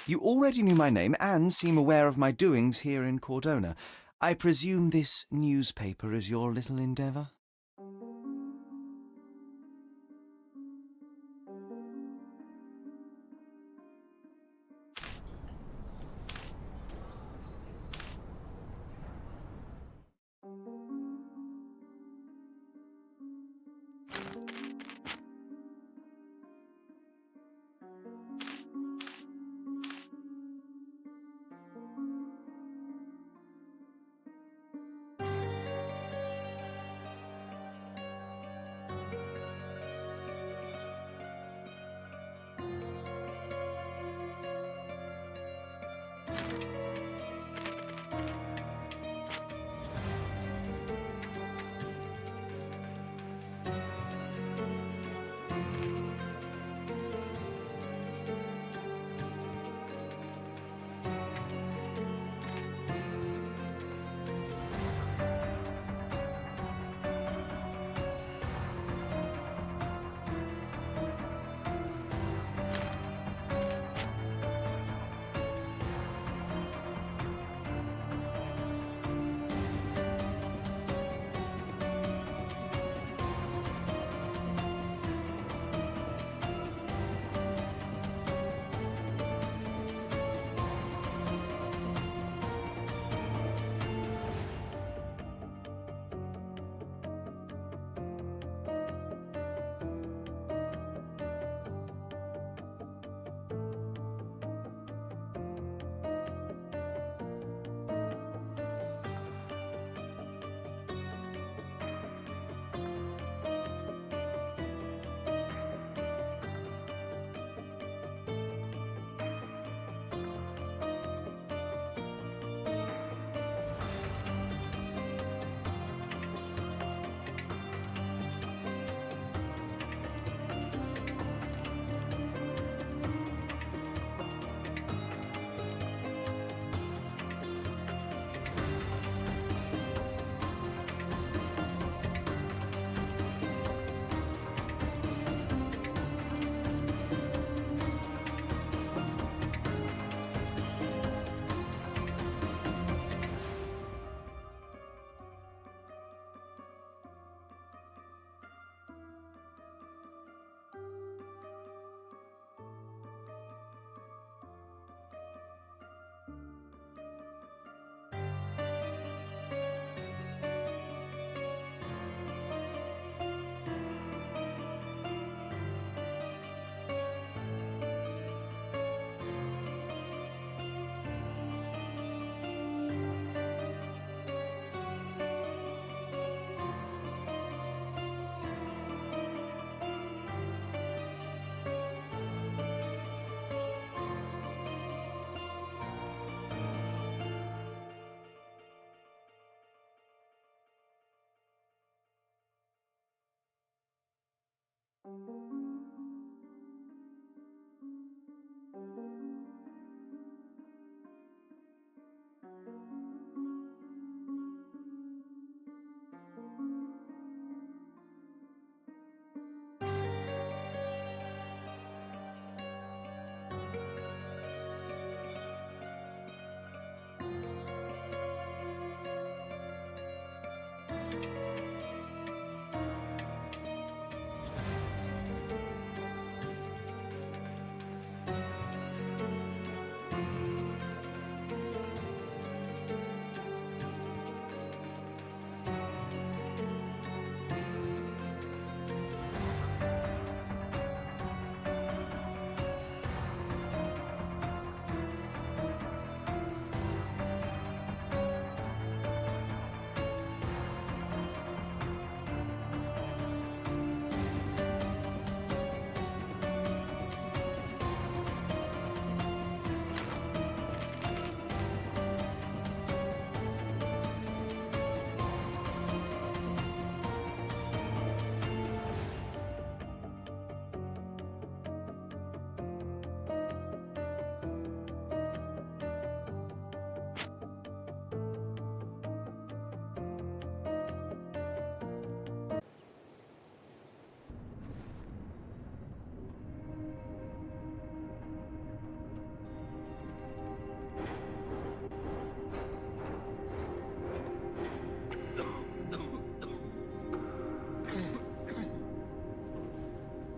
You already knew my name and seem aware of my doings here in Cordona. I presume this newspaper is your little endeavour?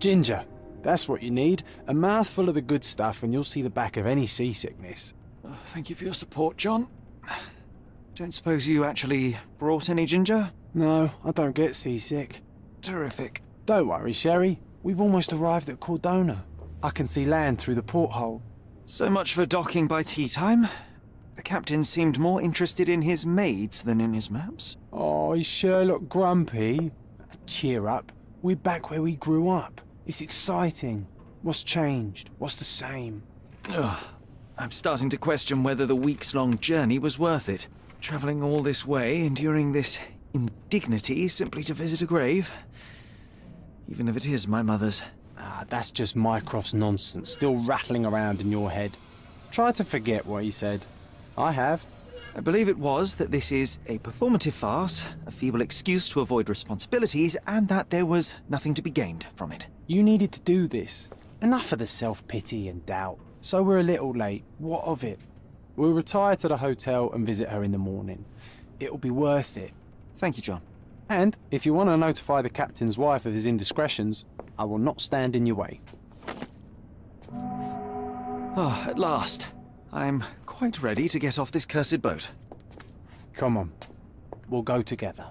Ginger. That's what you need. A mouthful of the good stuff and you'll see the back of any seasickness. Oh, thank you for your support, John. Don't suppose you actually brought any ginger? No, I don't get seasick. Terrific. Don't worry, Sherry. We've almost arrived at Cordona. I can see land through the porthole. So much for docking by tea time. The captain seemed more interested in his maids than in his maps. Oh, is Sherlock grumpy? Cheer up. We're back where we grew up. It's exciting. What's changed? What's the same? Ugh. I'm starting to question whether the weeks-long journey was worth it. Travelling all this way, enduring this indignity simply to visit a grave. Even if it is my mother's. Ah, that's just Mycroft's nonsense, still rattling around in your head. Try to forget what he said. I have. I believe it was that this is a performative farce, a feeble excuse to avoid responsibilities, and that there was nothing to be gained from it. You needed to do this. Enough of the self-pity and doubt. So we're a little late. What of it? We'll retire to the hotel and visit her in the morning. It'll be worth it. Thank you, John. And if you want to notify the captain's wife of his indiscretions, I will not stand in your way. Oh, at last. I'm quite ready to get off this cursed boat. Come on. We'll go together.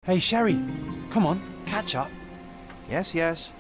Hey, Sherry, come on, catch up. Yes, yes.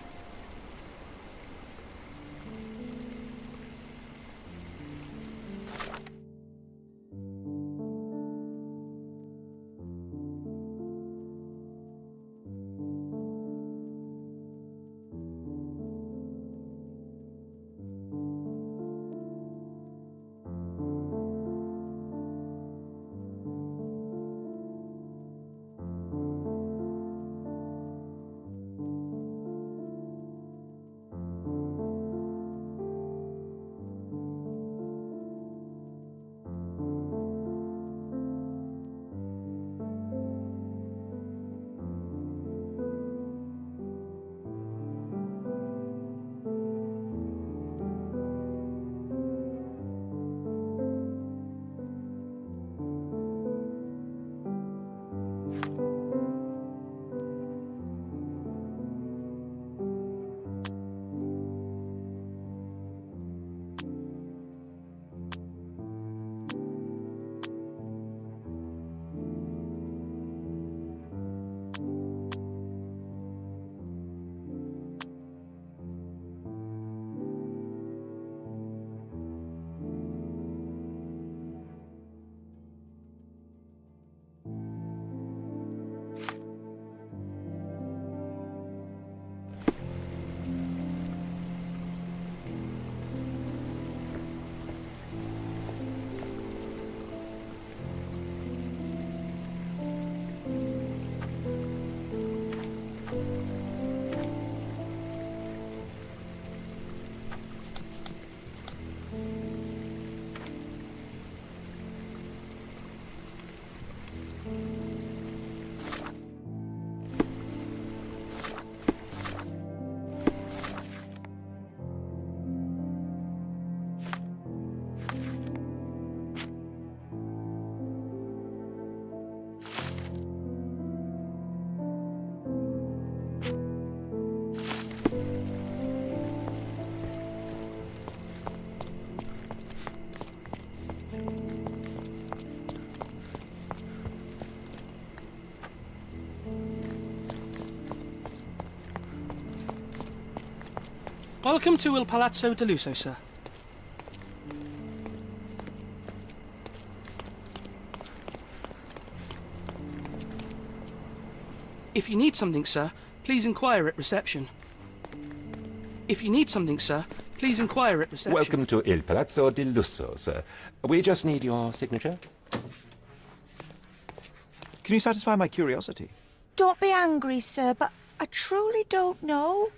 Welcome to Il Palazzo de Lusso, sir. If you need something, sir, please inquire at reception. If you need something, sir, please inquire at reception. Welcome to Il Palazzo di Lusso, sir. We just need your signature. Can you satisfy my curiosity? Don't be angry, sir, but I truly don't know.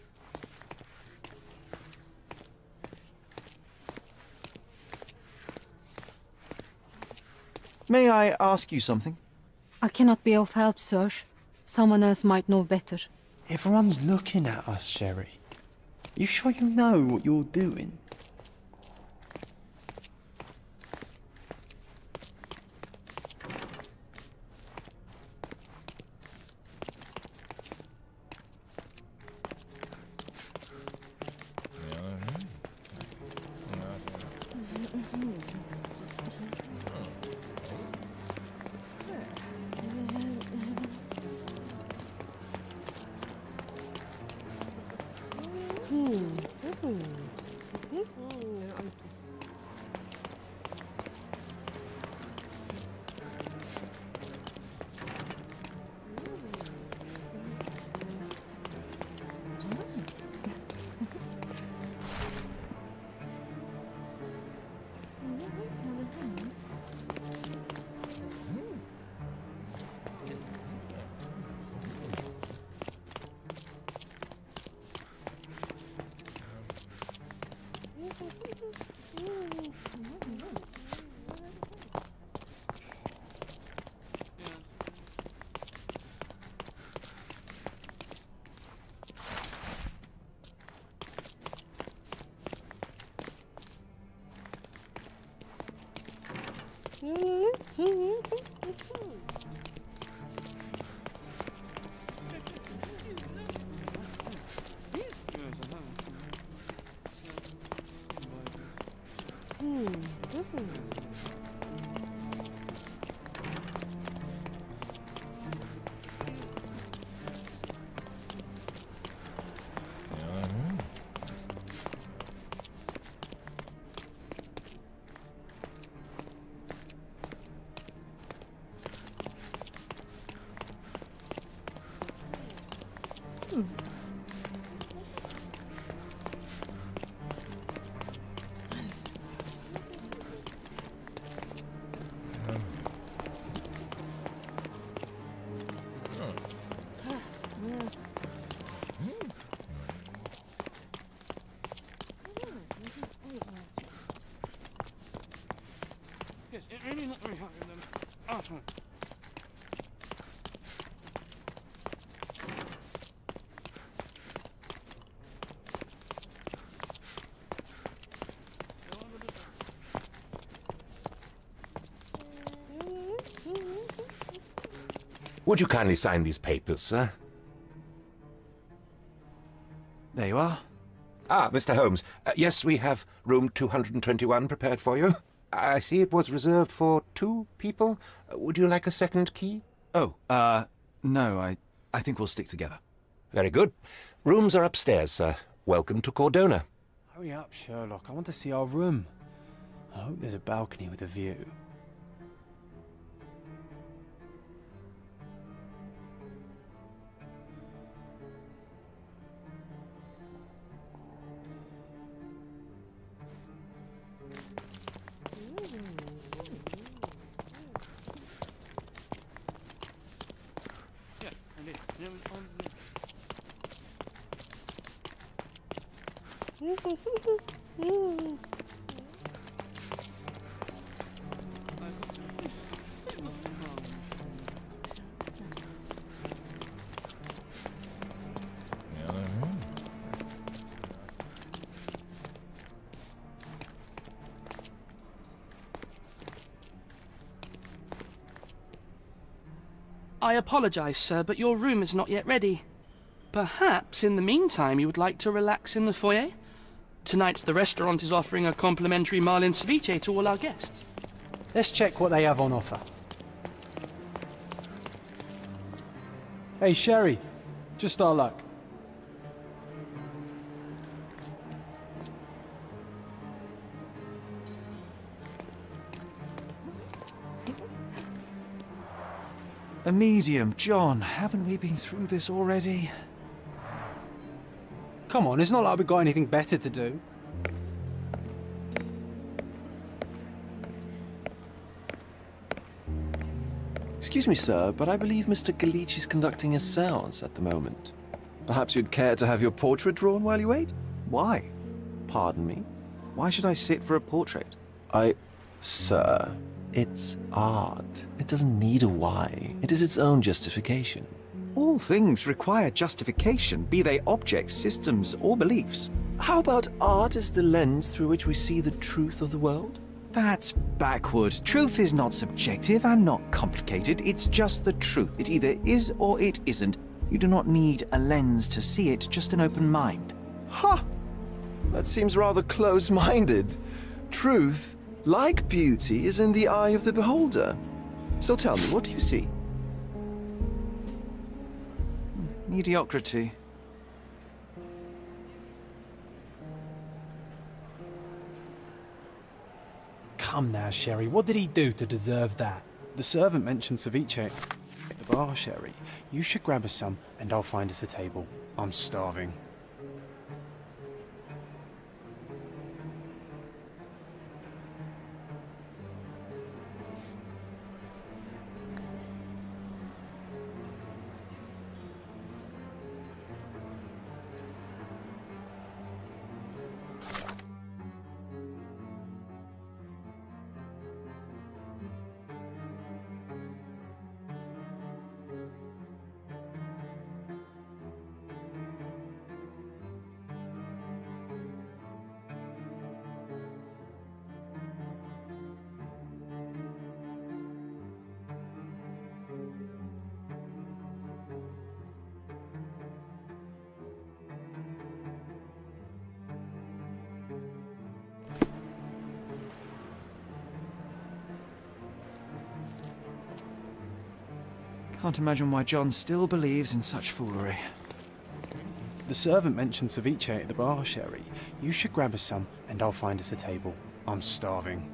May I ask you something? I cannot be of help, sir. Someone else might know better. Everyone's looking at us, Sherry. You sure you know what you're doing? Would you kindly sign these papers, sir? There you are. Ah, Mr. Holmes. Yes, we have room 221 prepared for you. I see it was reserved for 2 people. Would you like a second key? Oh, no, I think we'll stick together. Very good. Rooms are upstairs, sir. Welcome to Cordona. Hurry up, Sherlock. I want to see our room. I hope there's a balcony with a view. I apologize, sir, but your room is not yet ready. Perhaps, in the meantime, you would like to relax in the foyer? Tonight, the restaurant is offering a complimentary marlin ceviche to all our guests. Let's check what they have on offer. Hey, Sherry. Just our luck. A medium. John, haven't we been through this already? Come on, it's not like we've got anything better to do. Excuse me, sir, but I believe Mr. Galich is conducting a séance at the moment. Perhaps you'd care to have your portrait drawn while you wait? Why? Pardon me? Why should I sit for a portrait? Sir, it's art. It doesn't need a why. It is its own justification. All things require justification, be they objects, systems, or beliefs. How about art as the lens through which we see the truth of the world? That's backward. Truth is not subjective and not complicated. It's just the truth. It either is or it isn't. You do not need a lens to see it, just an open mind. Ha! That seems rather close-minded. Truth, like beauty, is in the eye of the beholder. So tell me, what do you see? Mediocrity. Come now, Sherry, what did he do to deserve that? The servant mentioned ceviche at the bar, Sherry. You should grab us some, and I'll find us a table. I'm starving. Can't imagine why John still believes in such foolery. The servant mentioned ceviche at the bar, Sherry. You should grab us some, and I'll find us a table. I'm starving.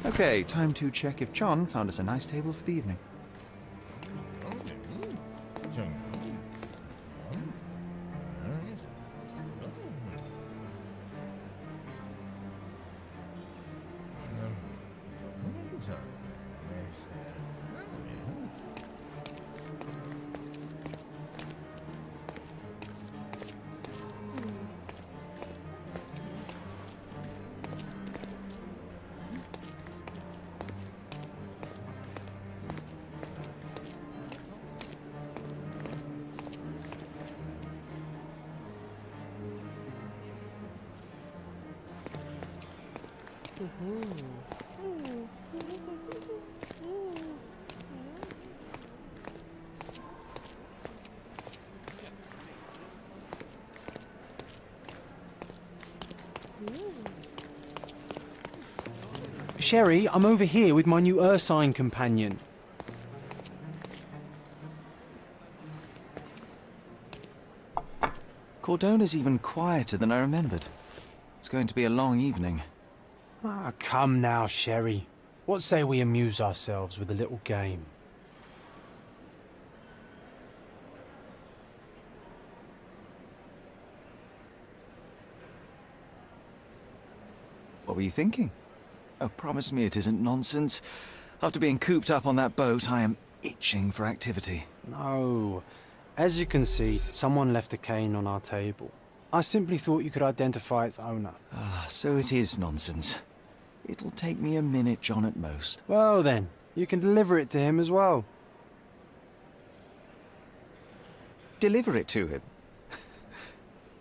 Okay, time to check if John found us a nice table for the evening. Sherry, I'm over here with my new Ursine companion. Cordona's even quieter than I remembered. It's going to be a long evening. Ah, come now, Sherry. What say we amuse ourselves with a little game? What were you thinking? Oh, promise me it isn't nonsense. After being cooped up on that boat, I am itching for activity. No. As you can see, someone left a cane on our table. I simply thought you could identify its owner. Ah, so it is nonsense. It'll take me a minute, John, at most. Well then, you can deliver it to him as well. Deliver it to him?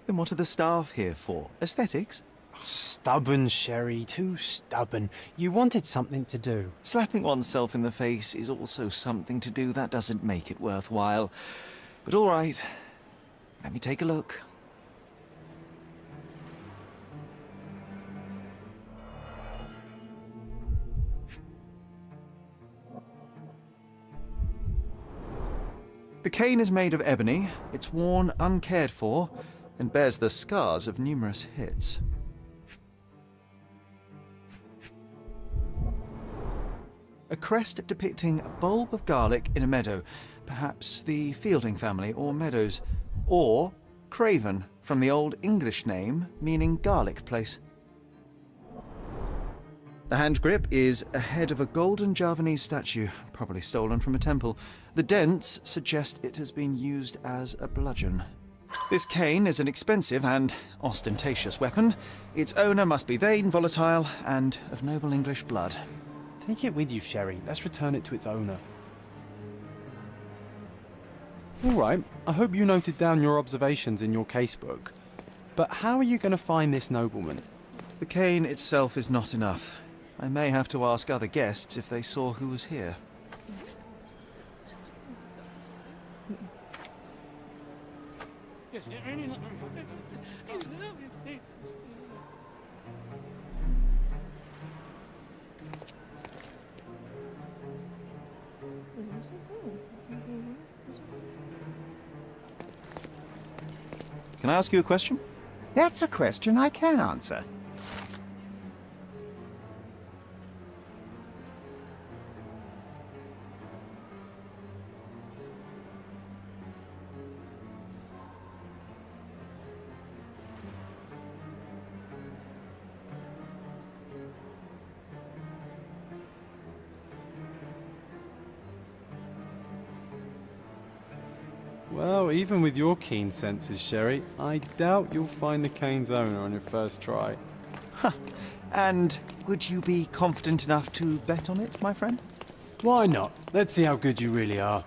Then what are the staff here for? Aesthetics? Stubborn, Sherry, too stubborn. You wanted something to do. Slapping oneself in the face is also something to do. That doesn't make it worthwhile. But all right, let me take a look. The cane is made of ebony. It's worn, uncared for. and bears the scars of numerous hits. A crest depicting a bulb of garlic in a meadow, perhaps the Fielding family or Meadows, or Craven, from the Old English name meaning garlic place. The hand grip is a head of a golden Javanese statue, probably stolen from a temple. The dents suggest it has been used as a bludgeon. This cane is an expensive and ostentatious weapon. Its owner must be vain, volatile, and of noble English blood. Take it with you, Sherry. Let's return it to its owner. All right, I hope you noted down your observations in your casebook. But how are you going to find this nobleman? The cane itself is not enough. I may have to ask other guests if they saw who was here. Can I ask you a question? That's a question I can answer. Well, even with your keen senses, Sherry, I doubt you'll find the cane's owner on your first try. And would you be confident enough to bet on it, my friend? Why not? Let's see how good you really are.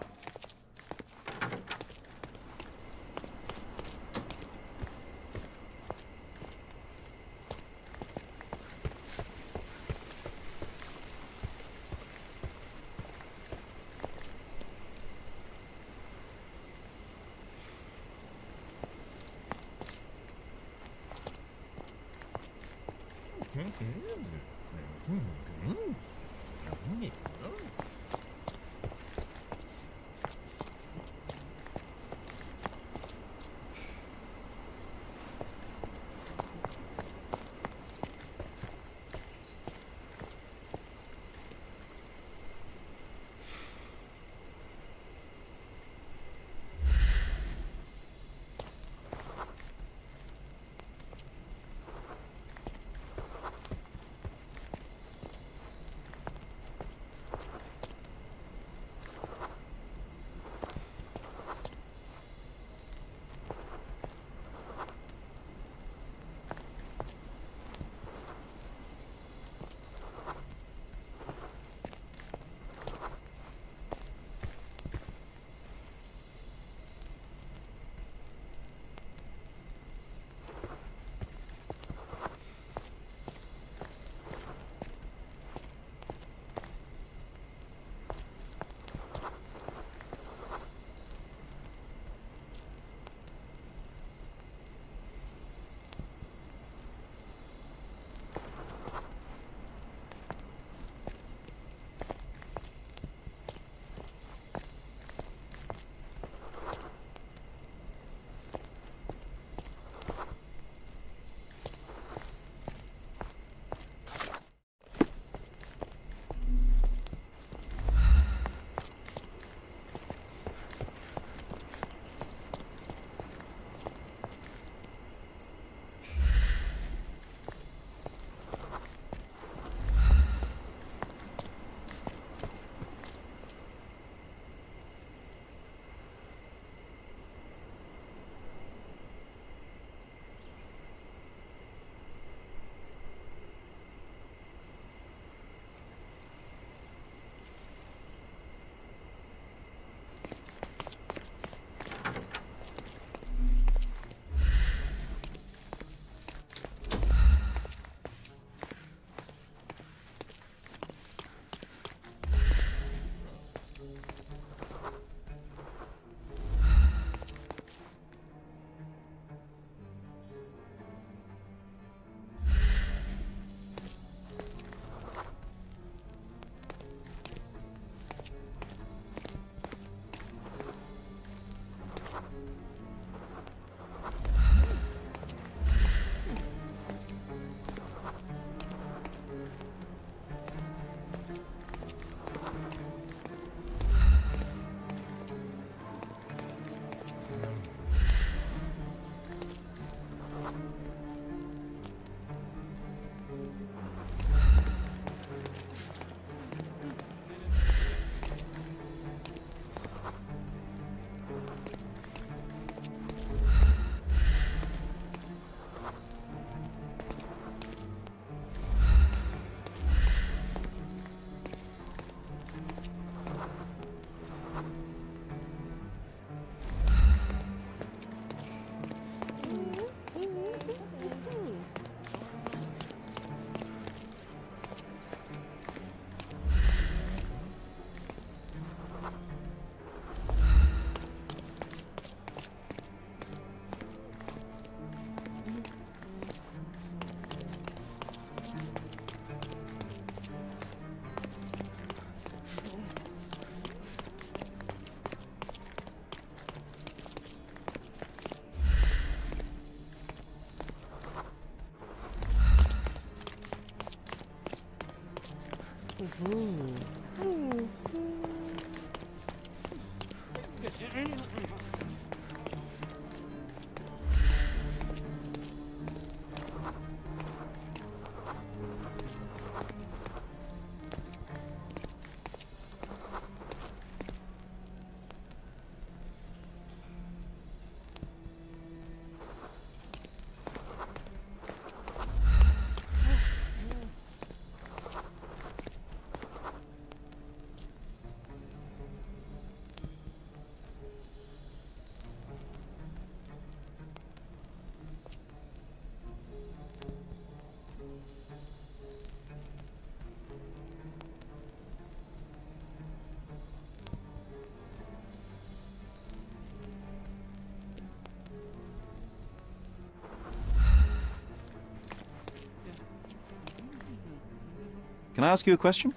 Can I ask you a question?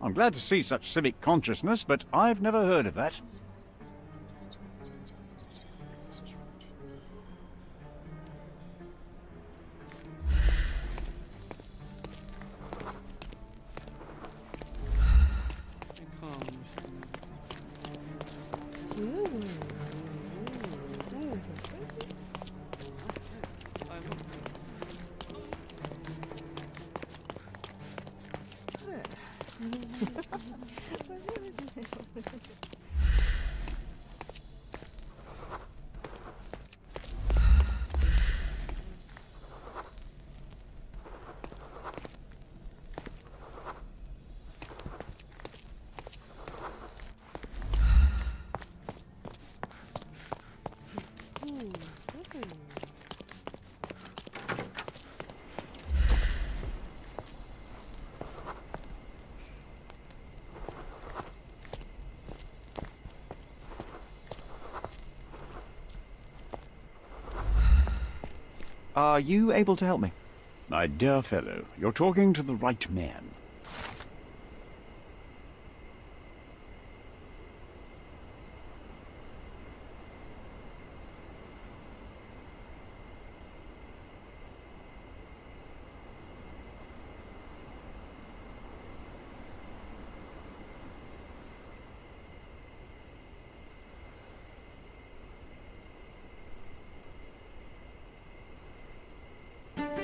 I'm glad to see such civic consciousness, but I've never heard of that. Are you able to help me? My dear fellow, you're talking to the right man.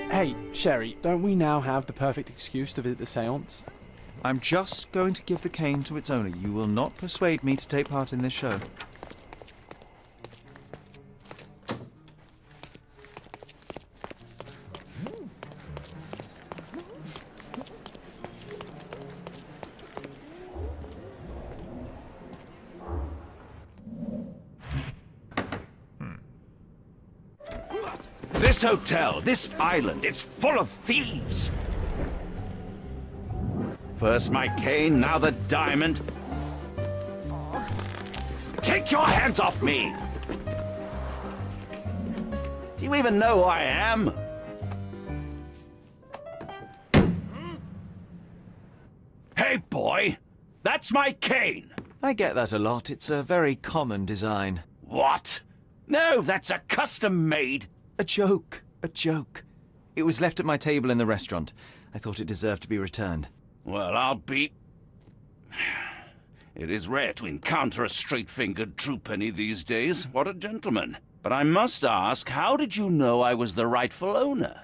Hey, Sherry, don't we now have the perfect excuse to visit the seance? I'm just going to give the cane to its owner. You will not persuade me to take part in this show. This hotel, this island, it's full of thieves. First my cane, now the diamond. Take your hands off me! Do you even know who I am? Hey, boy! That's my cane! I get that a lot. It's a very common design. What? No, that's a custom-made. A joke. A joke. It was left at my table in the restaurant. I thought it deserved to be returned. Well, I'll be... It is rare to encounter a straight-fingered true penny these days. What a gentleman. But I must ask, how did you know I was the rightful owner?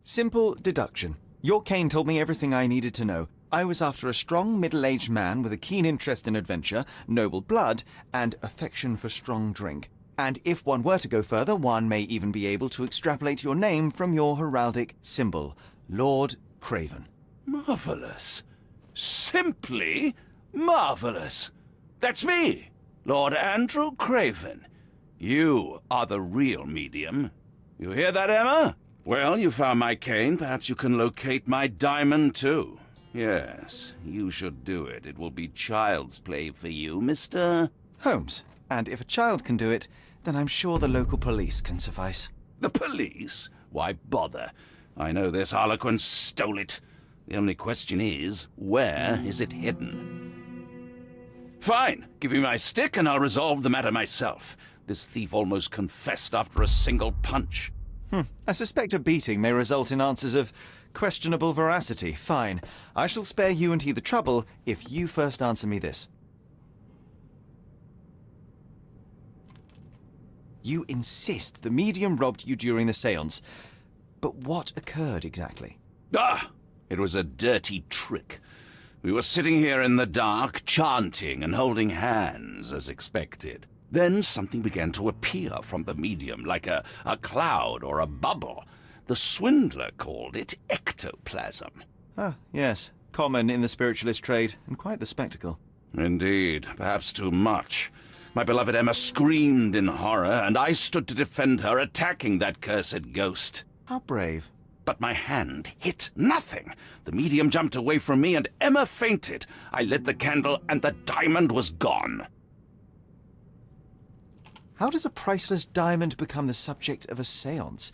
Simple deduction. Your cane told me everything I needed to know. I was after a strong middle-aged man with a keen interest in adventure, noble blood, and affection for strong drink. And if one were to go further, one may even be able to extrapolate your name from your heraldic symbol, Lord Craven. Marvelous. Simply marvelous. That's me, Lord Andrew Craven. You are the real medium. You hear that, Emma? Well, you found my cane. Perhaps you can locate my diamond, too. Yes, you should do it. It will be child's play for you, Mr. Holmes. And if a child can do it, then I'm sure the local police can suffice. The police? Why bother? I know this harlequin stole it. The only question is, where is it hidden? Fine. Give me my stick and I'll resolve the matter myself. This thief almost confessed after a single punch. I suspect a beating may result in answers of questionable veracity. Fine. I shall spare you and he the trouble if you first answer me this. You insist the medium robbed you during the séance. But what occurred exactly? It was a dirty trick. We were sitting here in the dark, chanting and holding hands, as expected. Then something began to appear from the medium, like a cloud or a bubble. The swindler called it ectoplasm. Ah, yes. Common in the spiritualist trade, and quite the spectacle. Indeed, perhaps too much. My beloved Emma screamed in horror, and I stood to defend her, attacking that cursed ghost. How brave. But my hand hit nothing. The medium jumped away from me, and Emma fainted. I lit the candle, and the diamond was gone. How does a priceless diamond become the subject of a séance?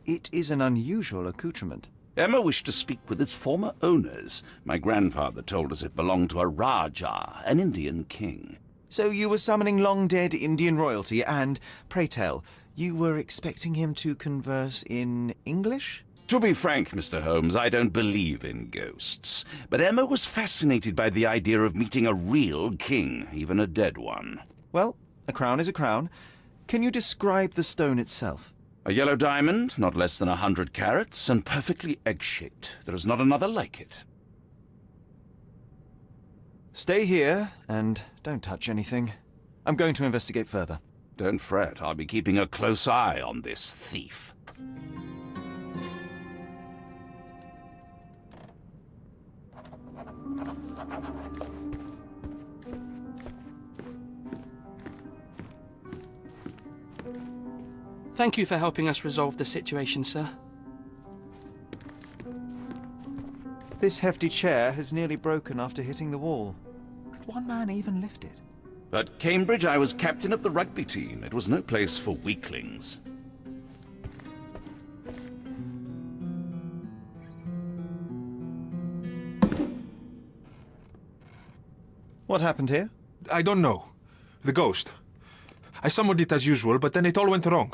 It is an unusual accoutrement. Emma wished to speak with its former owners. My grandfather told us it belonged to a Rajah, an Indian king. So you were summoning long-dead Indian royalty, and, pray tell, you were expecting him to converse in English? To be frank, Mr. Holmes, I don't believe in ghosts. But Emma was fascinated by the idea of meeting a real king, even a dead one. Well, a crown is a crown. Can you describe the stone itself? A yellow diamond, not less than 100 carats, and perfectly egg-shaped. There is not another like it. Stay here, and don't touch anything. I'm going to investigate further. Don't fret, I'll be keeping a close eye on this thief. Thank you for helping us resolve the situation, sir. This hefty chair has nearly broken after hitting the wall. Could one man even lift it? At Cambridge, I was captain of the rugby team. It was no place for weaklings. What happened here? I don't know. The ghost. I summoned it as usual, but then it all went wrong.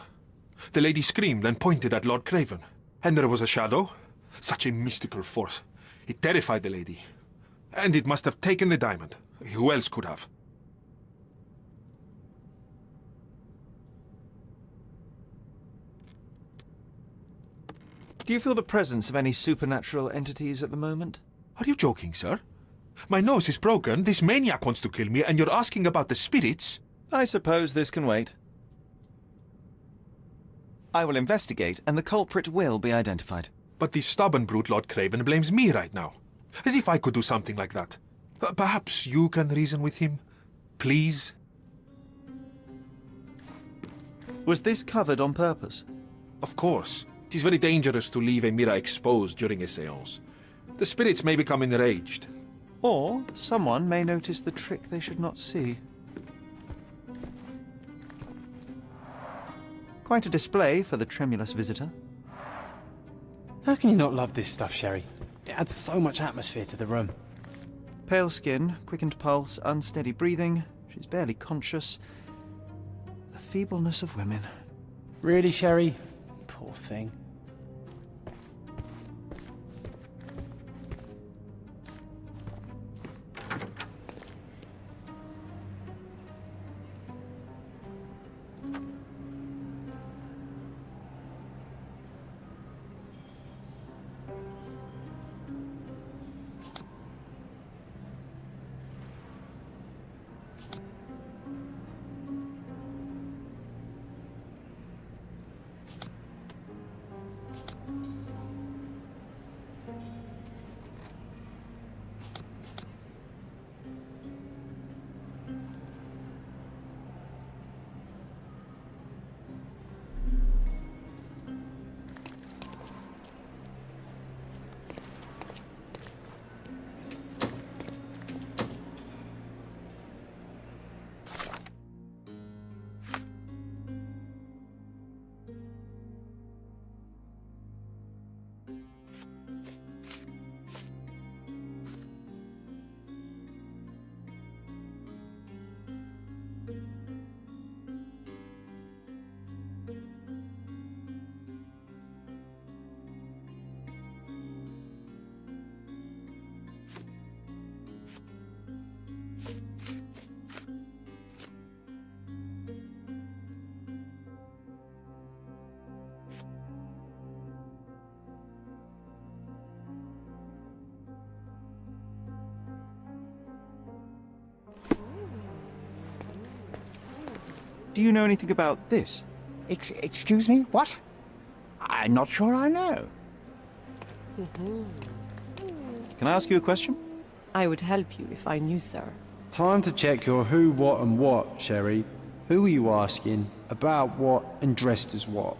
The lady screamed and pointed at Lord Craven. And there was a shadow. Such a mystical force. It terrified the lady. And it must have taken the diamond. Who else could have? Do you feel the presence of any supernatural entities at the moment? Are you joking, sir? My nose is broken, this maniac wants to kill me, and you're asking about the spirits? I suppose this can wait. I will investigate, and the culprit will be identified. But this stubborn brute Lord Craven blames me right now. As if I could do something like that. Perhaps you can reason with him? Please? Was this covered on purpose? Of course. It is very dangerous to leave a mirror exposed during a séance. The spirits may become enraged. Or someone may notice the trick they should not see. Quite a display for the tremulous visitor. How can you not love this stuff, Sherry? It adds so much atmosphere to the room. Pale skin, quickened pulse, unsteady breathing. She's barely conscious. The feebleness of women. Really, Sherry? Poor thing. Do you know anything about this? Excuse me? What? I'm not sure I know. Can I ask you a question? I would help you if I knew, sir. Time to check your who, what, and what, Sherry. Who are you asking? About what, and dressed as what?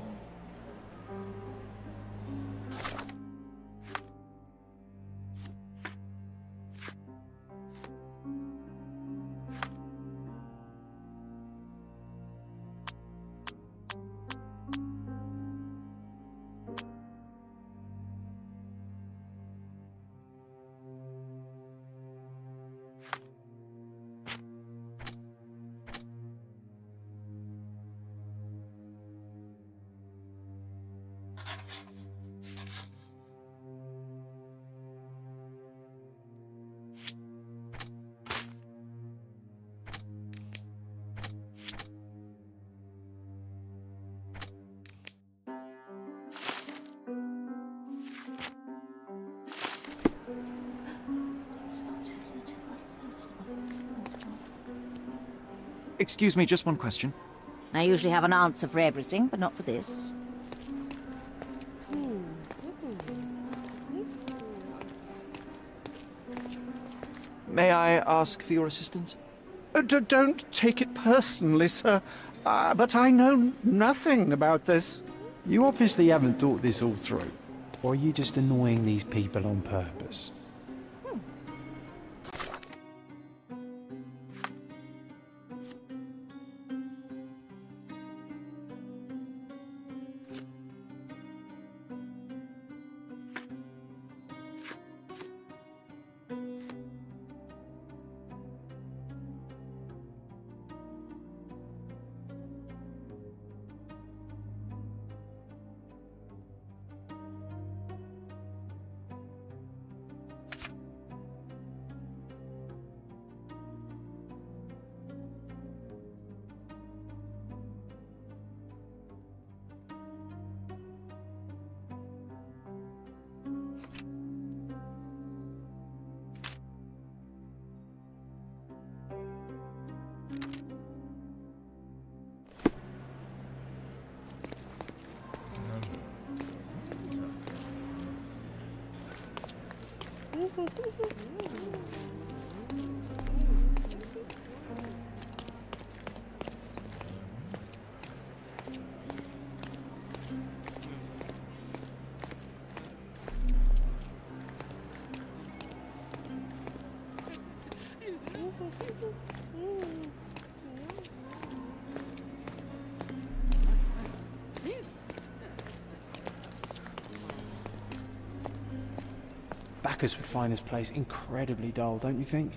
Excuse me, just one question. I usually have an answer for everything, but not for this. May I ask for your assistance? Don't take it personally, sir. But I know nothing about this. You obviously haven't thought this all through. Or are you just annoying these people on purpose? Bacchus would find this place incredibly dull, don't you think?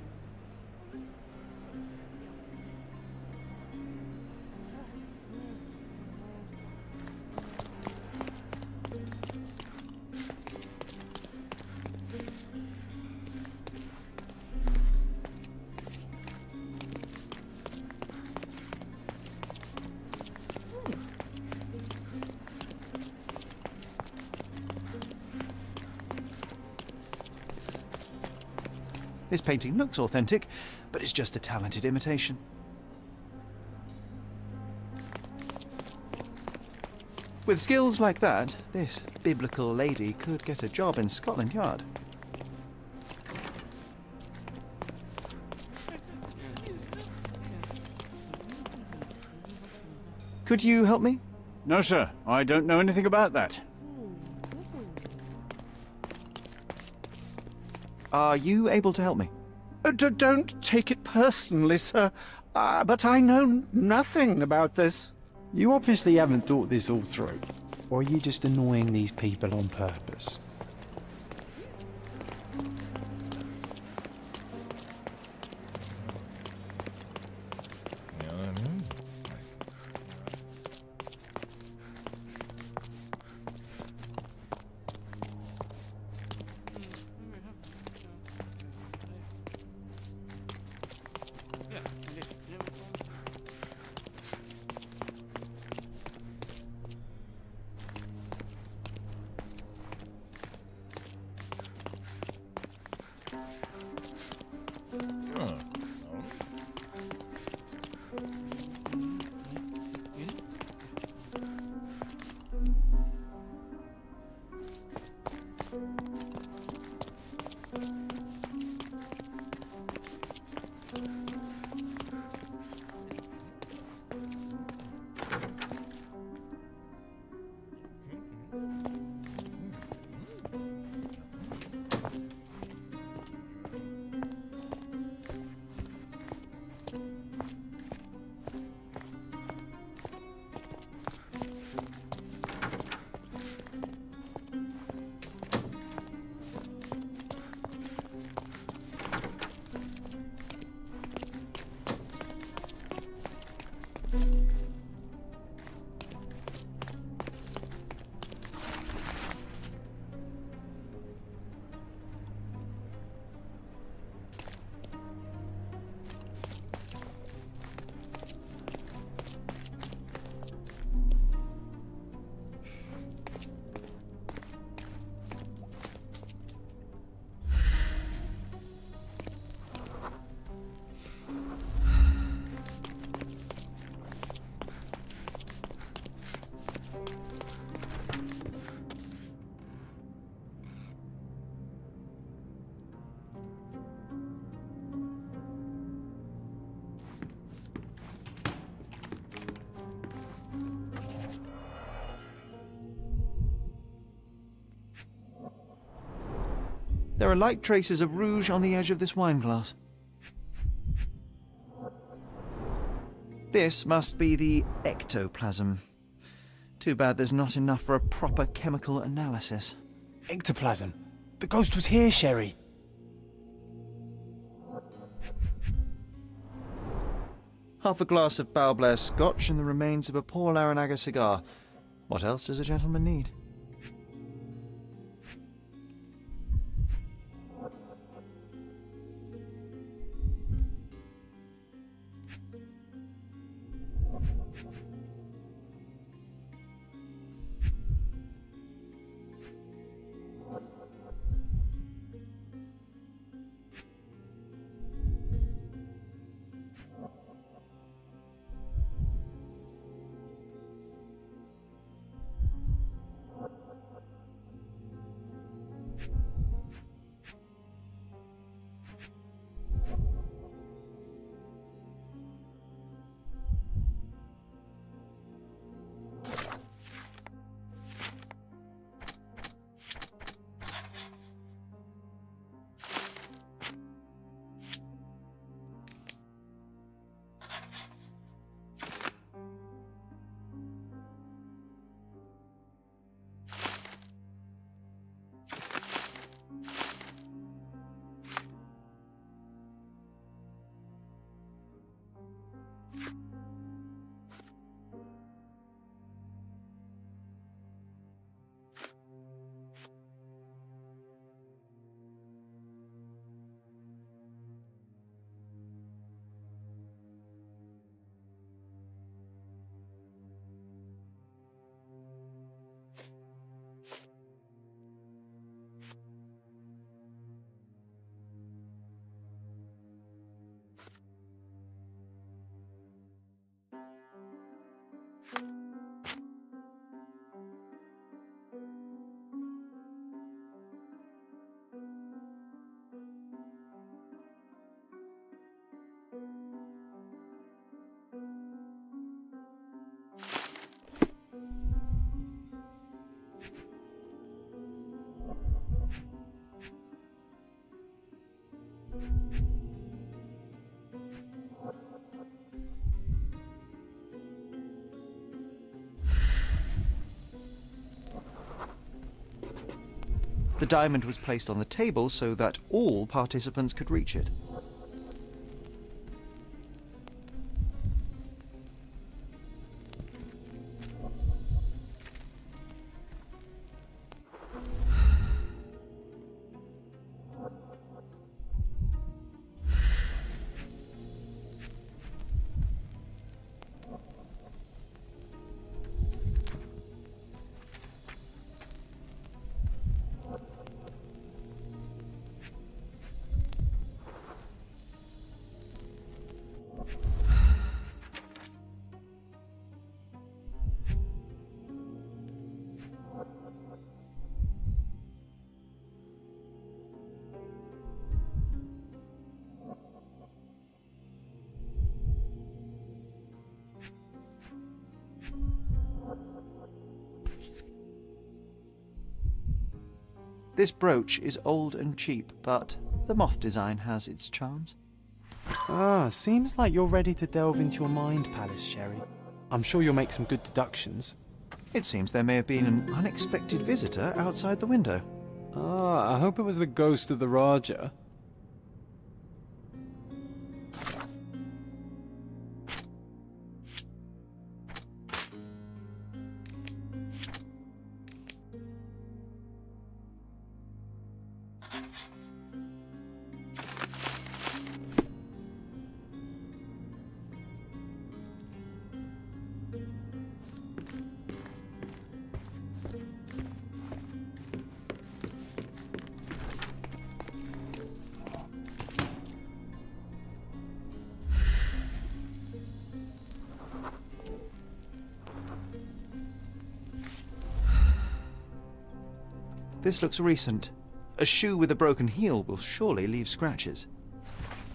This painting looks authentic, but it's just a talented imitation. With skills like that, this biblical lady could get a job in Scotland Yard. Could you help me? No, sir. I don't know anything about that. Are you able to help me? Don't take it personally, sir. But I know nothing about this. You obviously haven't thought this all through. Or are you just annoying these people on purpose? There are light traces of rouge on the edge of this wine glass. This must be the ectoplasm. Too bad there's not enough for a proper chemical analysis. Ectoplasm. The ghost was here, Sherry. Half a glass of Balblair scotch and the remains of a Paul Aranaga cigar. What else does a gentleman need? The diamond was placed on the table so that all participants could reach it. This brooch is old and cheap, but the moth design has its charms. Ah, seems like you're ready to delve into your mind palace, Sherry. I'm sure you'll make some good deductions. It seems there may have been an unexpected visitor outside the window. Ah, I hope it was the ghost of the Raja. This looks recent. A shoe with a broken heel will surely leave scratches.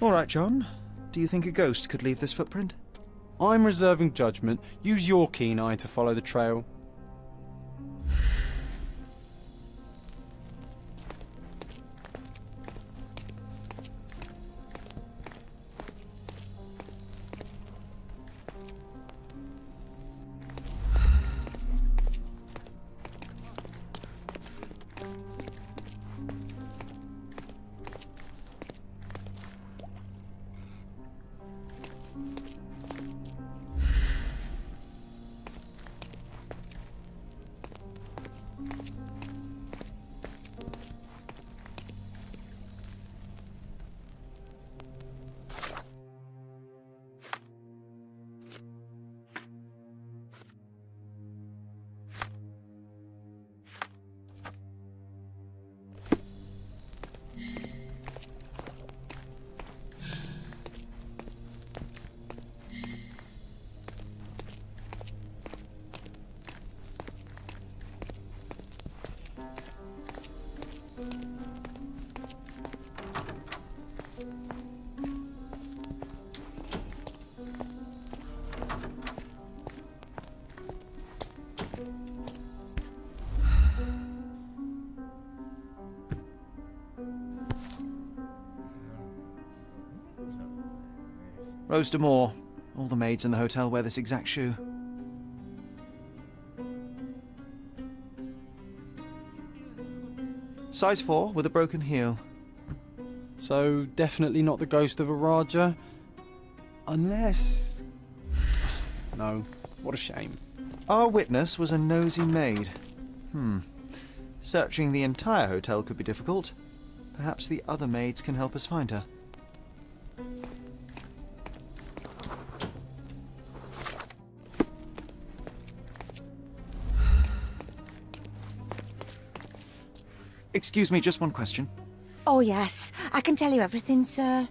All right, John. Do you think a ghost could leave this footprint? I'm reserving judgment. Use your keen eye to follow the trail. Rose D'Amour. All the maids in the hotel wear this exact shoe. Size 4 with a broken heel. So, definitely not the ghost of a Raja? Unless... No. What a shame. Our witness was a nosy maid. Searching the entire hotel could be difficult. Perhaps the other maids can help us find her. Excuse me, just one question. Oh, yes. I can tell you everything, sir.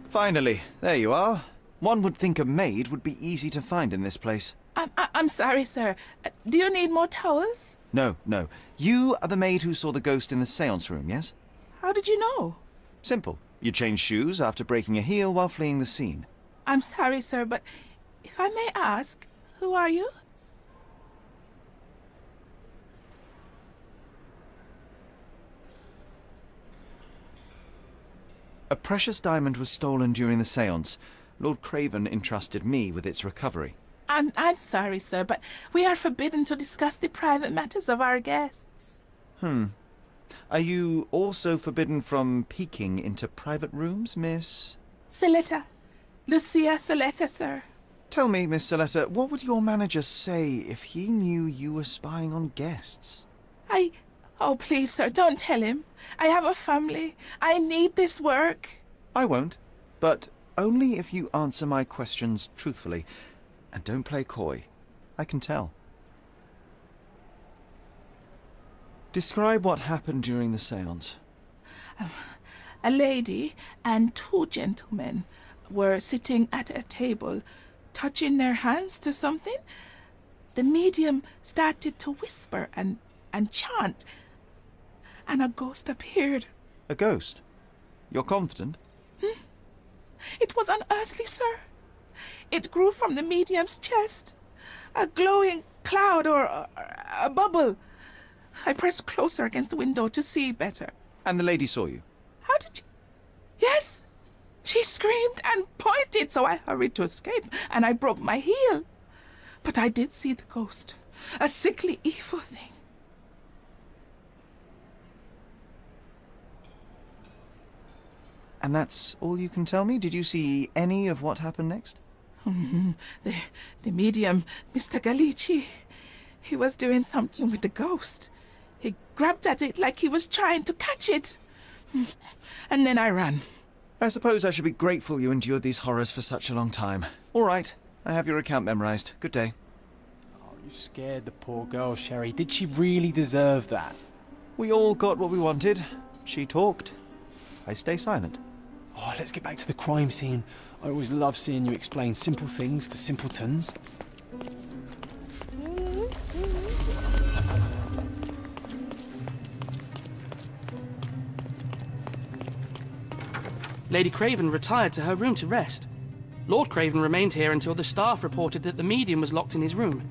Finally, there you are. One would think a maid would be easy to find in this place. I'm sorry, sir. Do you need more towels? No, no. You are the maid who saw the ghost in the seance room, yes? How did you know? Simple. You changed shoes after breaking a heel while fleeing the scene. I'm sorry, sir, but if I may ask, who are you? A precious diamond was stolen during the seance. Lord Craven entrusted me with its recovery. I'm sorry, sir, but we are forbidden to discuss the private matters of our guests. Are you also forbidden from peeking into private rooms, Miss? Saletta. Lucia Saletta, sir. Tell me, Miss Saletta, what would your manager say if he knew you were spying on guests? Oh, please, sir, don't tell him. I have a family. I need this work. I won't, but only if you answer my questions truthfully. And don't play coy. I can tell. Describe what happened during the seance. A lady and two gentlemen were sitting at a table, touching their hands to something. The medium started to whisper and chant, and a ghost appeared. A ghost? You're confident? It was unearthly, sir. It grew from the medium's chest. A glowing cloud or a bubble. I pressed closer against the window to see better. And the lady saw you? How did you... Yes! She screamed and pointed, so I hurried to escape, and I broke my heel. But I did see the ghost. A sickly, evil thing. And that's all you can tell me? Did you see any of what happened next? The medium, Mr. Gallici, he was doing something with the ghost. He grabbed at it like he was trying to catch it. And then I ran. I suppose I should be grateful you endured these horrors for such a long time. All right, I have your account memorized. Good day. Oh, you scared the poor girl, Sherry. Did she really deserve that? We all got what we wanted. She talked. I stay silent. Oh, let's get back to the crime scene. I always love seeing you explain simple things to simpletons. Lady Craven retired to her room to rest. Lord Craven remained here until the staff reported that the medium was locked in his room.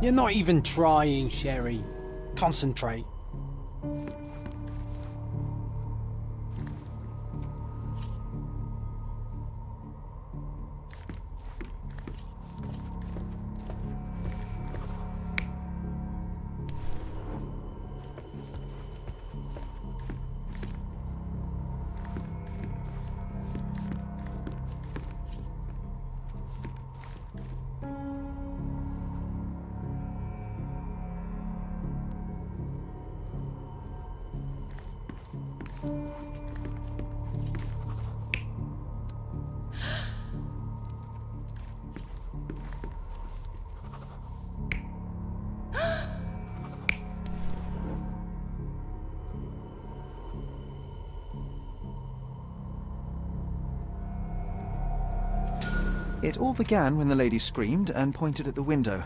You're not even trying, Sherry. Concentrate. It all began when the lady screamed and pointed at the window.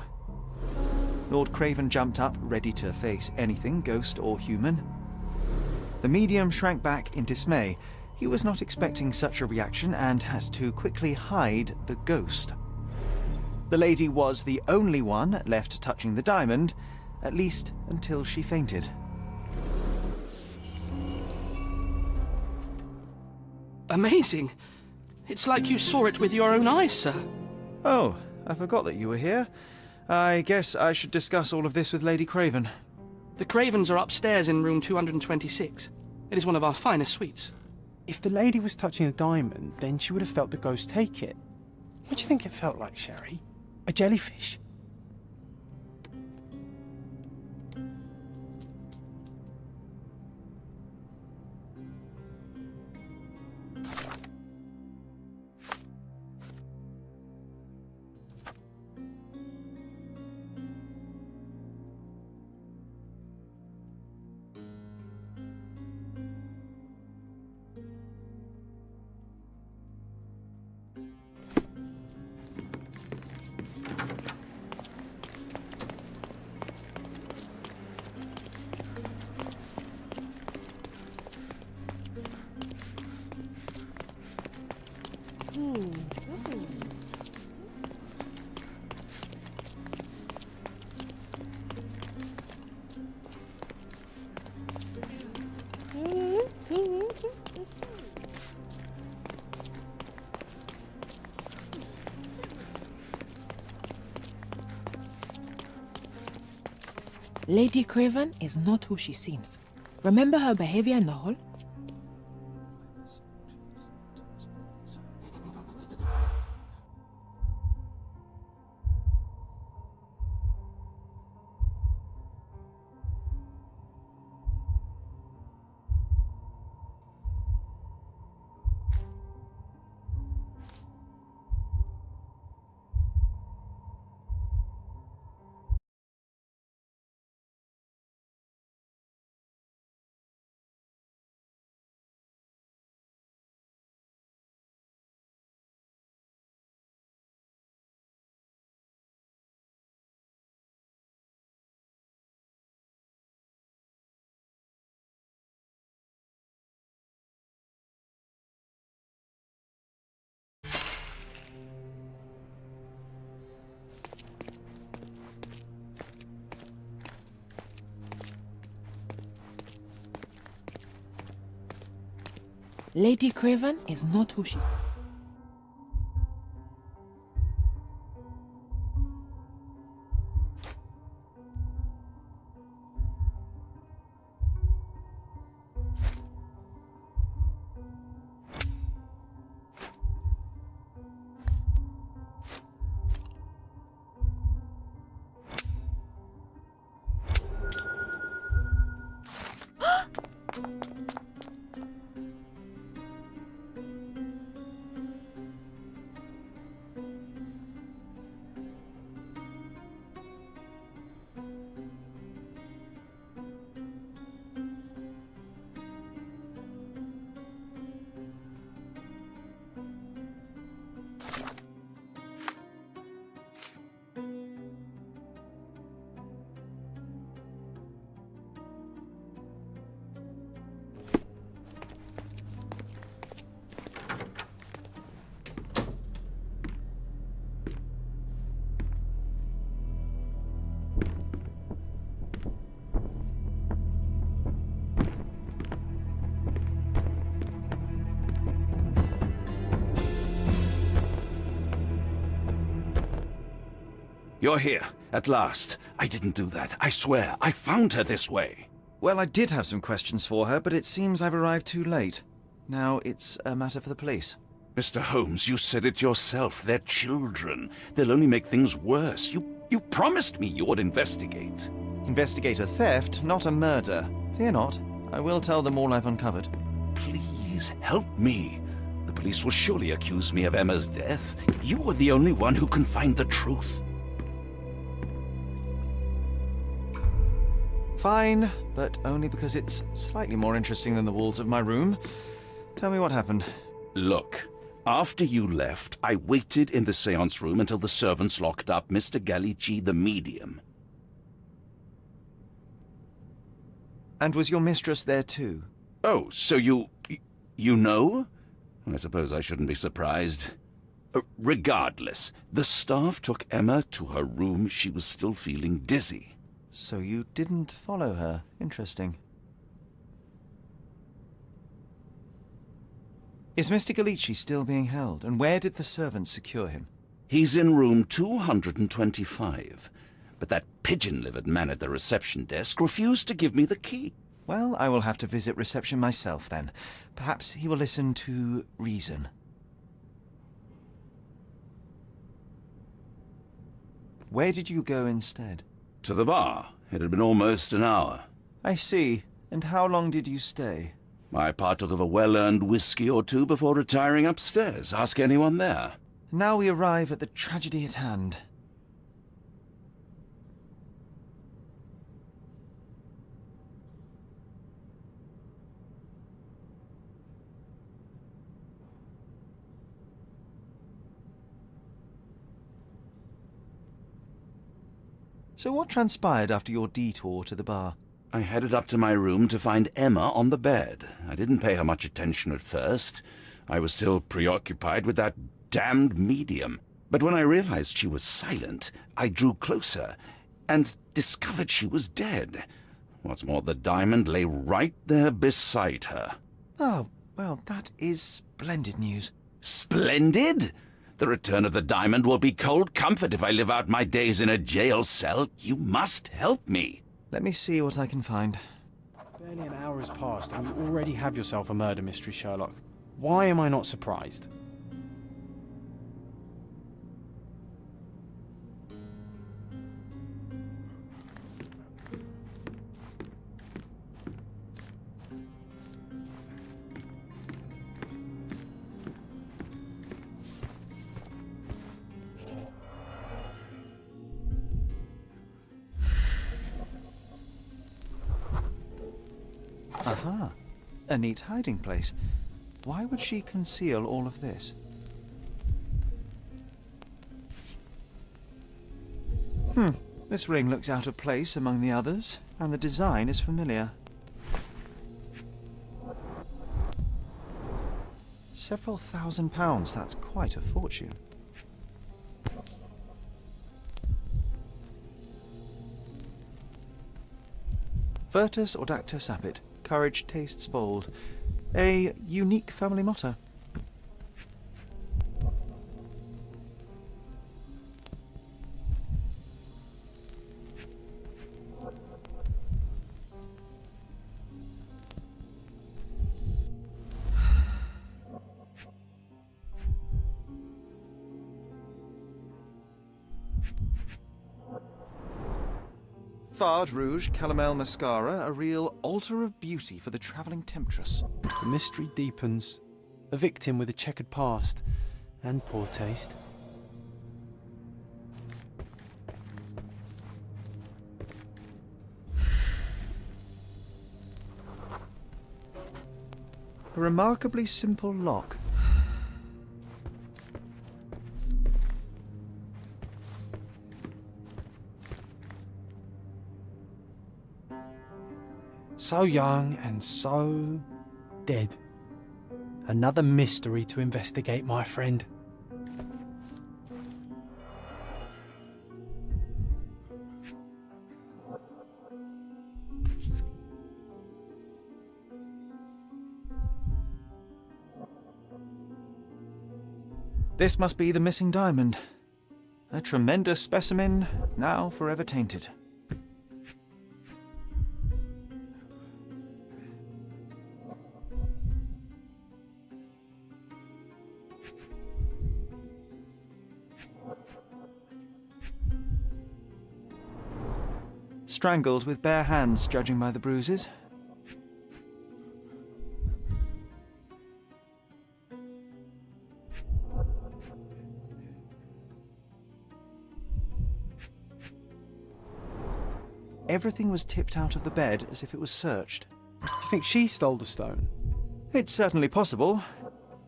Lord Craven jumped up, ready to face anything, ghost or human. The medium shrank back in dismay. He was not expecting such a reaction and had to quickly hide the ghost. The lady was the only one left touching the diamond, at least until she fainted. Amazing. It's like you saw it with your own eyes, sir. Oh, I forgot that you were here. I guess I should discuss all of this with Lady Craven. The Cravens are upstairs in room 226. It is one of our finest suites. If the lady was touching a diamond, then she would have felt the ghost take it. What do you think it felt like, Sherry? A jellyfish? Lady Craven is not who she seems. Remember her behavior in the hall? Lady Craven is not who she... You're here, at last. I didn't do that. I swear, I found her this way. Well, I did have some questions for her, but it seems I've arrived too late. Now it's a matter for the police. Mr. Holmes, you said it yourself. They're children. They'll only make things worse. You promised me you would investigate. Investigate a theft, not a murder. Fear not. I will tell them all I've uncovered. Please, help me. The police will surely accuse me of Emma's death. You are the only one who can find the truth. Fine, but only because it's slightly more interesting than the walls of my room. Tell me what happened. Look, after you left, I waited in the seance room until the servants locked up Mr. Ch1, the medium. And was your mistress there too? Oh, so you know? I suppose I shouldn't be surprised. Regardless, the staff took Emma to her room. She was still feeling dizzy. So you didn't follow her. Interesting. Is Mr. Ch1 still being held, and where did the servants secure him? He's in room 225, but that pigeon-livered man at the reception desk refused to give me the key. Well, I will have to visit reception myself then. Perhaps he will listen to reason. Where did you go instead? To the bar. It had been almost an hour. I see. And how long did you stay? I partook of a well-earned whiskey or two before retiring upstairs. Ask anyone there. Now we arrive at the tragedy at hand. So what transpired after your detour to the bar? I headed up to my room to find Emma on the bed. I didn't pay her much attention at first. I was still preoccupied with that damned medium. But when I realized she was silent, I drew closer and discovered she was dead. What's more, the diamond lay right there beside her. Oh, well, that is splendid news. Splendid? The return of the diamond will be cold comfort if I live out my days in a jail cell. You must help me. Let me see what I can find. Barely an hour has passed and you already have yourself a murder mystery, Sherlock. Why am I not surprised? Aha, a neat hiding place. Why would she conceal all of this? This ring looks out of place among the others, and the design is familiar. Several £1,000s, that's quite a fortune. Virtus audacta sapit. Courage tastes bold. A unique family motto. Fard Rouge, Calomel Mascara, a real altar of beauty for the travelling temptress. The mystery deepens. A victim with a checkered past and poor taste. A remarkably simple lock. So young and so dead. Another mystery to investigate, my friend. This must be the missing diamond. A tremendous specimen, now forever tainted. Strangled with bare hands, judging by the bruises. Everything was tipped out of the bed as if it was searched. Do you think she stole the stone? It's certainly possible,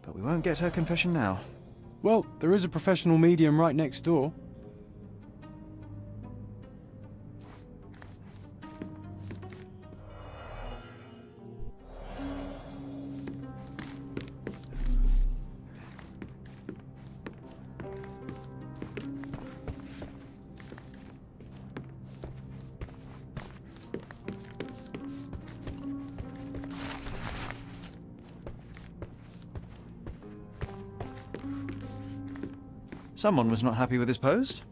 but we won't get her confession now. Well, there is a professional medium right next door. Someone was not happy with his post.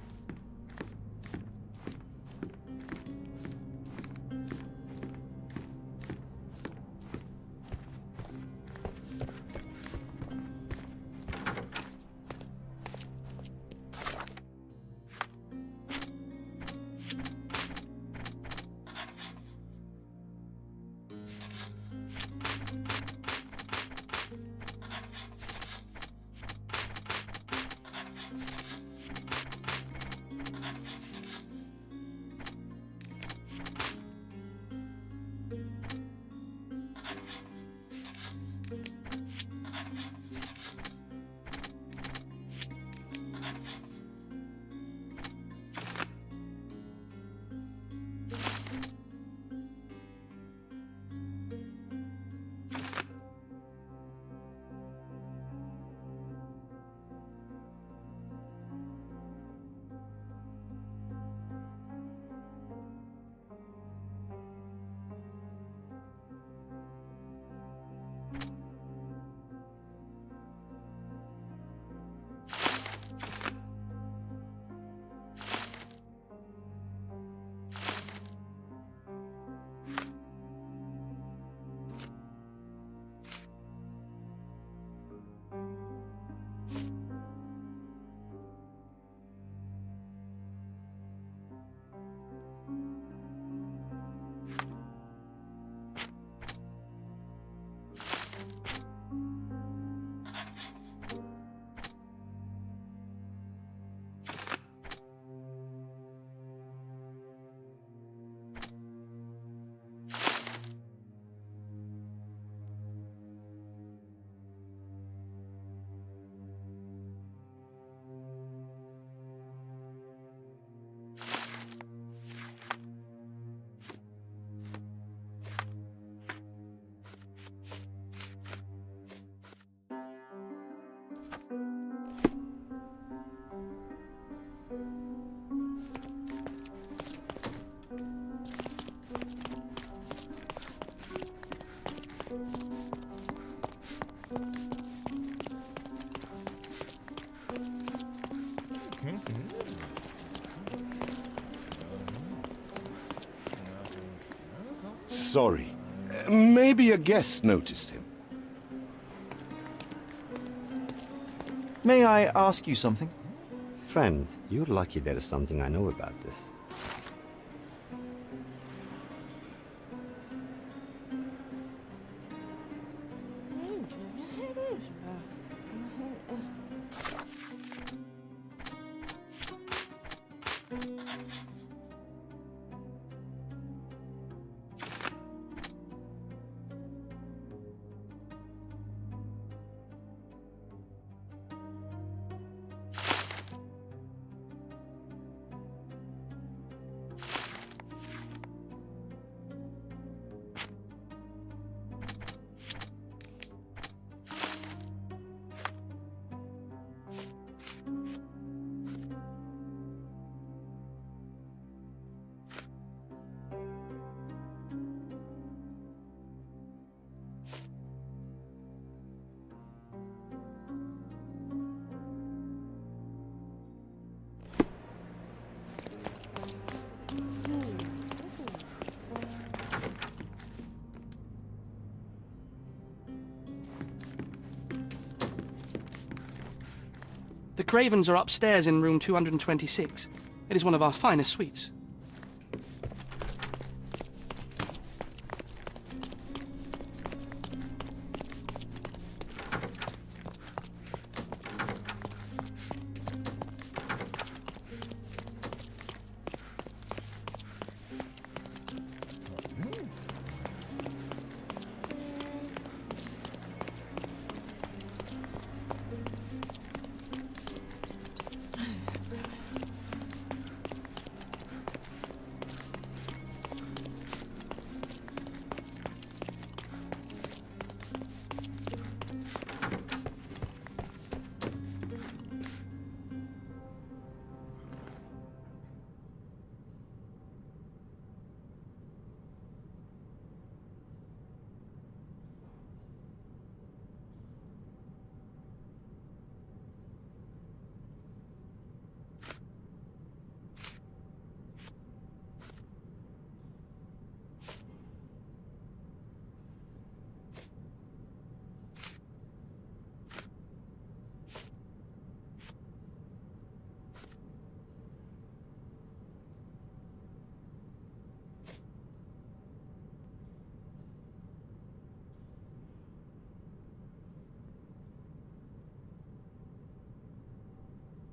Sorry. Maybe a guest noticed him. May I ask you something? Friend, you're lucky there is something I know about this. The Cravens are upstairs in room 226. It is one of our finest suites.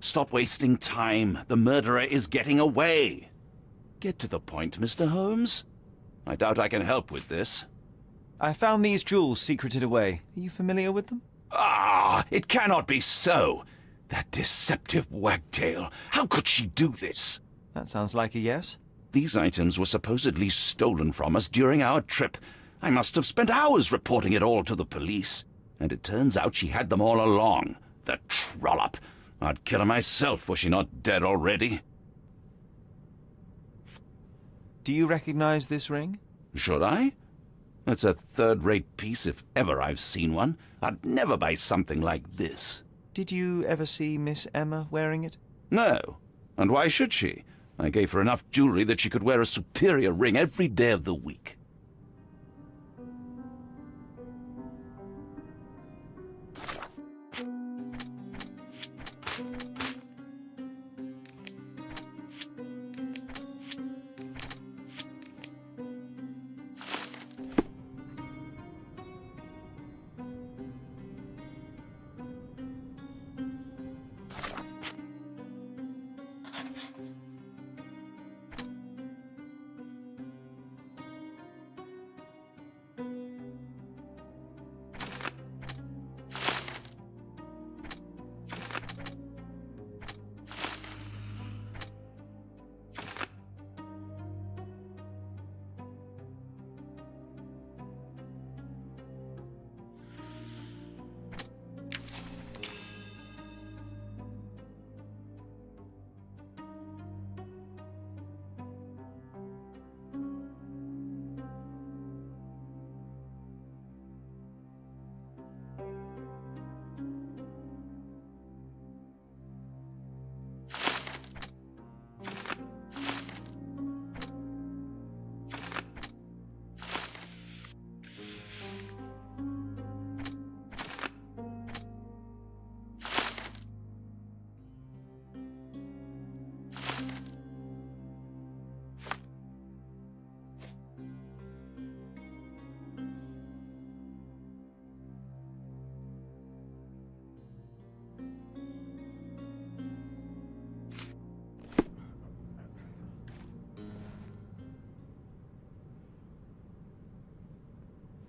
Stop wasting time. The murderer is getting away. Get to the point, Mr. Holmes. I doubt I can help with this. I found these jewels secreted away. Are you familiar with them? Ah, it cannot be so. That deceptive wagtail. How could she do this? That sounds like a yes. These items were supposedly stolen from us during our trip. I must have spent hours reporting it all to the police. And it turns out she had them all along. The trollop. I'd kill her myself were she not dead already. Do you recognize this ring? Should I? It's a third-rate piece if ever I've seen one. I'd never buy something like this. Did you ever see Miss Emma wearing it? No. And why should she? I gave her enough jewelry that she could wear a superior ring every day of the week.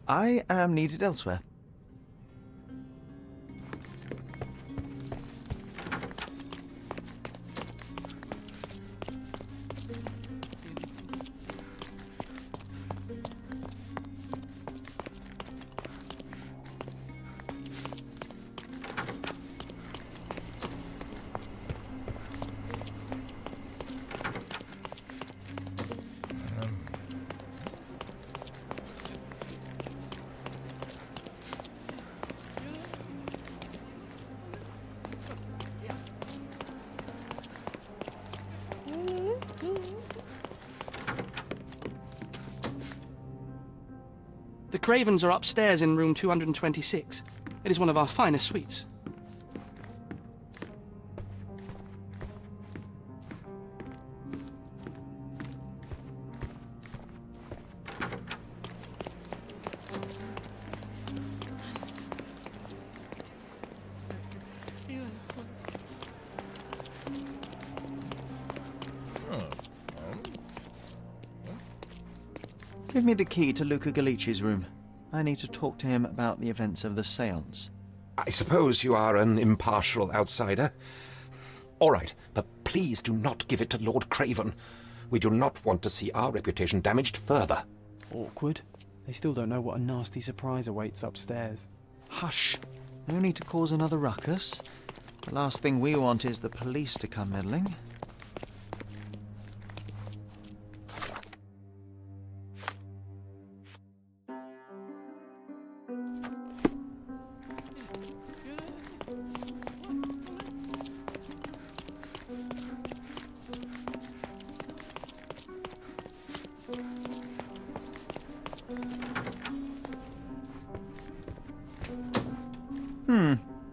I am needed elsewhere. The Cravens are upstairs in room 226. It is one of our finest suites. Give me the key to Luca Galici's room. I need to talk to him about the events of the séance. I suppose you are an impartial outsider. All right, but please do not give it to Lord Craven. We do not want to see our reputation damaged further. Awkward. They still don't know what a nasty surprise awaits upstairs. Hush. No need to cause another ruckus. The last thing we want is the police to come meddling.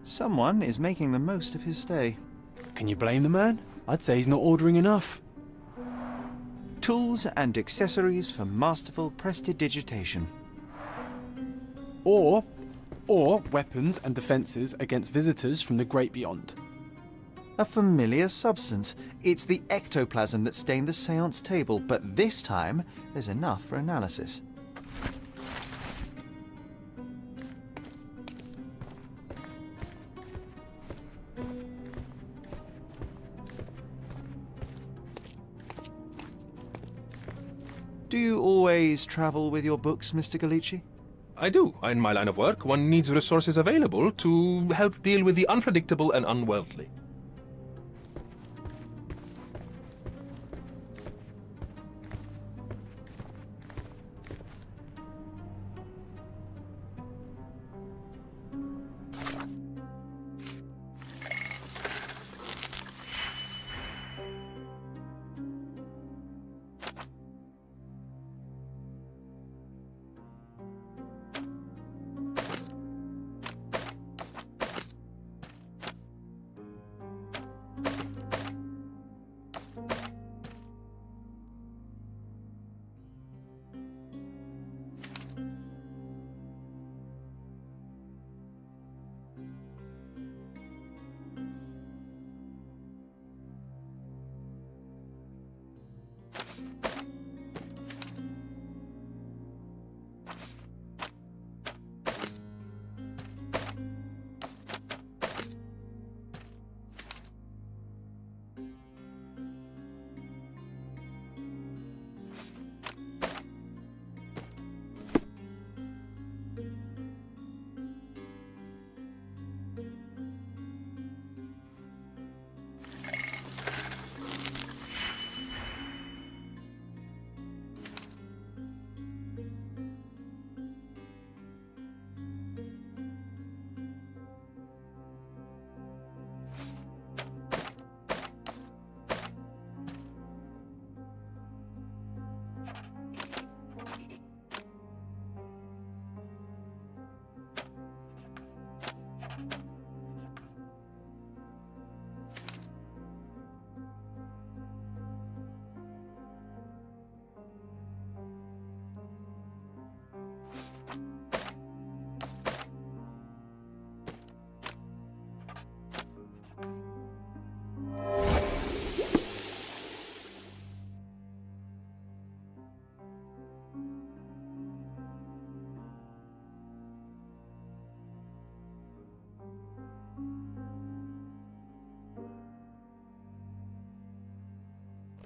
Someone is making the most of his stay. Can you blame the man? I'd say he's not ordering enough. Tools and accessories for masterful prestidigitation. Or weapons and defences against visitors from the great beyond. A familiar substance. It's the ectoplasm that stained the séance table, but this time there's enough for analysis. Do you always travel with your books, Mr. Galici? I do. In my line of work, one needs resources available to help deal with the unpredictable and unworldly.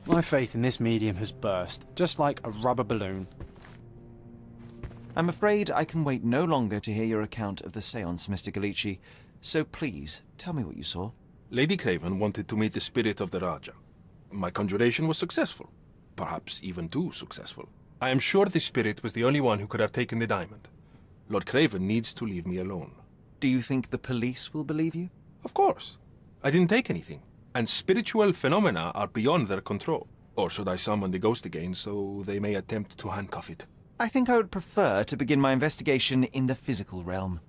My faith in this medium has burst, just like a rubber balloon. I'm afraid I can wait no longer to hear your account of the séance, Mr. Galici. So please, tell me what you saw. Lady Craven wanted to meet the spirit of the Raja. My conjuration was successful. Perhaps even too successful. I am sure the spirit was the only one who could have taken the diamond. Lord Craven needs to leave me alone. Do you think the police will believe you? Of course. I didn't take anything. And spiritual phenomena are beyond their control. Or should I summon the ghost again so they may attempt to handcuff it? I think I would prefer to begin my investigation in the physical realm.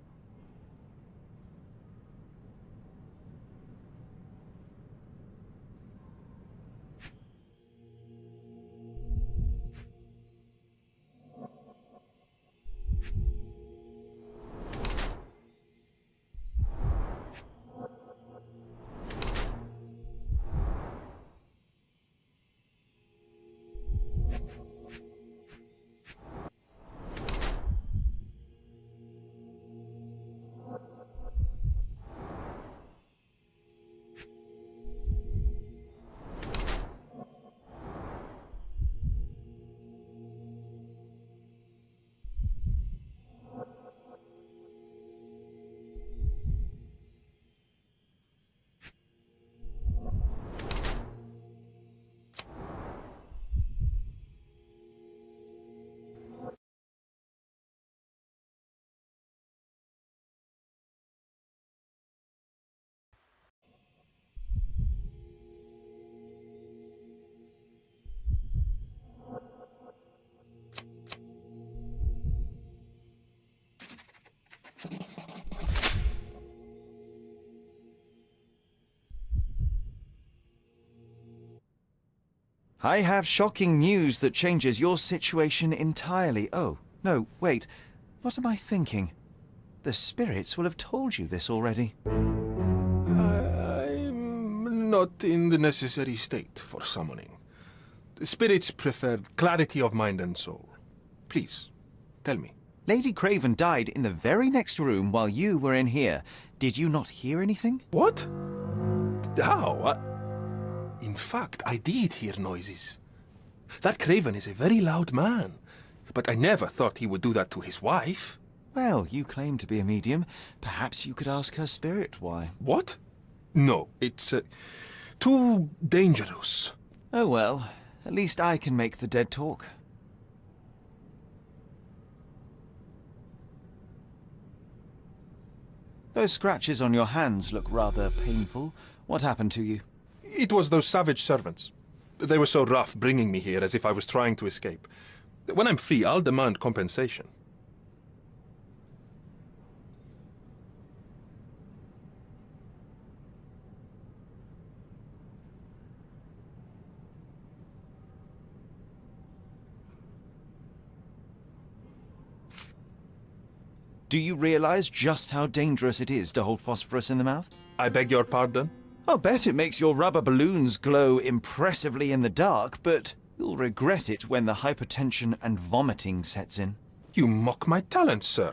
I have shocking news that changes your situation entirely. Oh, no, wait. What am I thinking? The spirits will have told you this already. I'm not in the necessary state for summoning. The spirits prefer clarity of mind and soul. Please, tell me. Lady Craven died in the very next room while you were in here. Did you not hear anything? What? How? In fact, I did hear noises. That Craven is a very loud man, but I never thought he would do that to his wife. Well, you claim to be a medium. Perhaps you could ask her spirit why. What? No, it's too dangerous. Oh well, at least I can make the dead talk. Those scratches on your hands look rather painful. What happened to you? It was those savage servants. They were so rough bringing me here as if I was trying to escape. When I'm free, I'll demand compensation. Do you realize just how dangerous it is to hold phosphorus in the mouth? I beg your pardon? I'll bet it makes your rubber balloons glow impressively in the dark, but you'll regret it when the hypertension and vomiting sets in. You mock my talents, sir.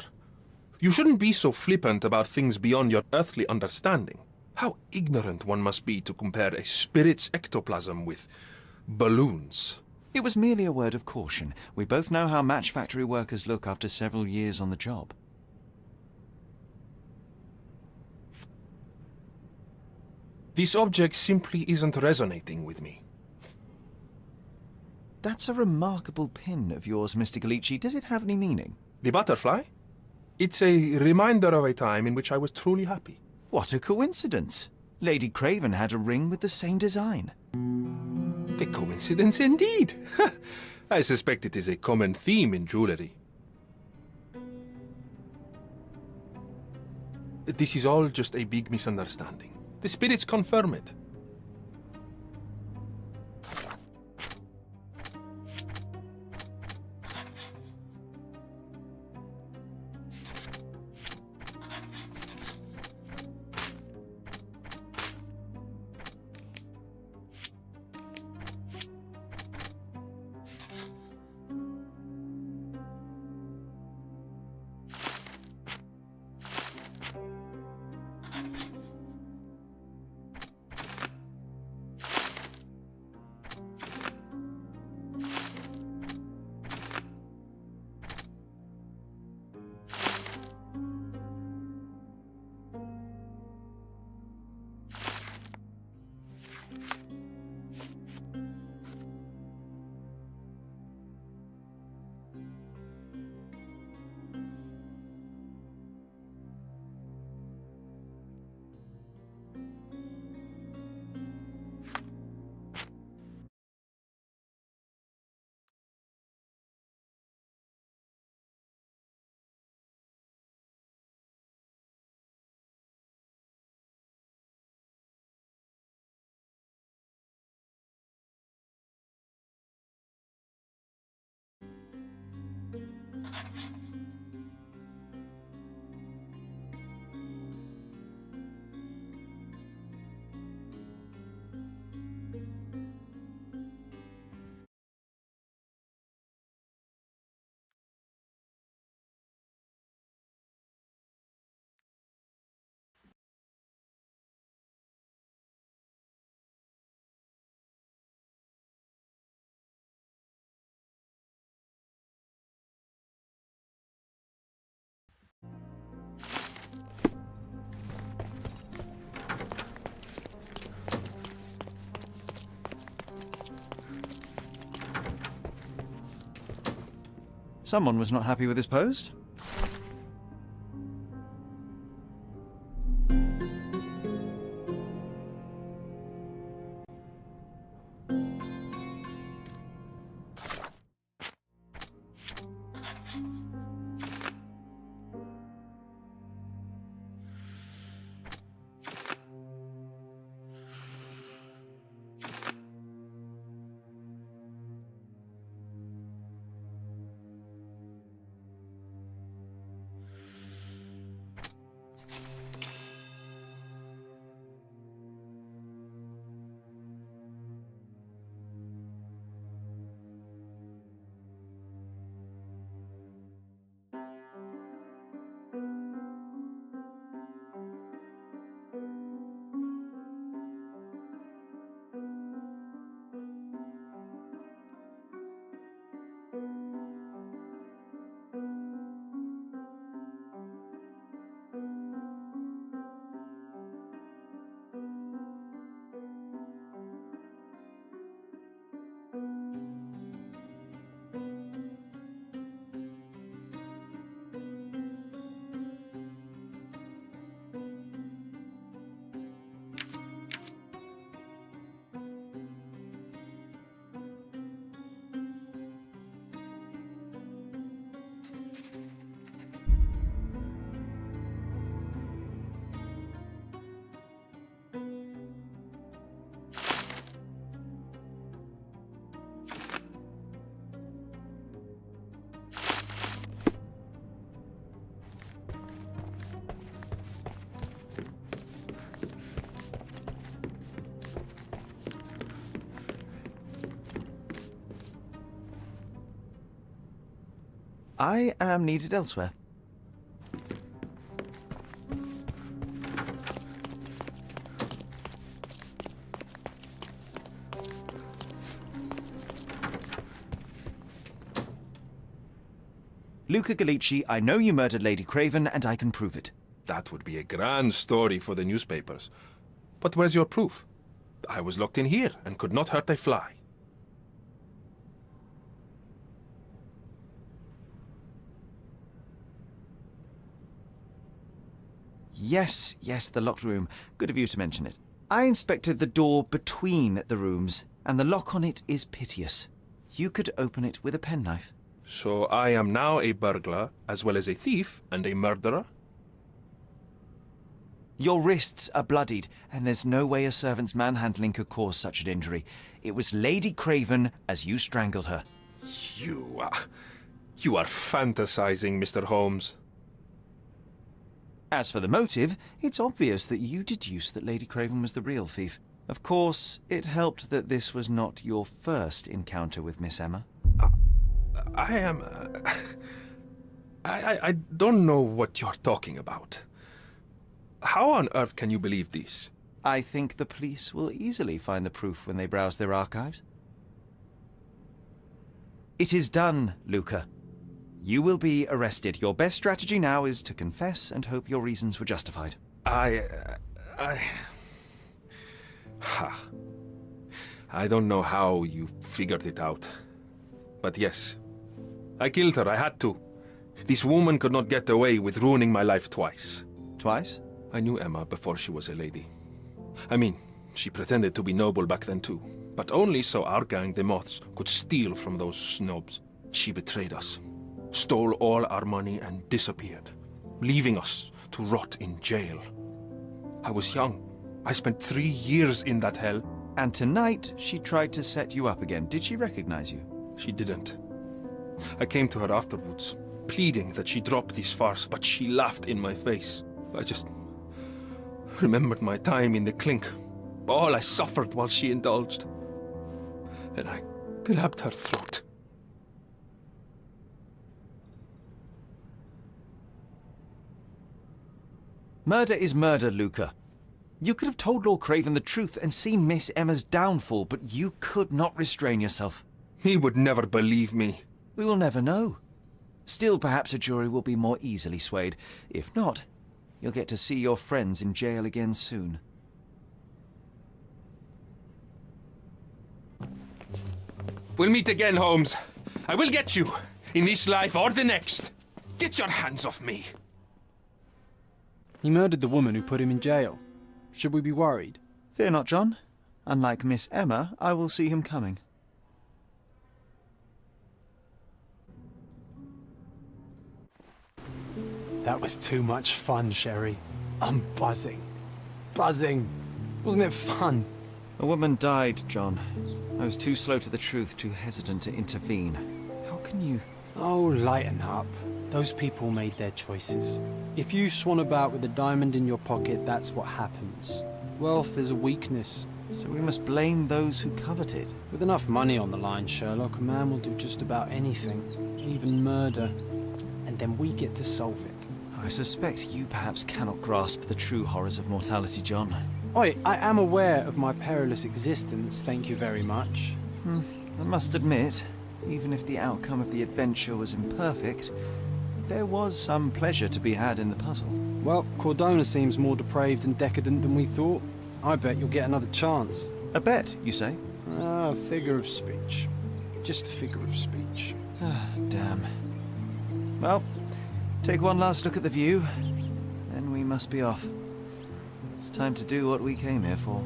You shouldn't be so flippant about things beyond your earthly understanding. How ignorant one must be to compare a spirit's ectoplasm with balloons. It was merely a word of caution. We both know how match factory workers look after several years on the job. This object simply isn't resonating with me. That's a remarkable pin of yours, Mr. Galici. Does it have any meaning? The butterfly? It's a reminder of a time in which I was truly happy. What a coincidence. Lady Craven had a ring with the same design. A coincidence indeed. I suspect it is a common theme in jewelry. This is all just a big misunderstanding. The spirits confirm it. Someone was not happy with his post. I am needed elsewhere. Luca Gallici, I know you murdered Lady Craven, and I can prove it. That would be a grand story for the newspapers. But where's your proof? I was locked in here and could not hurt a fly. Yes, the locked room. Good of you to mention it. I inspected the door between the rooms, and the lock on it is piteous. You could open it with a penknife. So I am now a burglar, as well as a thief and a murderer? Your wrists are bloodied, and there's no way a servant's manhandling could cause such an injury. It was Lady Craven as you strangled her. You are fantasizing, Mr. Holmes. As for the motive, it's obvious that you deduced that Lady Craven was the real thief. Of course, it helped that this was not your first encounter with Miss Emma. I don't know what you're talking about. How on earth can you believe this? I think the police will easily find the proof when they browse their archives. It is done, Luca. You will be arrested. Your best strategy now is to confess and hope your reasons were justified. I don't know how you figured it out. But yes, I killed her. I had to. This woman could not get away with ruining my life twice. Twice? I knew Emma before she was a lady. I mean, she pretended to be noble back then too. But only so our gang, the Moths, could steal from those snobs. She betrayed us, stole all our money and disappeared, leaving us to rot in jail. I was young. I spent 3 years in that hell. And tonight, she tried to set you up again. Did she recognize you? She didn't. I came to her afterwards, pleading that she drop this farce, but she laughed in my face. I just remembered my time in the clink, all I suffered while she indulged. And I grabbed her throat. Murder is murder, Luca. You could have told Lord Craven the truth and seen Miss Emma's downfall, but you could not restrain yourself. He would never believe me. We will never know. Still, perhaps a jury will be more easily swayed. If not, you'll get to see your friends in jail again soon. We'll meet again, Holmes. I will get you, in this life or the next. Get your hands off me. He murdered the woman who put him in jail. Should we be worried? Fear not, John. Unlike Miss Emma, I will see him coming. That was too much fun, Sherry. I'm buzzing. Buzzing. Wasn't it fun? A woman died, John. I was too slow to the truth, too hesitant to intervene. How can you... Oh, lighten up. Those people made their choices. If you swan about with a diamond in your pocket, that's what happens. Wealth is a weakness. So we must blame those who covet it. With enough money on the line, Sherlock, a man will do just about anything, even murder. And then we get to solve it. I suspect you perhaps cannot grasp the true horrors of mortality, John. Oi, I am aware of my perilous existence, thank you very much. I must admit, even if the outcome of the adventure was imperfect, there was some pleasure to be had in the puzzle. Well, Cordona seems more depraved and decadent than we thought. I bet you'll get another chance. A bet, you say? Ah, figure of speech. Just a figure of speech. Ah, damn. Well, take one last look at the view, then we must be off. It's time to do what we came here for.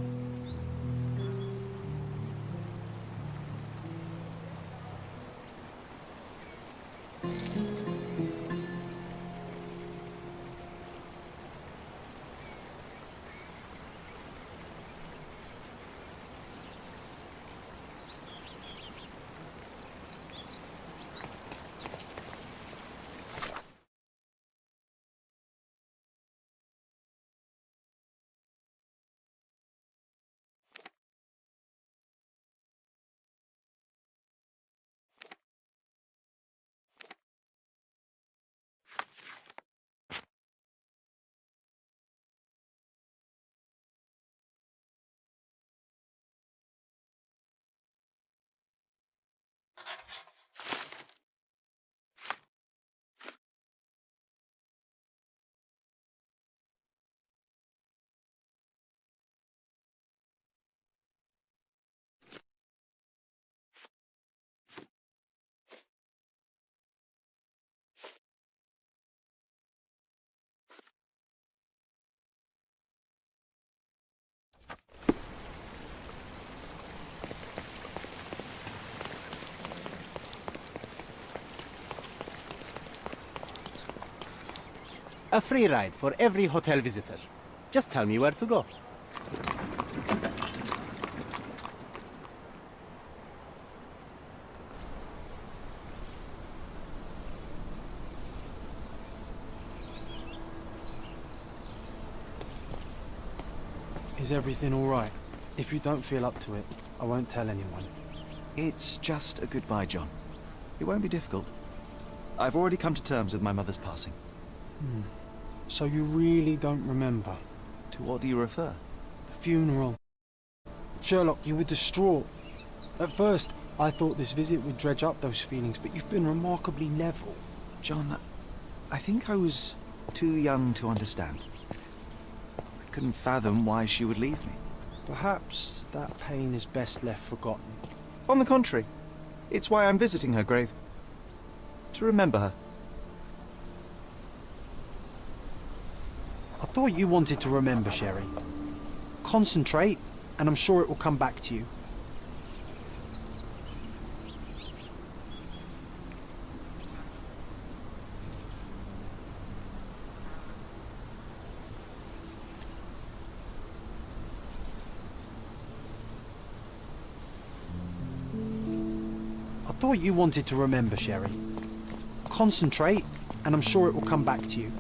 A free ride for every hotel visitor. Just tell me where to go. Is everything all right? If you don't feel up to it, I won't tell anyone. It's just a goodbye, John. It won't be difficult. I've already come to terms with my mother's passing. So you really don't remember? To what do you refer? The funeral. Sherlock, you were distraught. At first, I thought this visit would dredge up those feelings, but you've been remarkably level. John, I think I was too young to understand. I couldn't fathom why she would leave me. Perhaps that pain is best left forgotten. On the contrary, it's why I'm visiting her grave. To remember her. I thought you wanted to remember, Sherry. Concentrate, and I'm sure it will come back to you. I thought you wanted to remember, Sherry. Concentrate, and I'm sure it will come back to you.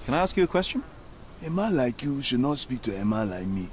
Can I ask you a question? A man like you should not speak to a man like me.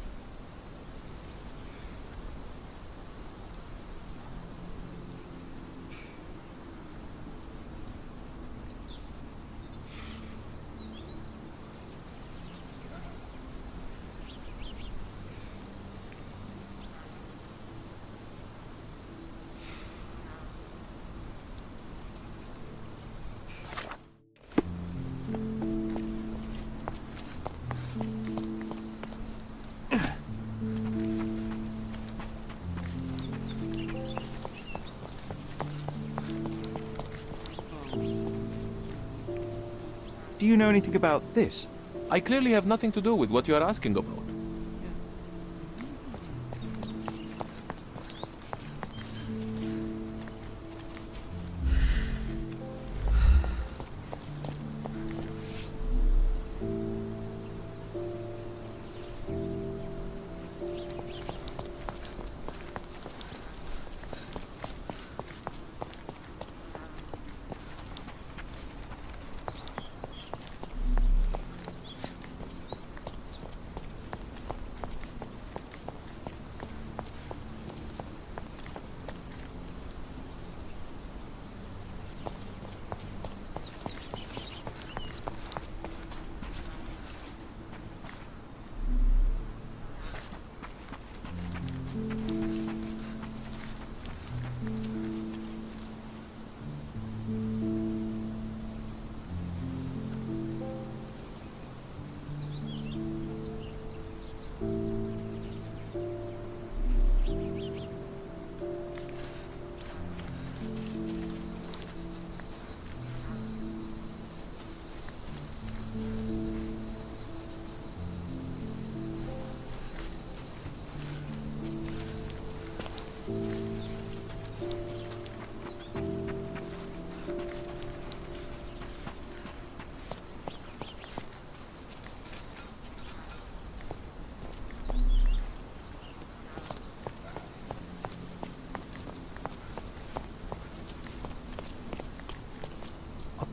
Do you know anything about this? I clearly have nothing to do with what you are asking about.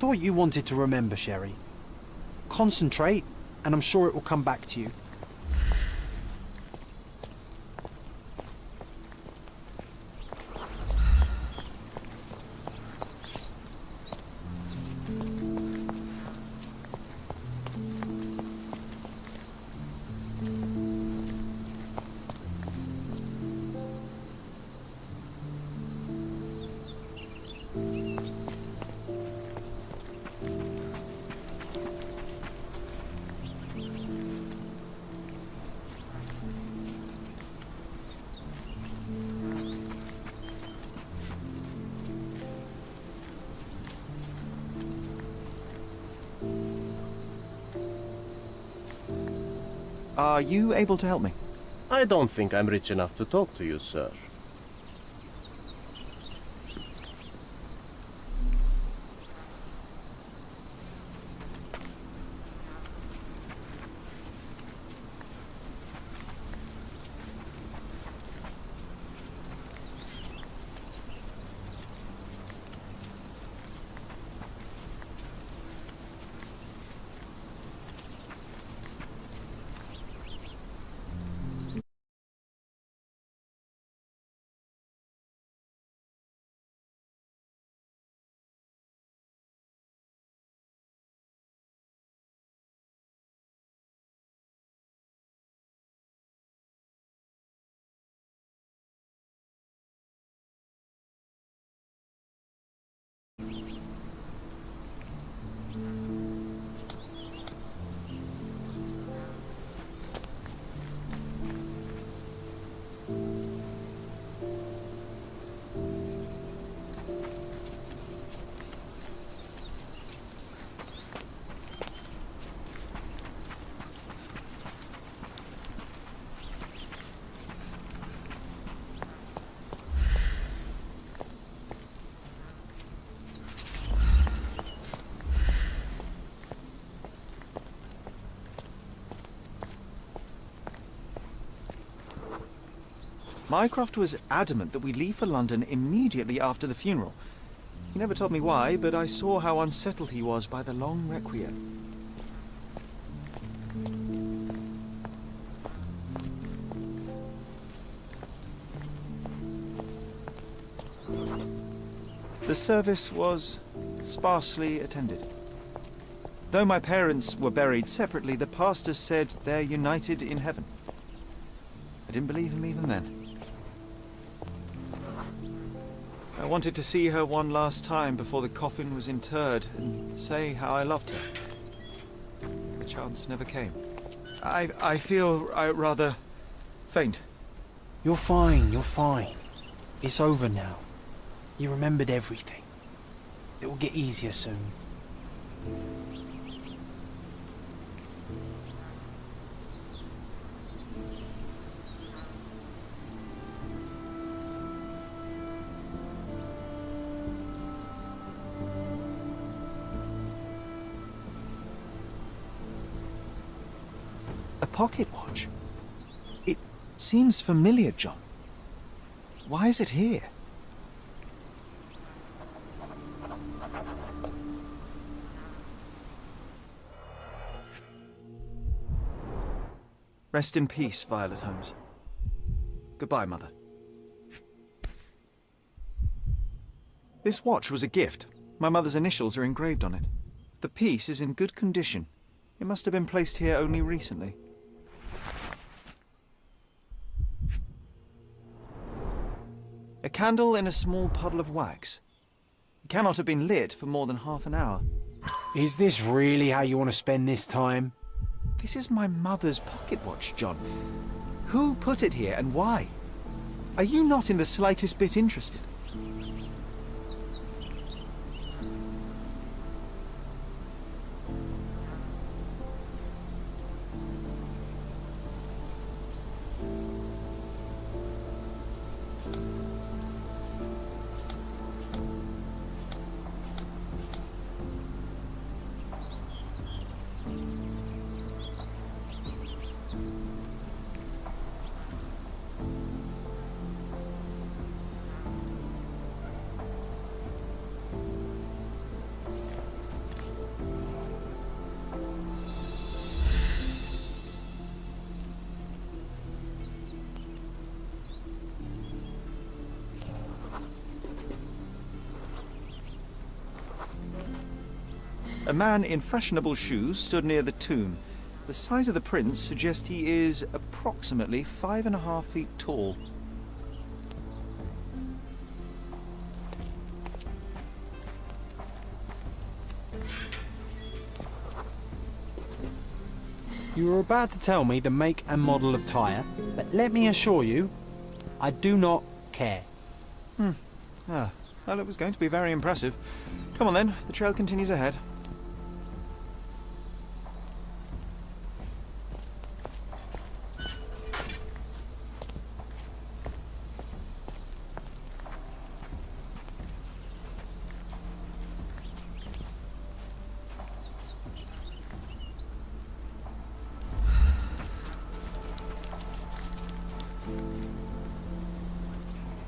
thought you wanted to remember, Sherry. Concentrate, and I'm sure it will come back to you. Are you able to help me? I don't think I'm rich enough to talk to you, sir. Mycroft was adamant that we leave for London immediately after the funeral. He never told me why, but I saw how unsettled he was by the long requiem. The service was sparsely attended. Though my parents were buried separately, the pastor said they're united in heaven. I didn't believe him even then. I wanted to see her one last time before the coffin was interred and say how I loved her. The chance never came. I feel rather faint. You're fine, you're fine. It's over now. You remembered everything. It will get easier soon. A pocket watch? It seems familiar, John. Why is it here? Rest in peace, Violet Holmes. Goodbye, Mother. This watch was a gift. My mother's initials are engraved on it. The piece is in good condition. It must have been placed here only recently. A candle in a small puddle of wax. It cannot have been lit for more than half an hour. Is this really how you want to spend this time? This is my mother's pocket watch, John. Who put it here and why? Are you not in the slightest bit interested? A man in fashionable shoes stood near the tomb. The size of the prints suggests he is approximately 5.5 feet tall. You were about to tell me the make and model of tyre, but let me assure you, I do not care. Ah, well, it was going to be very impressive. Come on then, the trail continues ahead.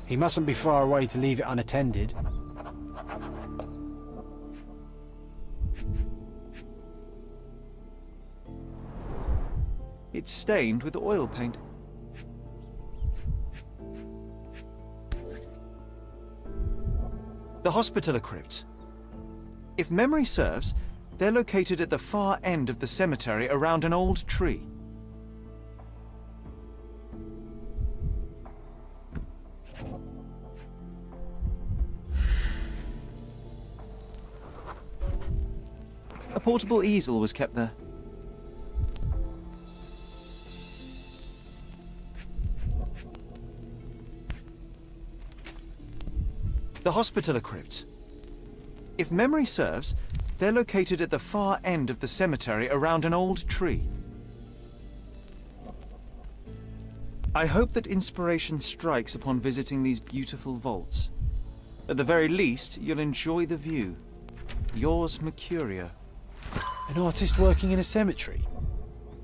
He mustn't be far away to leave it unattended. It's stained with oil paint. The Hospitaller crypts. If memory serves, they're located at the far end of the cemetery around an old tree. A portable easel was kept there. The Hospitaller crypts. If memory serves, they're located at the far end of the cemetery around an old tree. I hope that inspiration strikes upon visiting these beautiful vaults. At the very least, you'll enjoy the view. Yours, Mercurio. An artist working in a cemetery?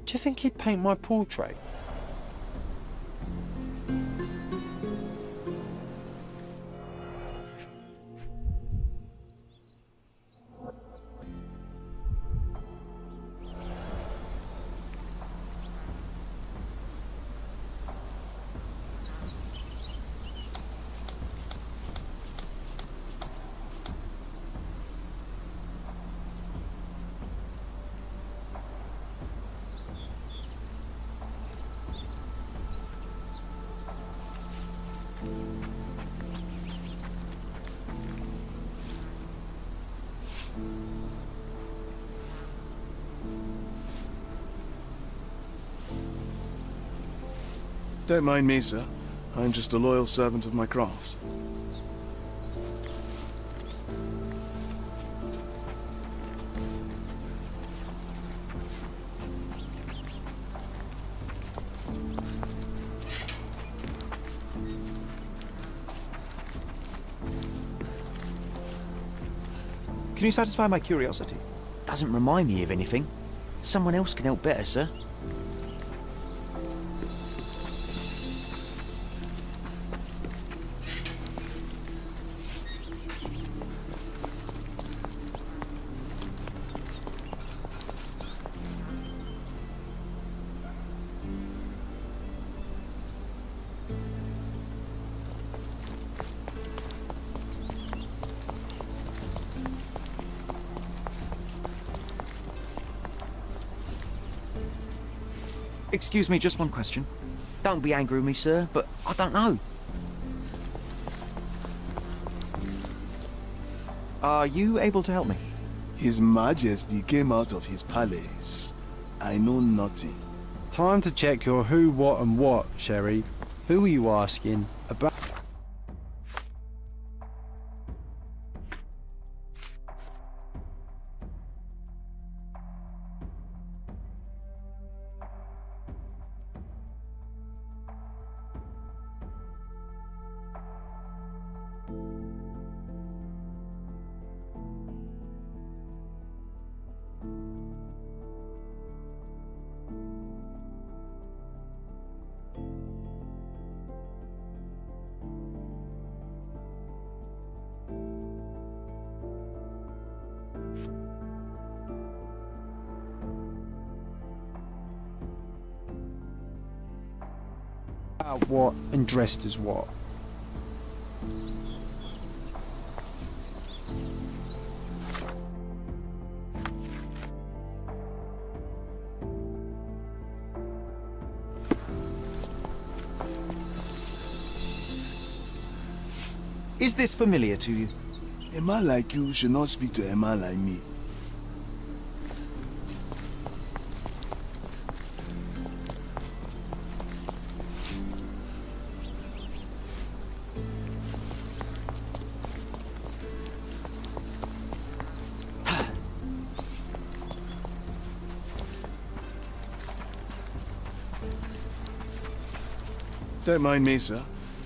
Do you think he'd paint my portrait? Don't mind me, sir. I'm just a loyal servant of my craft. Can you satisfy my curiosity? Doesn't remind me of anything. Someone else can help better, sir. Excuse me, just one question. Don't be angry with me, sir, but I don't know. Are you able to help me? His Majesty came out of his palace. I know nothing. Time to check your who, what and what, Sherry. Who are you asking about? What and dressed as what? Is this familiar to you? A man like you should not speak to a man like me. Don't mind me, sir.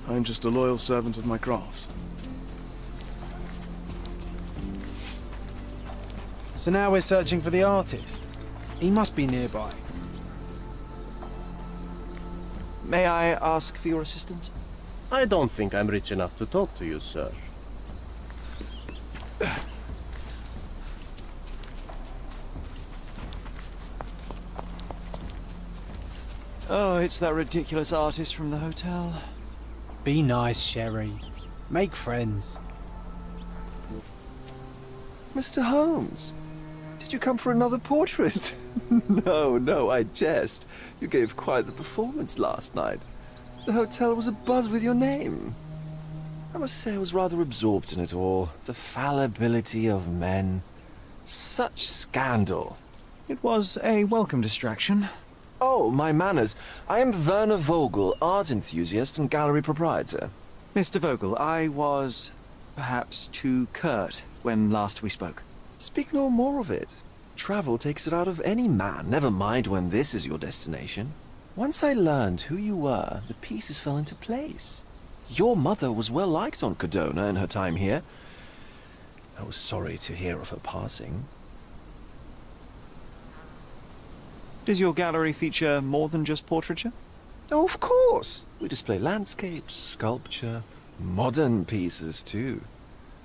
I'm just a loyal servant of my craft. So now we're searching for the artist. He must be nearby. May I ask for your assistance? I don't think I'm rich enough to talk to you, sir. Oh, it's that ridiculous artist from the hotel. Be nice, Sherry. Make friends. Mr. Holmes, did you come for another portrait? No, I jest. You gave quite the performance last night. The hotel was abuzz with your name. I must say I was rather absorbed in it all. The fallibility of men. Such scandal. It was a welcome distraction. Oh, my manners. I am Werner Vogel, art enthusiast and gallery proprietor. Mr. Vogel, I was perhaps too curt when last we spoke. Speak no more of it. Travel takes it out of any man, never mind when this is your destination. Once I learned who you were, the pieces fell into place. Your mother was well liked on Codona in her time here. I was sorry to hear of her passing. Does your gallery feature more than just portraiture? Oh, of course. We display landscapes, sculpture, modern pieces too.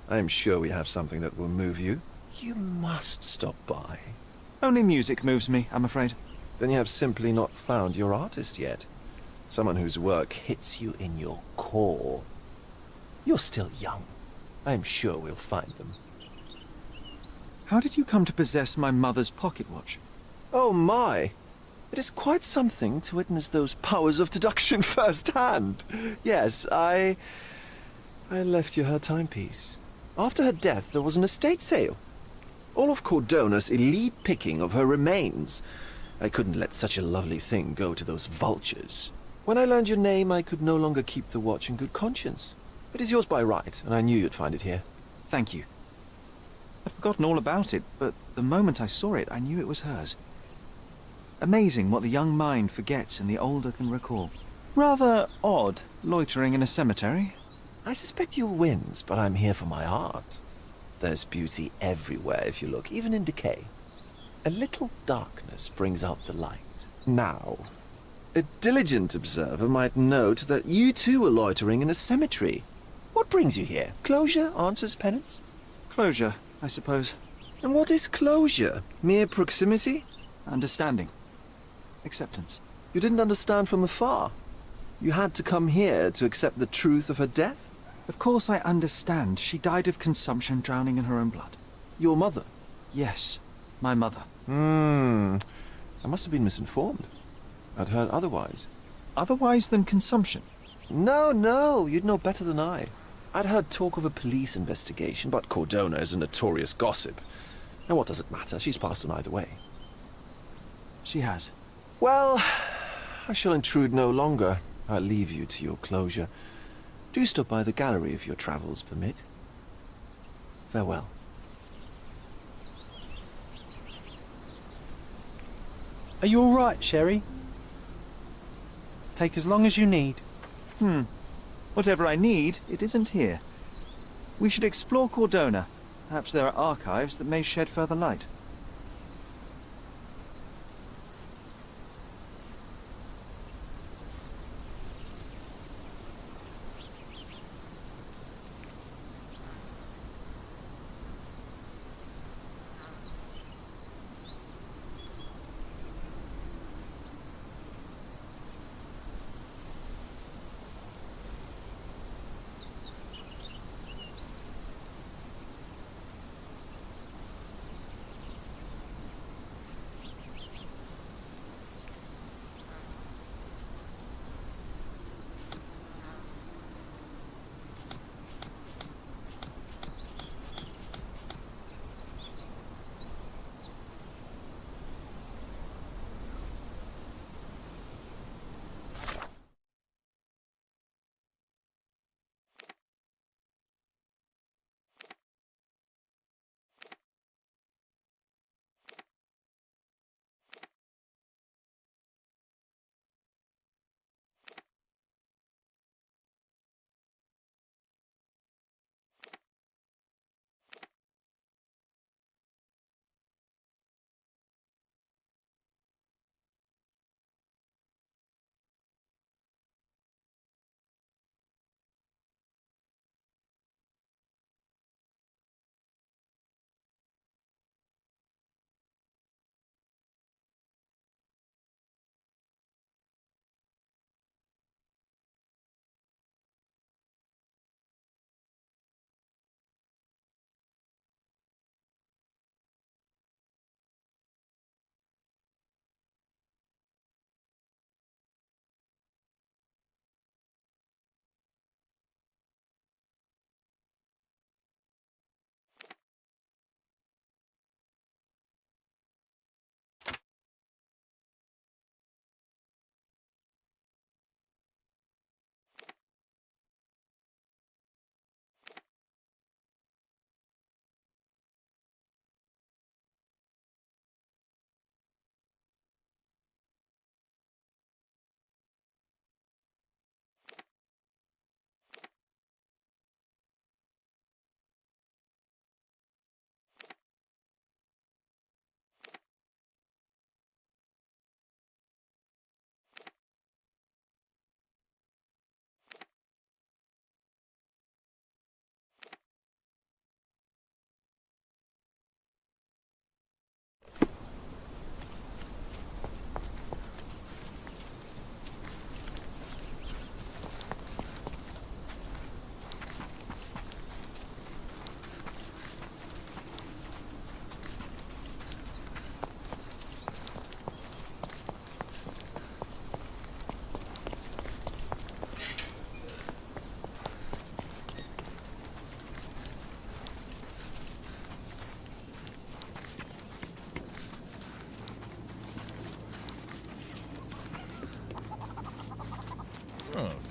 I am sure we have something that will move you. You must stop by. Only music moves me, I'm afraid. Then you have simply not found your artist yet. Someone whose work hits you in your core. You're still young. I am sure we'll find them. How did you come to possess my mother's pocket watch? Oh my! It is quite something to witness those powers of deduction firsthand. Yes, I left you her timepiece. After her death, there was an estate sale. All of Cordona's elite picking of her remains. I couldn't let such a lovely thing go to those vultures. When I learned your name, I could no longer keep the watch in good conscience. It is yours by right, and I knew you'd find it here. Thank you. I'd forgotten all about it, but the moment I saw it, I knew it was hers. Amazing what the young mind forgets and the older can recall. Rather odd, loitering in a cemetery. I suspect you'll win, but I'm here for my art. There's beauty everywhere if you look, even in decay. A little darkness brings out the light. Now, a diligent observer might note that you too are loitering in a cemetery. What brings you here? Closure answers penance? Closure, I suppose. And what is closure? Mere proximity? Understanding. Acceptance. You didn't understand from afar. You had to come here to accept the truth of her death? Of course I understand. She died of consumption, drowning in her own blood. Your mother? Yes, my mother. I must have been misinformed. I'd heard otherwise. Otherwise than consumption? No, you'd know better than I. I'd heard talk of a police investigation, but Cordona is a notorious gossip. And what does it matter? She's passed on either way. She has. Well, I shall intrude no longer. I'll leave you to your closure. Do stop by the gallery if your travels permit. Farewell. Are you all right, Sherry? Take as long as you need. Whatever I need, it isn't here. We should explore Cordona. Perhaps there are archives that may shed further light. Selam.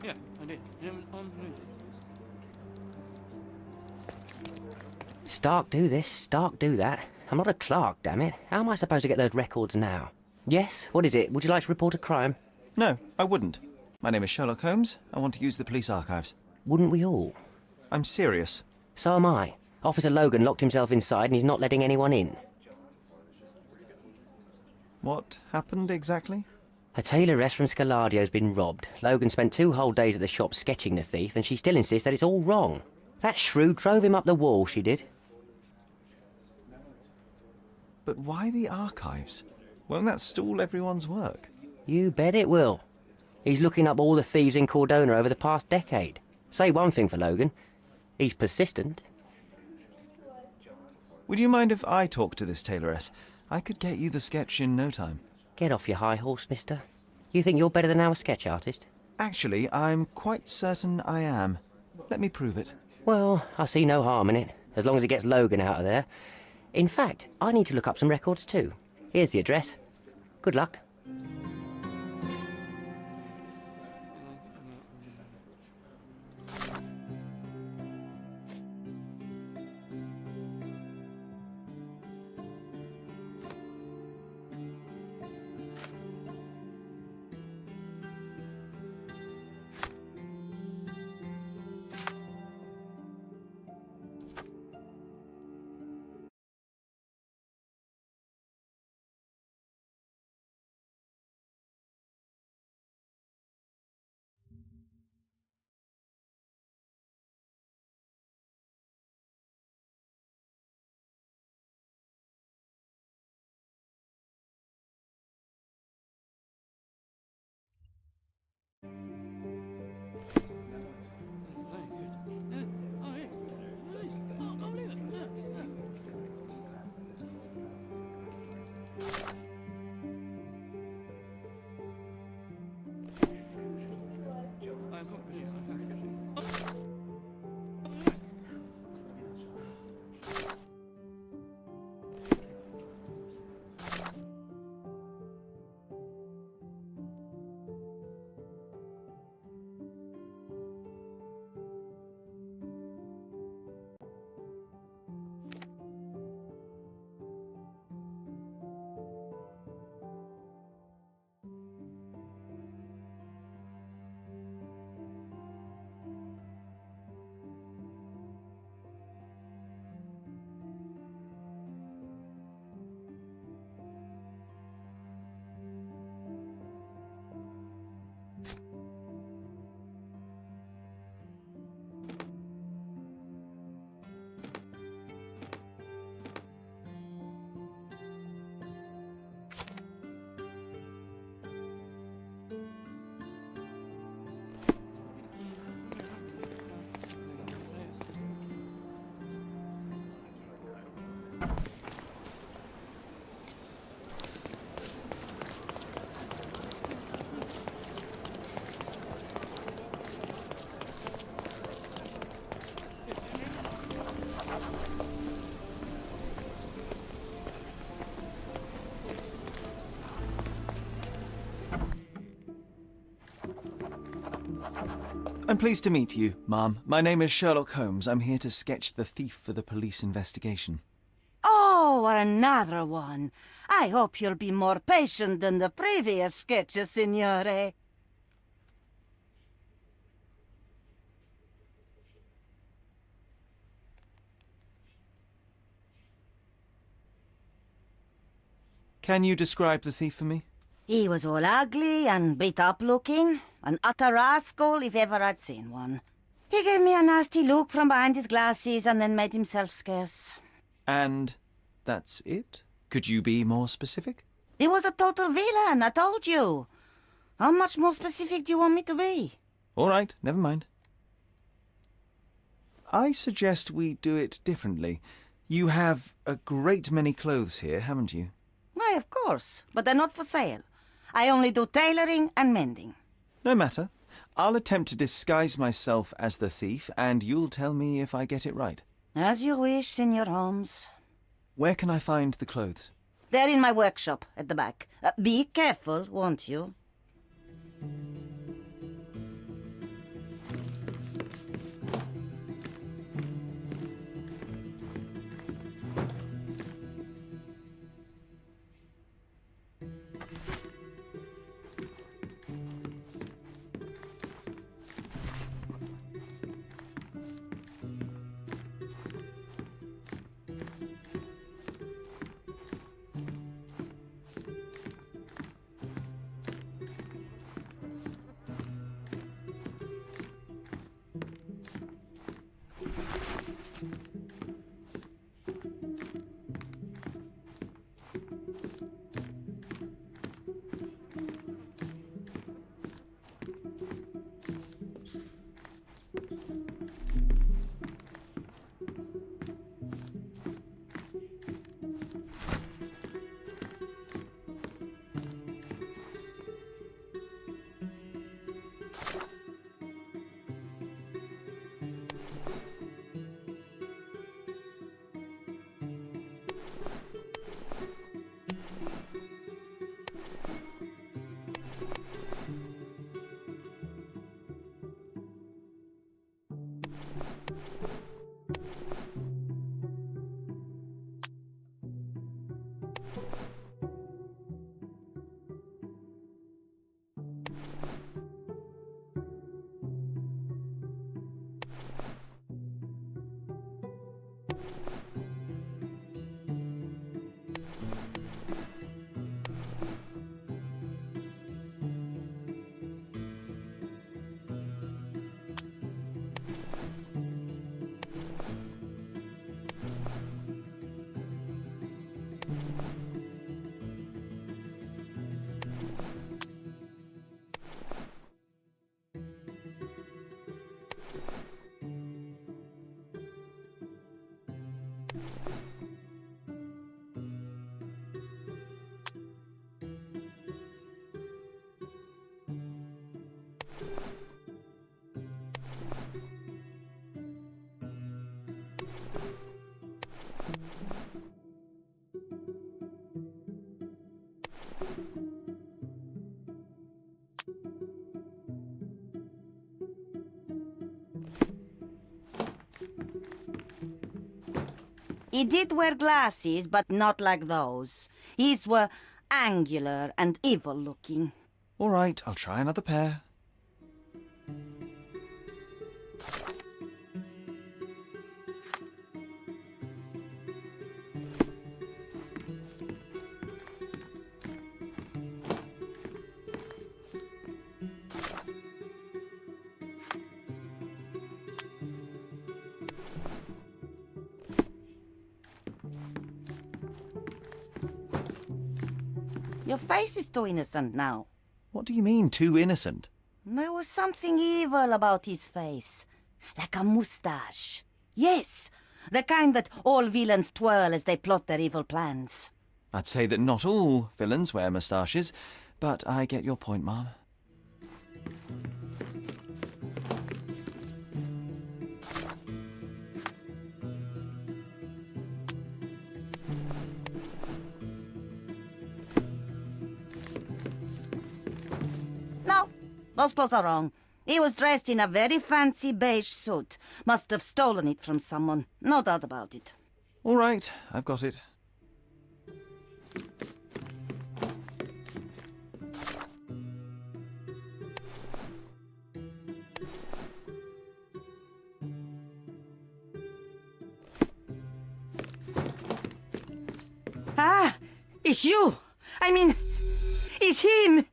Yeah, I did. Stark do this, Stark do that. I'm not a clerk, damn it. How am I supposed to get those records now? Yes? What is it? Would you like to report a crime? No, I wouldn't. My name is Sherlock Holmes. I want to use the police archives. Wouldn't we all? I'm serious. So am I. Officer Logan locked himself inside and he's not letting anyone in. What happened exactly? A tailoress from Scaladio's been robbed. Logan spent 2 whole days at the shop sketching the thief, and she still insists that it's all wrong. That shrew drove him up the wall, she did. But why the archives? Won't that stall everyone's work? You bet it will. He's looking up all the thieves in Cordona over the past decade. Say one thing for Logan. He's persistent. Would you mind if I talk to this tailoress? I could get you the sketch in no time. Get off your high horse, mister. You think you're better than our sketch artist? Actually, I'm quite certain I am. Let me prove it. Well, I see no harm in it, as long as it gets Logan out of there. In fact, I need to look up some records too. Here's the address. Good luck. I'm pleased to meet you, ma'am. My name is Sherlock Holmes. I'm here to sketch the thief for the police investigation. Oh, another one. I hope you'll be more patient than the previous sketches, signore. Can you describe the thief for me? He was all ugly and beat-up looking. An utter rascal if ever I'd seen one. He gave me a nasty look from behind his glasses and then made himself scarce. And that's it? Could you be more specific? He was a total villain, I told you. How much more specific do you want me to be? All right, never mind. I suggest we do it differently. You have a great many clothes here, haven't you? Why, of course, but they're not for sale. I only do tailoring and mending. No matter. I'll attempt to disguise myself as the thief, and you'll tell me if I get it right. As you wish, Senor Holmes. Where can I find the clothes? They're in my workshop at the back. Be careful, won't you? He did wear glasses, but not like those. His were angular and evil-looking. All right, I'll try another pair. Your face is too innocent now. What do you mean, too innocent? There was something evil about his face. Like a moustache. Yes, the kind that all villains twirl as they plot their evil plans. I'd say that not all villains wear moustaches, but I get your point, Mom. No, those clothes are wrong. He was dressed in a very fancy beige suit. Must have stolen it from someone. No doubt about it. All right, I've got it. Ah, it's you. I mean, it's him.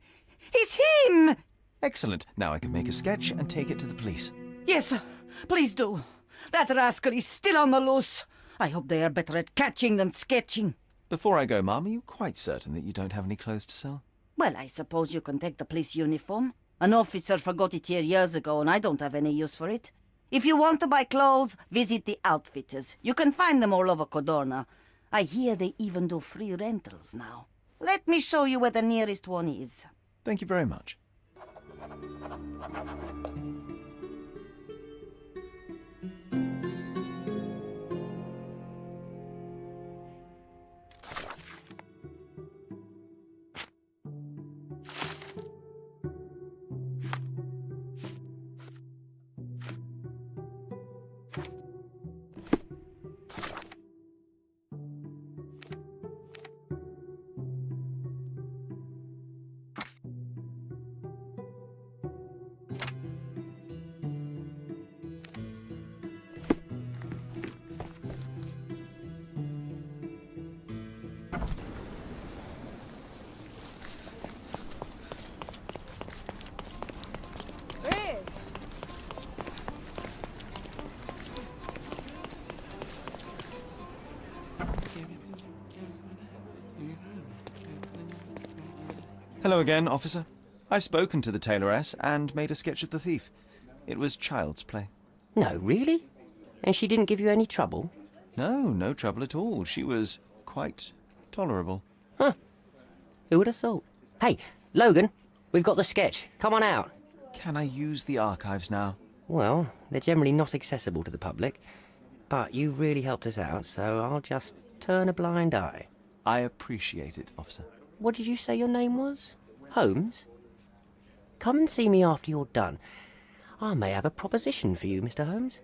It's him. Excellent. Now I can make a sketch and take it to the police. Yes, please do. That rascal is still on the loose. I hope they are better at catching than sketching. Before I go, Mom, are you quite certain that you don't have any clothes to sell? Well, I suppose you can take the police uniform. An officer forgot it here years ago, and I don't have any use for it. If you want to buy clothes, visit the outfitters. You can find them all over Codorna. I hear they even do free rentals now. Let me show you where the nearest one is. Thank you very much. Hello again, officer. I've spoken to the tailoress and made a sketch of the thief. It was child's play. No, really? And she didn't give you any trouble? No, no trouble at all. She was quite tolerable. Huh. Who would have thought? Hey, Logan, we've got the sketch. Come on out. Can I use the archives now? Well, they're generally not accessible to the public. But you really helped us out, so I'll just turn a blind eye. I appreciate it, officer. What did you say your name was? Holmes? Come and see me after you're done. I may have a proposition for you, Mr. Holmes.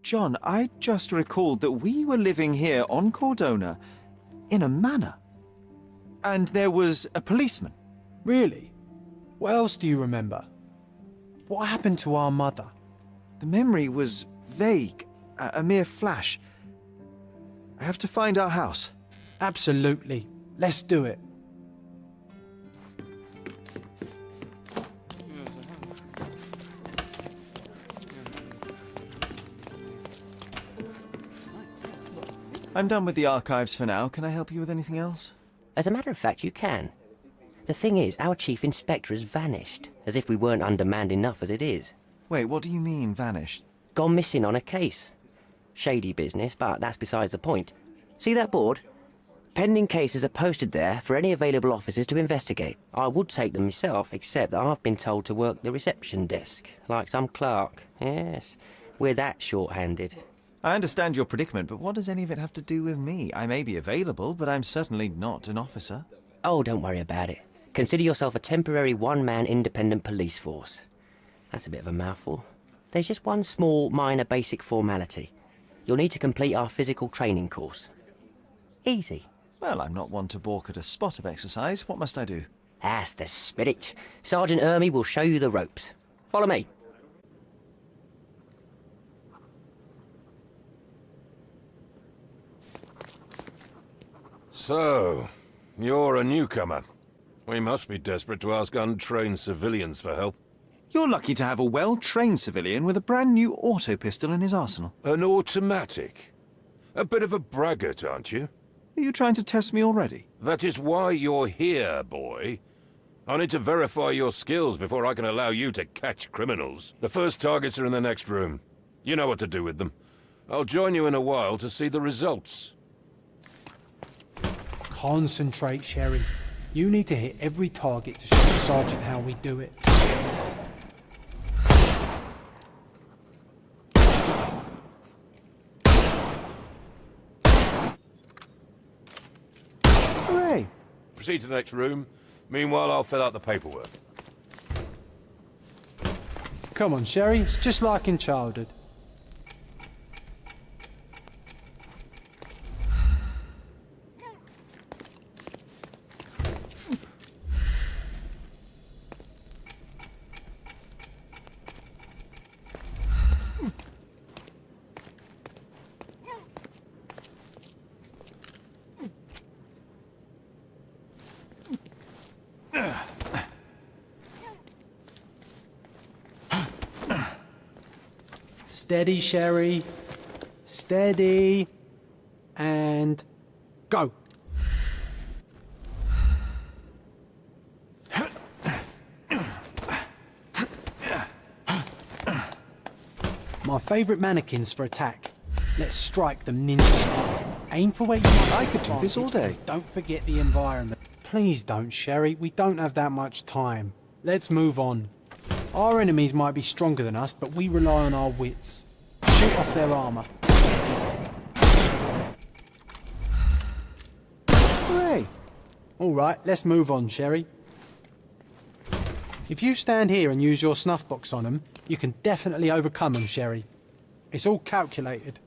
John, I just recalled that we were living here on Cordona in a manor. And there was a policeman. Really? What else do you remember? What happened to our mother? The memory was vague, a mere flash. I have to find our house. Absolutely. Let's do it. I'm done with the archives for now. Can I help you with anything else? As a matter of fact, you can. The thing is, our chief inspector has vanished, as if we weren't undermanned enough as it is. Wait, what do you mean, vanished? Gone missing on a case. Shady business, but that's besides the point. See that board? Pending cases are posted there for any available officers to investigate. I would take them myself, except that I've been told to work the reception desk, like some clerk. Yes, we're that short-handed. I understand your predicament, but what does any of it have to do with me? I may be available, but I'm certainly not an officer. Oh, don't worry about it. Consider yourself a temporary one-man independent police force. That's a bit of a mouthful. There's just one small, minor basic formality. You'll need to complete our physical training course. Easy. Well, I'm not one to balk at a spot of exercise. What must I do? That's the spirit. Sergeant Ermy will show you the ropes. Follow me. So, you're a newcomer. We must be desperate to ask untrained civilians for help. You're lucky to have a well-trained civilian with a brand new auto pistol in his arsenal. An automatic? A bit of a braggart, aren't you? Are you trying to test me already? That is why you're here, boy. I need to verify your skills before I can allow you to catch criminals. The first targets are in the next room. You know what to do with them. I'll join you in a while to see the results. Concentrate, Sherry. You need to hit every target to show the Sergeant how we do it. Hooray! Proceed to the next room. Meanwhile, I'll fill out the paperwork. Come on, Sherry. It's just like in childhood. Steady, Sherry. Steady. And go. My favourite mannequins for attack. Let's strike them ninja style. Aim for where you want. I could do this all day. Don't forget the environment. Please don't, Sherry. We don't have that much time. Let's move on. Our enemies might be stronger than us, but we rely on our wits. Shoot off their armour. Hooray! All right, let's move on, Sherry. If you stand here and use your snuff box on them, you can definitely overcome them, Sherry. It's all calculated.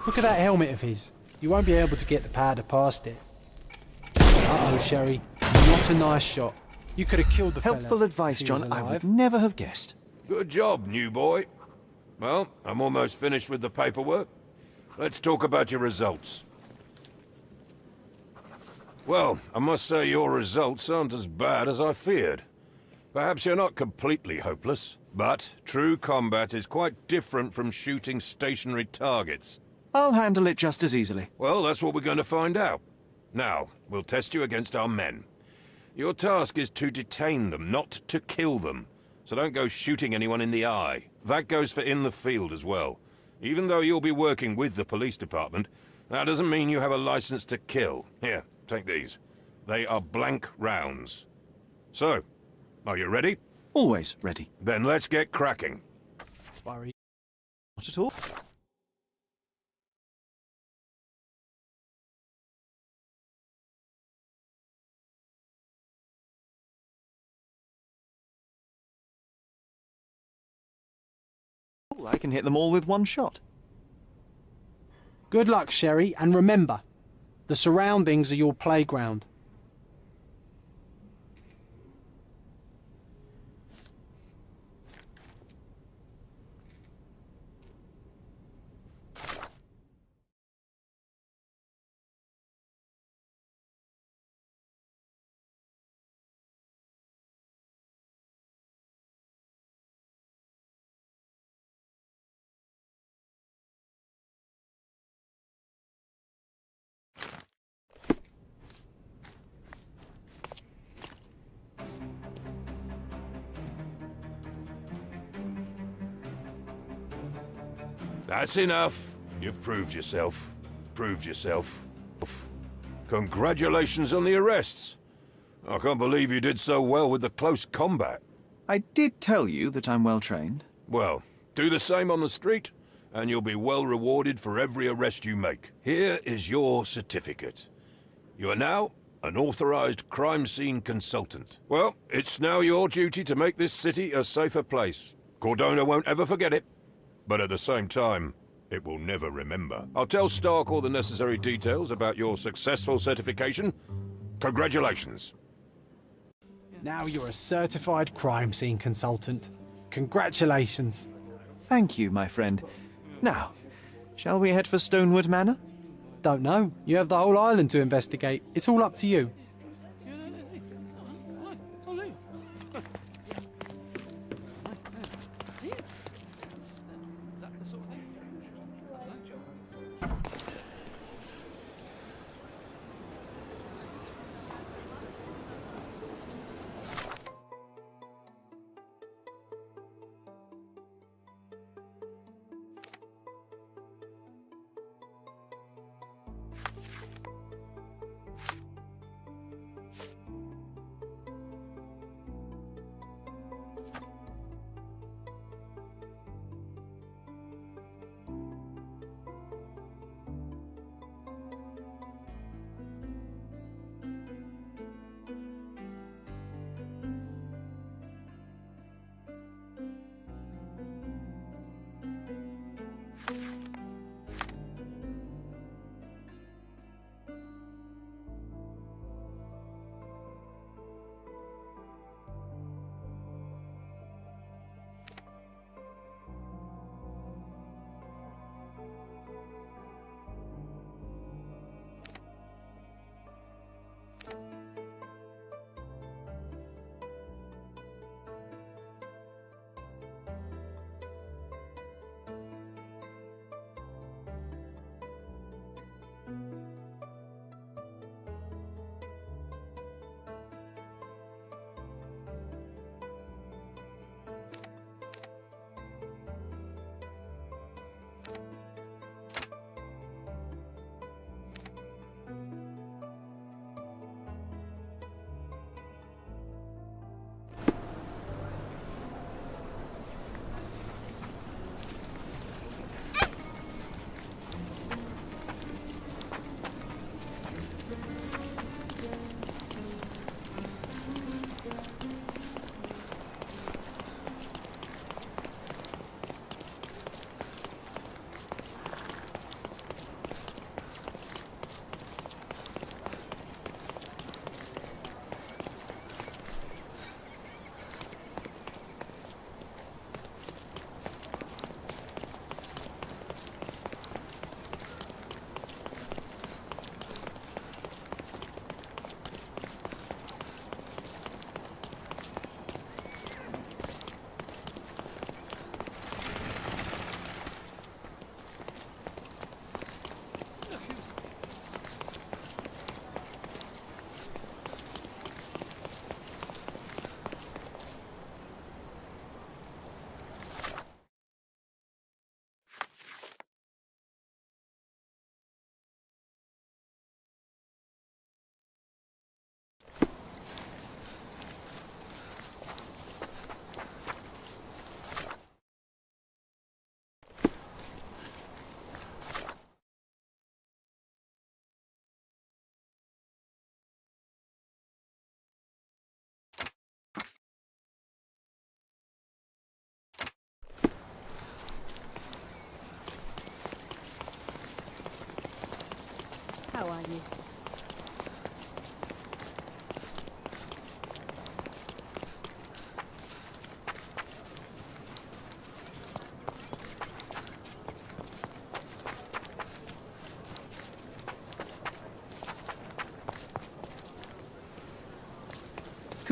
Look at that helmet of his. You won't be able to get the powder past it. Uh-oh, Sherry. Not a nice shot. You could have killed the fella. Helpful advice, if he was John. I alive. would never have guessed. Good job, new boy. Well, I'm almost finished with the paperwork. Let's talk about your results. Well, I must say your results aren't as bad as I feared. Perhaps you're not completely hopeless, but true combat is quite different from shooting stationary targets. I'll handle it just as easily. Well, that's what we're going to find out. Now, we'll test you against our men. Your task is to detain them, not to kill them. So don't go shooting anyone in the eye. That goes for in the field as well. Even though you'll be working with the police department, that doesn't mean you have a license to kill. Here, take these. They are blank rounds. So, are you ready? Always ready. Then let's get cracking. Worry. Not at all. I can hit them all with one shot. Good luck, Sherry, and remember, the surroundings are your playground. That's enough. You've proved yourself. Proved yourself. Congratulations on the arrests. I can't believe you did so well with the close combat. I did tell you that I'm well trained. Well, do the same on the street, and you'll be well rewarded for every arrest you make. Here is your certificate. You are now an authorized crime scene consultant. Well, it's now your duty to make this city a safer place. Cordona won't ever forget it, but at the same time, it will never remember. I'll tell Stark all the necessary details about your successful certification. Congratulations. Now you're a certified crime scene consultant. Congratulations. Thank you, my friend. Now, shall we head for Stonewood Manor? Don't know. You have the whole island to investigate. It's all up to you.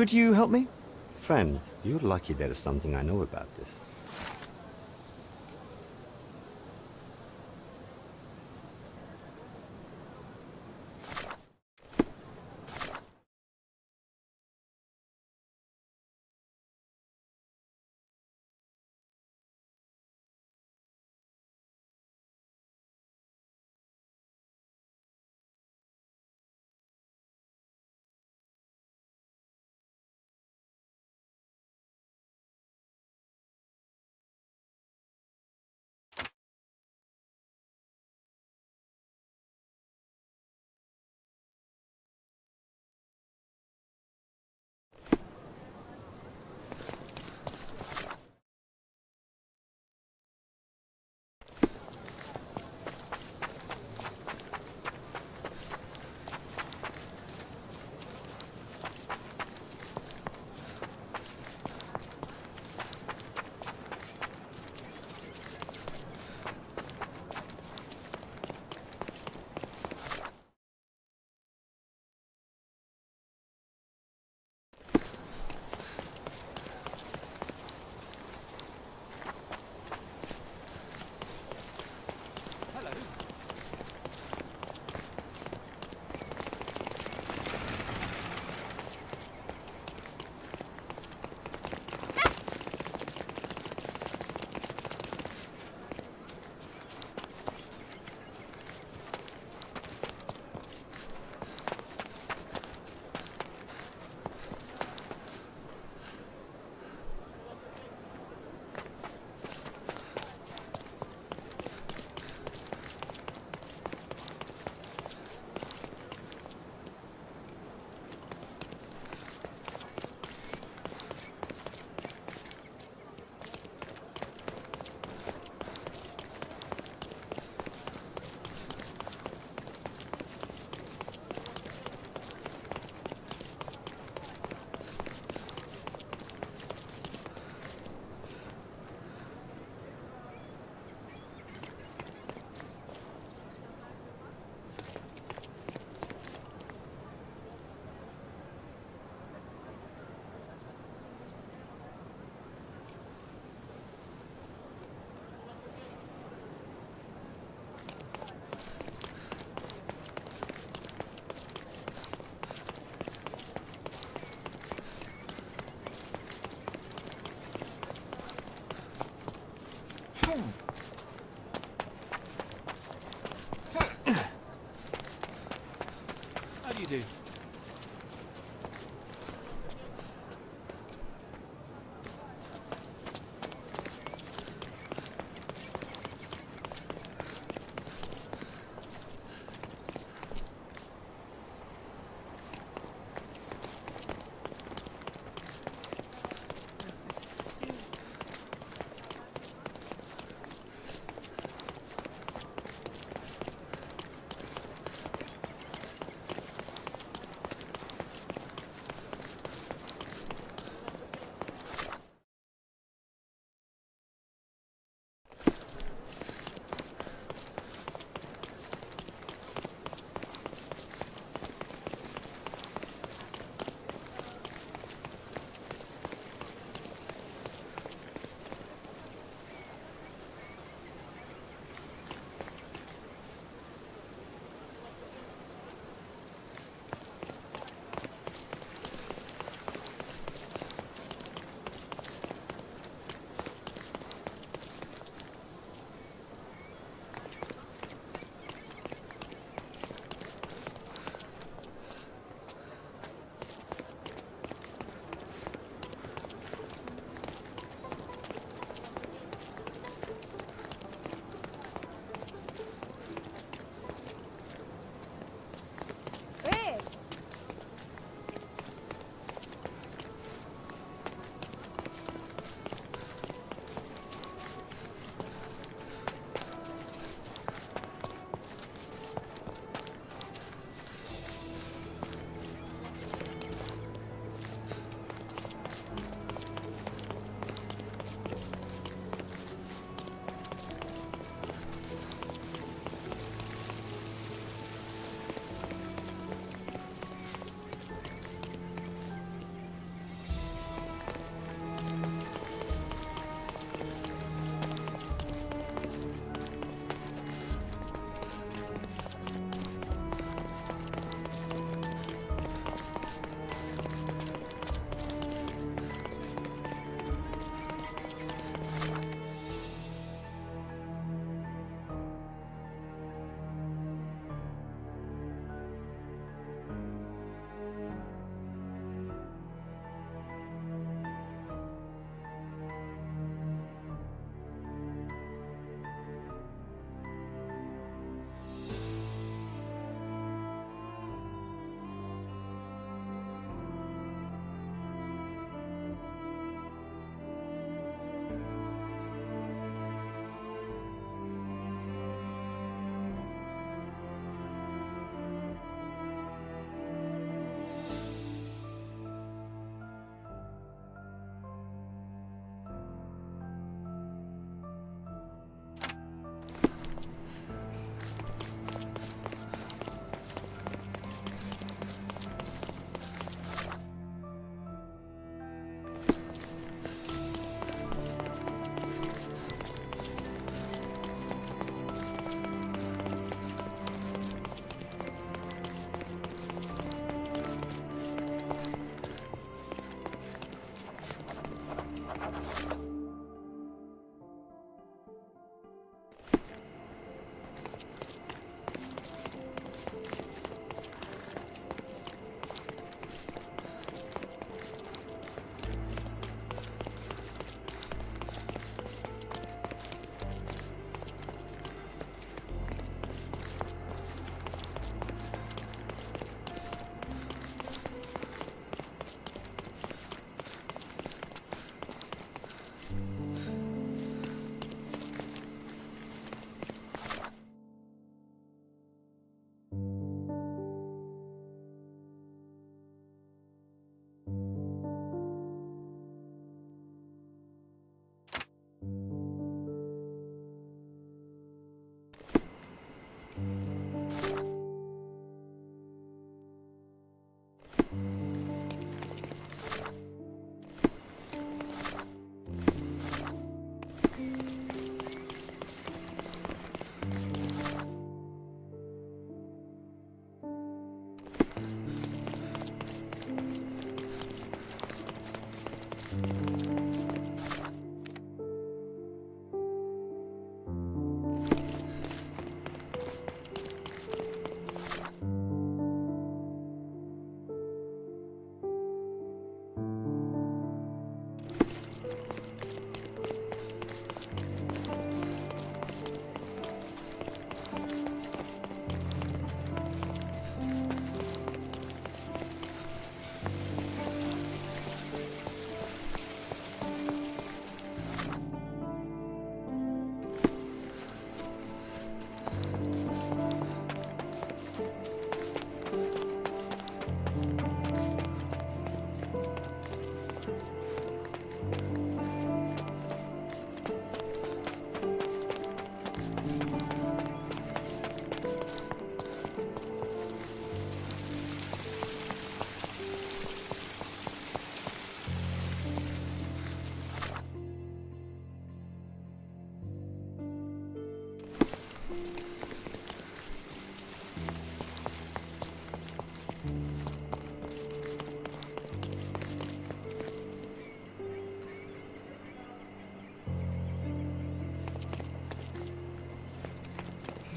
Could you help me? Friend, you're lucky there is something I know about this. How do you do?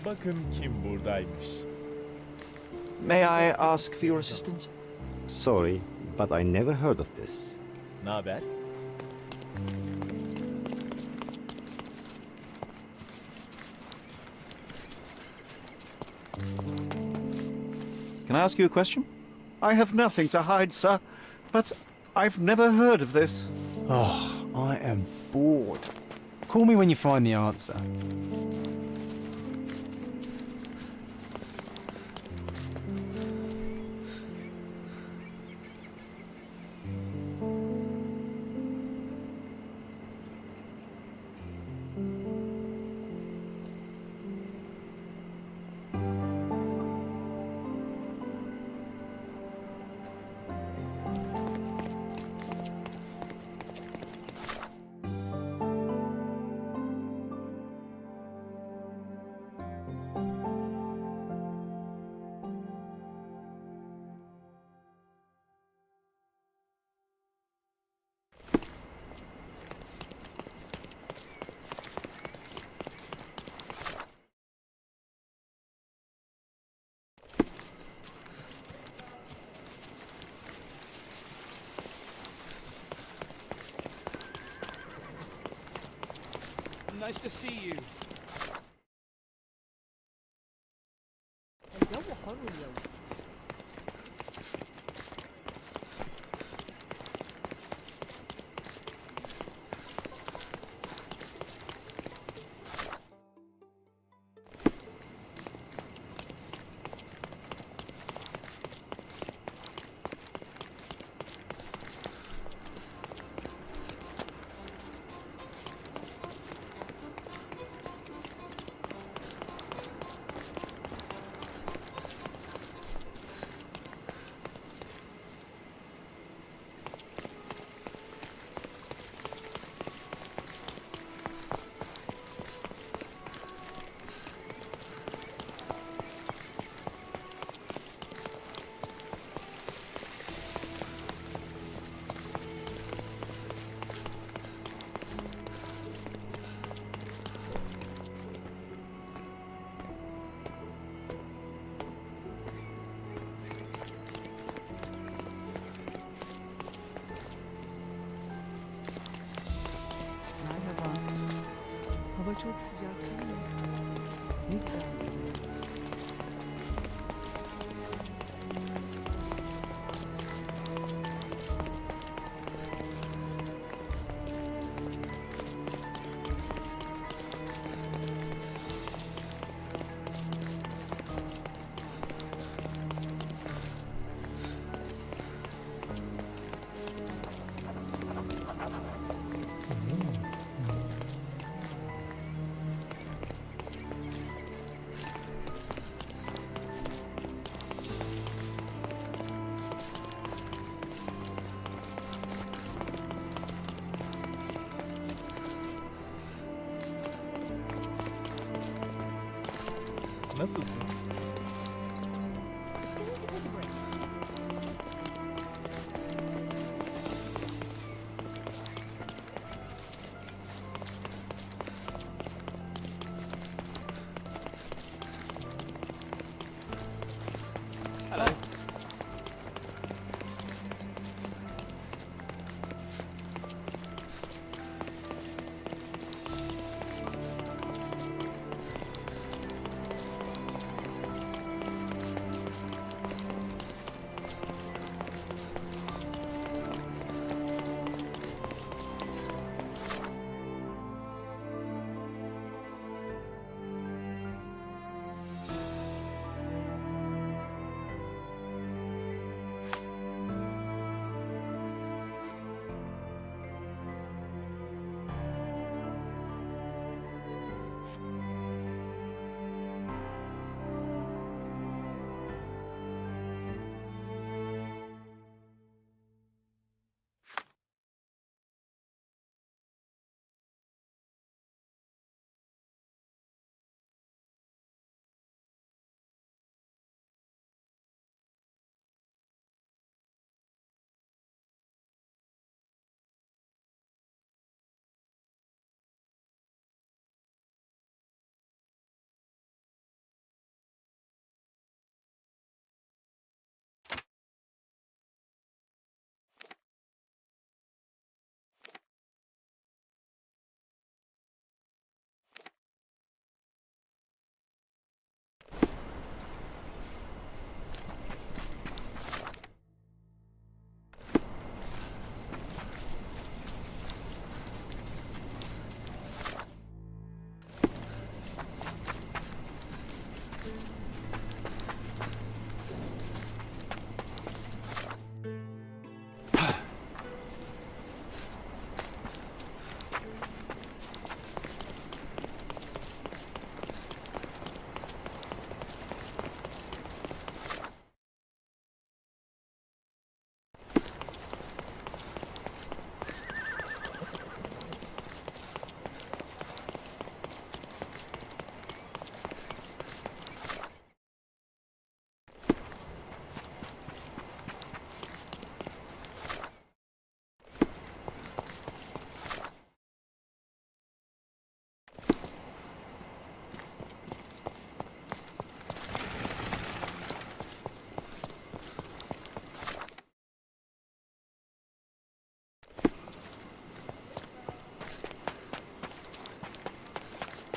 Bakın kim buradaymış. May I ask for your assistance? Sorry, but I never heard of this. Ne haber? Can I ask you a question? I have nothing to hide, sir, but I've never heard of this. Oh, I am bored. Call me when you find the answer. Nice to see you. الجو حر اليوم. Merhaba. Hava çok sıcak değil mi? Lütfen. Nasılsın?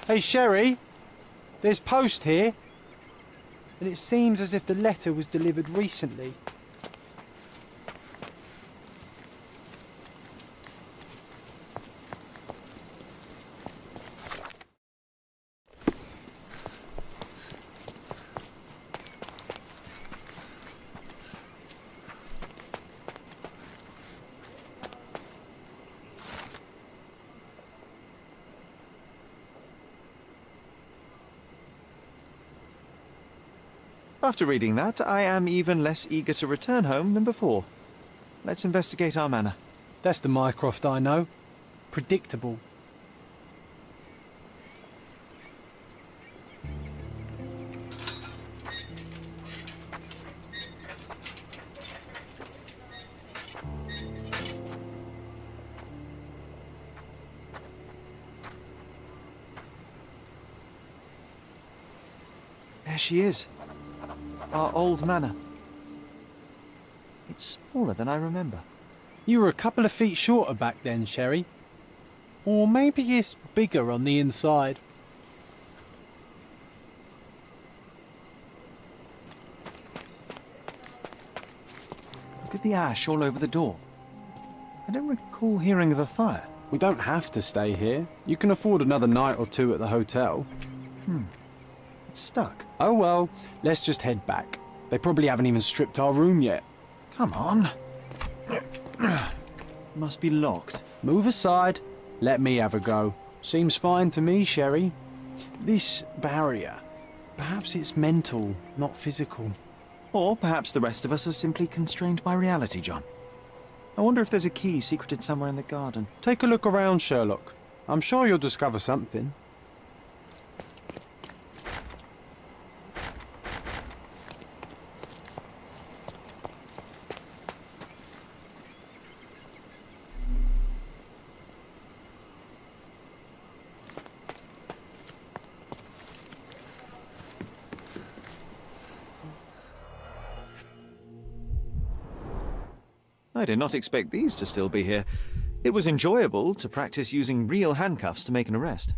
Hey, Sherry, there's post here. And it seems as if the letter was delivered recently. After reading that, I am even less eager to return home than before. Let's investigate our manor. That's the Mycroft I know. Predictable. There she is. Our old manor. It's smaller than I remember. You were a couple of feet shorter back then, Sherry. Or maybe it's bigger on the inside. Look at the ash all over the door. I don't recall hearing of a fire. We don't have to stay here. You can afford another night or two at the hotel. It's stuck. Oh well, let's just head back. They probably haven't even stripped our room yet. Come on. Must be locked. Move aside. Let me have a go. Seems fine to me, Sherry. This barrier, perhaps it's mental, not physical. Or perhaps the rest of us are simply constrained by reality, John. I wonder if there's a key secreted somewhere in the garden. Take a look around, Sherlock. I'm sure you'll discover something. I did not expect these to still be here. It was enjoyable to practice using real handcuffs to make an arrest.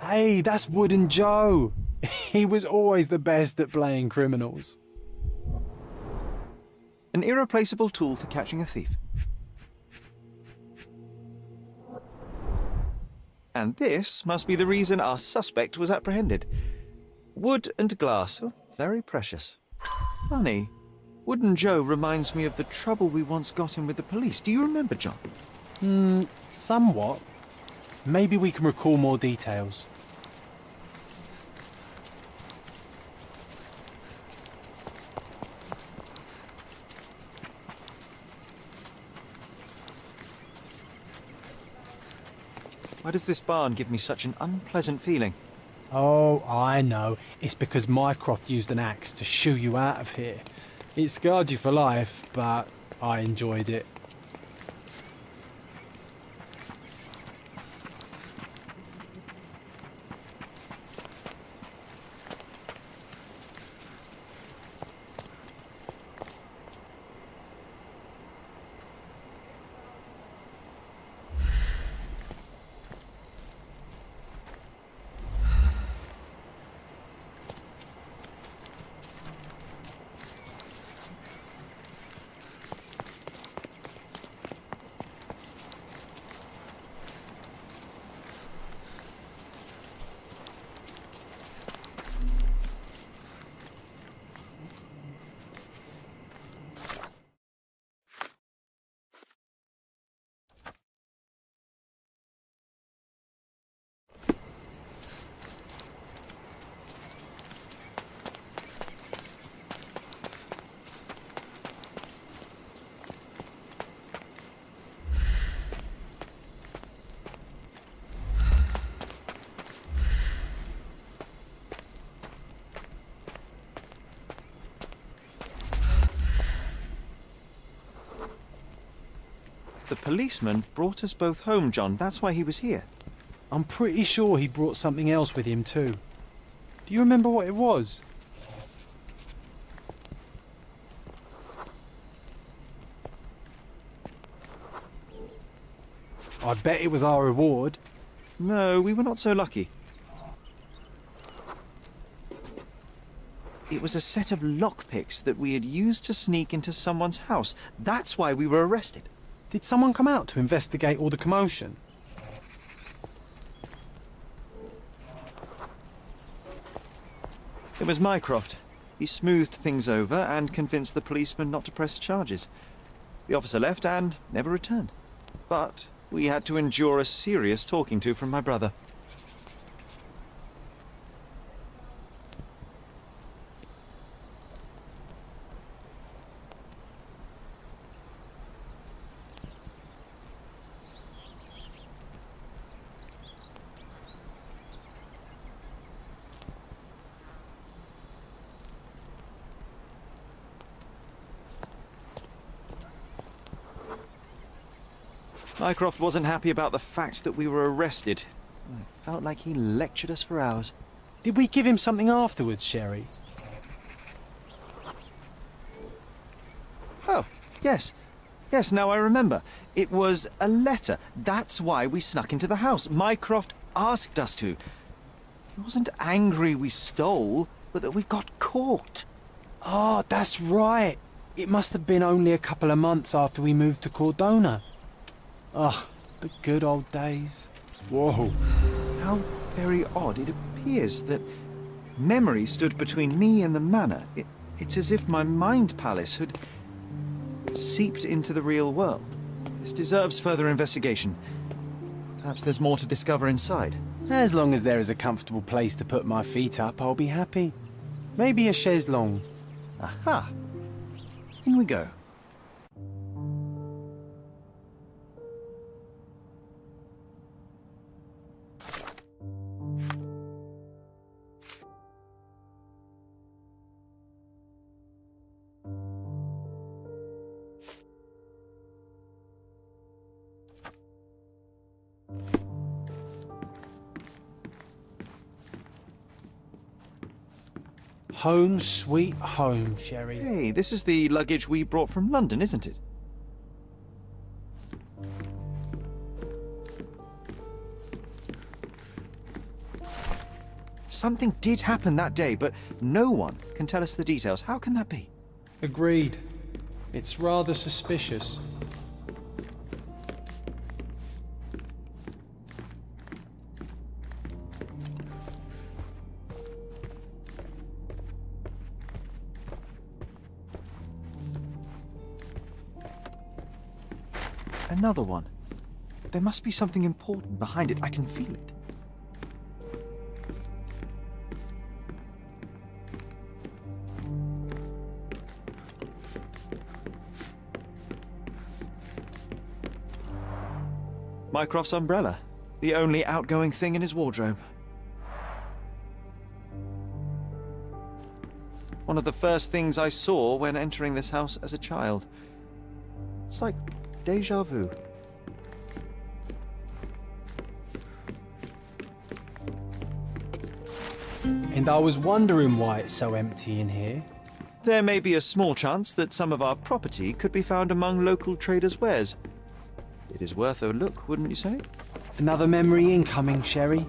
Hey, that's Wooden Joe. He was always the best at playing criminals. An irreplaceable tool for catching a thief. And this must be the reason our suspect was apprehended. Wood and glass. Oh, very precious. Funny. Wooden Joe reminds me of the trouble we once got in with the police. Do you remember, John? Somewhat. Maybe we can recall more details. Why does this barn give me such an unpleasant feeling? Oh, I know. It's because Mycroft used an axe to shoo you out of here. It scarred you for life, but I enjoyed it. The policeman brought us both home, John. That's why he was here. I'm pretty sure he brought something else with him too. Do you remember what it was? I bet it was our reward. No, we were not so lucky. It was a set of lockpicks that we had used to sneak into someone's house. That's why we were arrested. Did someone come out to investigate all the commotion? It was Mycroft. He smoothed things over and convinced the policeman not to press charges. The officer left and never returned. But we had to endure a serious talking to from my brother. Mycroft wasn't happy about the fact that we were arrested. It felt like he lectured us for hours. Did we give him something afterwards, Sherry? Oh, yes. Yes, now I remember. It was a letter. That's why we snuck into the house. Mycroft asked us to. He wasn't angry we stole, but that we got caught. Oh, that's right. It must have been only a couple of months after we moved to Cordona. Ugh, the good old days. Whoa. How very odd. It appears that memory stood between me and the manor. It's as if my mind palace had seeped into the real world. This deserves further investigation. Perhaps there's more to discover inside. As long as there is a comfortable place to put my feet up, I'll be happy. Maybe a chaise longue. Aha! In we go. Home sweet home, Sherry. Hey, this is the luggage we brought from London, isn't it? Something did happen that day, but no one can tell us the details. How can that be? Agreed. It's rather suspicious. Another one. There must be something important behind it. I can feel it. Mycroft's umbrella. The only outgoing thing in his wardrobe. One of the first things I saw when entering this house as a child. It's like déjà vu. And I was wondering why it's so empty in here. There may be a small chance that some of our property could be found among local traders' wares. It is worth a look, wouldn't you say? Another memory incoming, Sherry.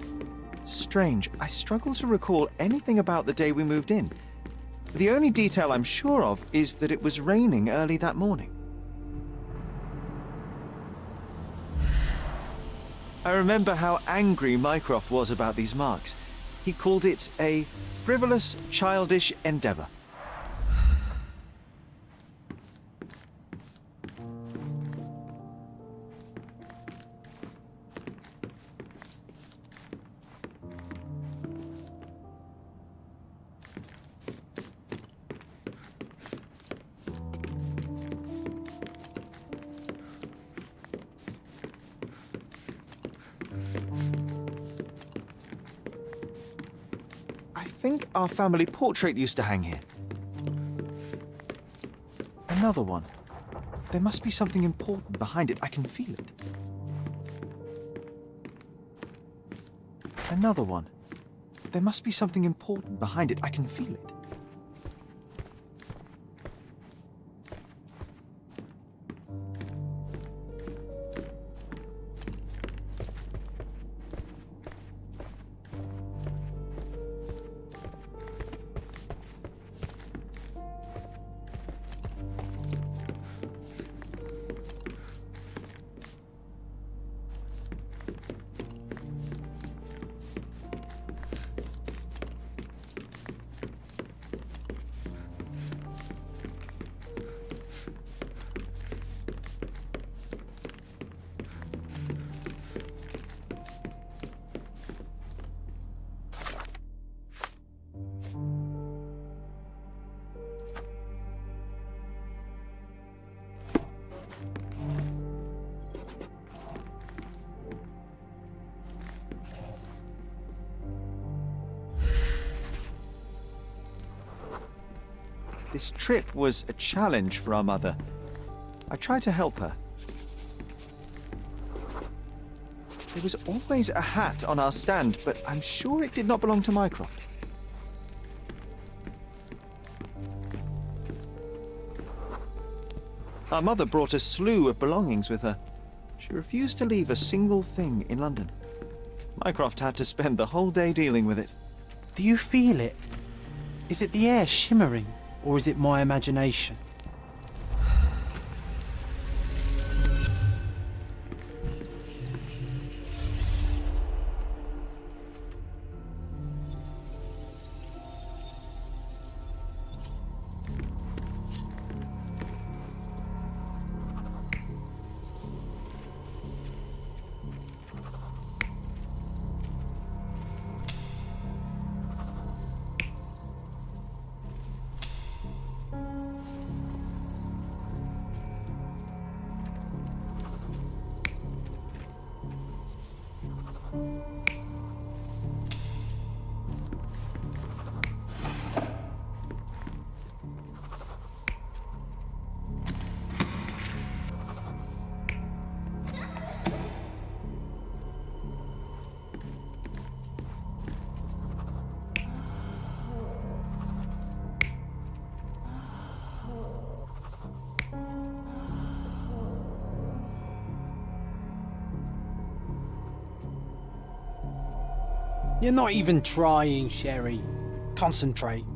Strange. I struggle to recall anything about the day we moved in. The only detail I'm sure of is that it was raining early that morning. I remember how angry Mycroft was about these marks. He called it a frivolous, childish endeavor. I think our family portrait used to hang here. Another one. There must be something important behind it. I can feel it. Another one. There must be something important behind it. I can feel it. This trip was a challenge for our mother. I tried to help her. There was always a hat on our stand, but I'm sure it did not belong to Mycroft. Our mother brought a slew of belongings with her. She refused to leave a single thing in London. Mycroft had to spend the whole day dealing with it. Do you feel it? Is it the air shimmering, or is it my imagination? You're not even trying, Sherry. Concentrate.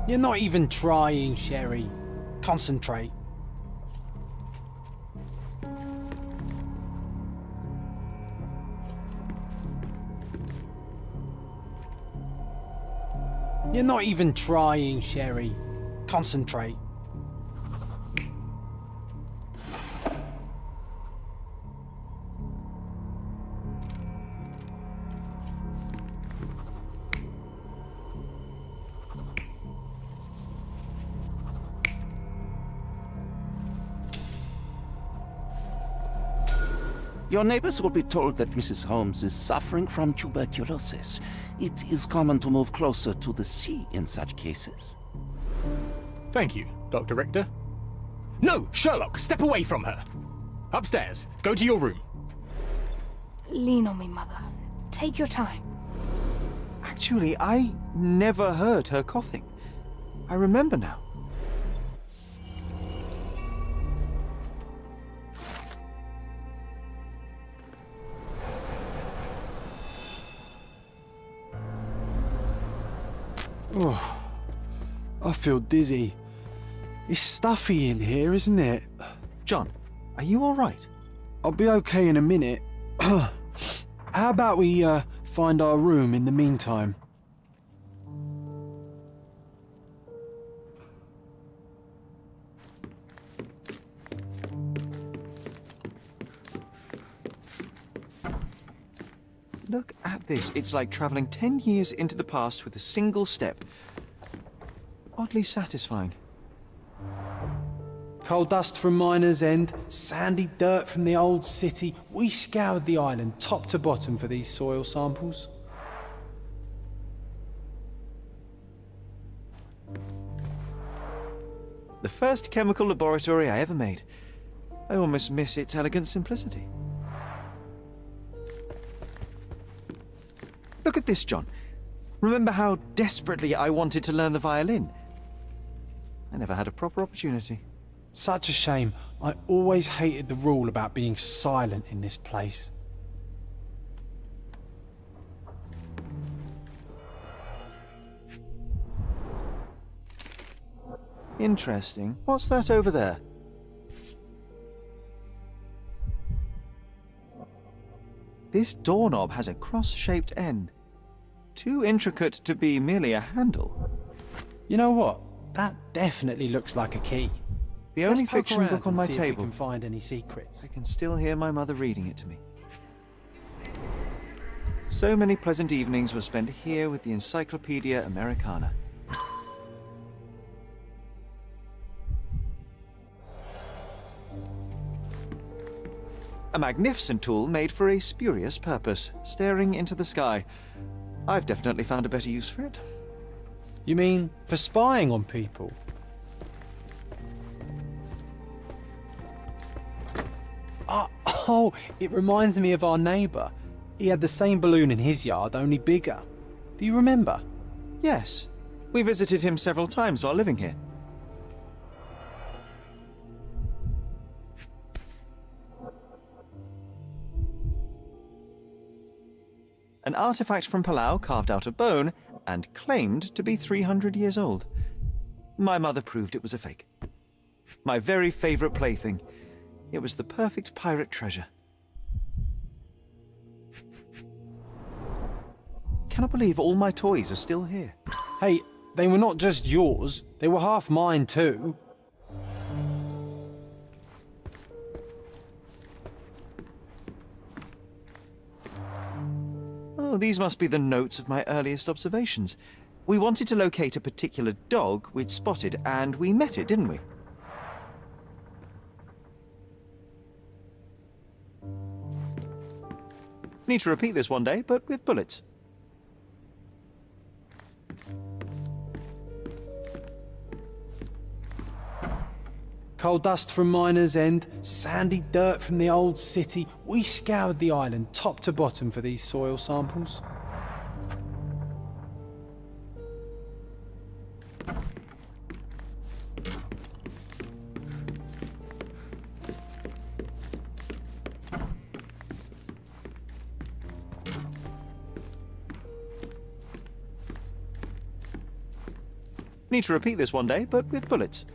You're not even trying, Sherry. Concentrate. You're not even trying, Sherry. Concentrate. Your neighbors will be told that Mrs. Holmes is suffering from tuberculosis. It is common to move closer to the sea in such cases. Thank you, Dr. Richter. No, Sherlock, step away from her. Upstairs, go to your room. Lean on me, Mother. Take your time. Actually, I never heard her coughing. I remember now. Oh, I feel dizzy. It's stuffy in here, isn't it? John, are you all right? I'll be okay in a minute. How about we find our room in the meantime? Look at this. It's like traveling 10 years into the past with a single step. Oddly satisfying. Coal dust from Miner's End, sandy dirt from the old city. We scoured the island top to bottom for these soil samples. The first chemical laboratory I ever made. I almost miss its elegant simplicity. Look at this, John. Remember how desperately I wanted to learn the violin? I never had a proper opportunity. Such a shame. I always hated the rule about being silent in this place. Interesting. What's that over there? This doorknob has a cross-shaped end. Too intricate to be merely a handle. You know what? That definitely looks like a key. The only Let's poke fiction around book on and my see if we table. can find any secrets. I can still hear my mother reading it to me. So many pleasant evenings were spent here with the Encyclopedia Americana. A magnificent tool made for a spurious purpose, staring into the sky. I've definitely found a better use for it. You mean for spying on people? Oh, it reminds me of our neighbour. He had the same balloon in his yard, only bigger. Do you remember? Yes. We visited him several times while living here. An artifact from Palau carved out of bone and claimed to be 300 years old. My mother proved it was a fake. My very favourite plaything. It was the perfect pirate treasure. Cannot believe all my toys are still here. Hey, they were not just yours, they were half mine too. Oh, these must be the notes of my earliest observations. We wanted to locate a particular dog we'd spotted, and we met it, didn't we? Need to repeat this one day, but with bullets. Coal dust from Miner's End, sandy dirt from the old city. We scoured the island top to bottom for these soil samples. Need to repeat this one day, but with bullets.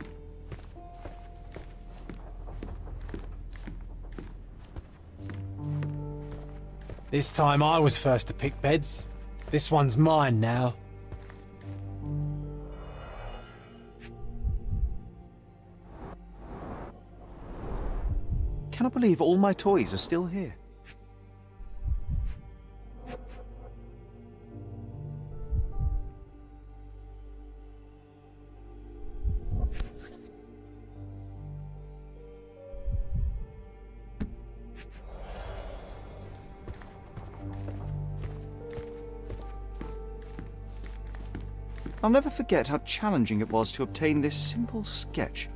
This time I was first to pick beds. This one's mine now. Cannot believe all my toys are still here. I'll never forget how challenging it was to obtain this simple sketch.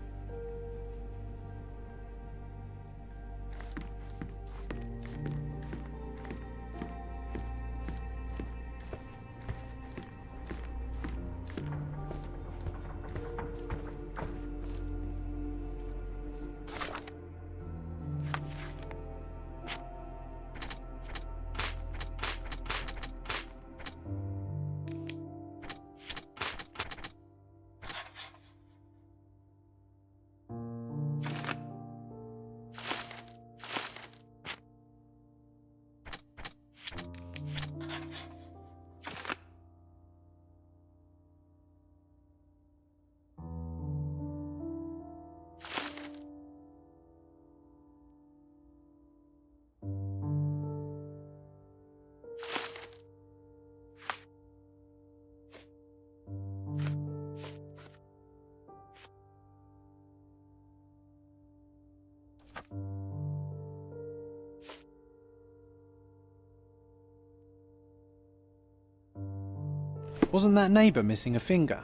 Wasn't that neighbour missing a finger?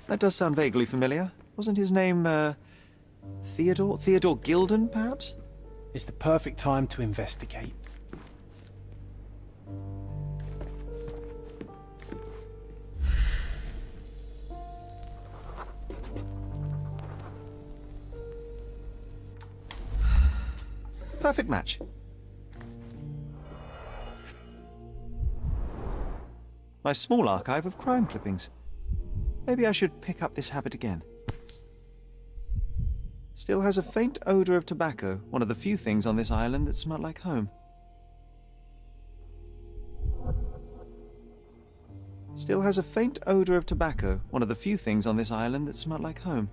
That does sound vaguely familiar. Wasn't his name, Theodore? Theodore Gilden, perhaps? It's the perfect time to investigate. Perfect match. My small archive of crime clippings. Maybe I should pick up this habit again. Still has a faint odour of tobacco, one of the few things on this island that smell like home. Still has a faint odour of tobacco, one of the few things on this island that smell like home.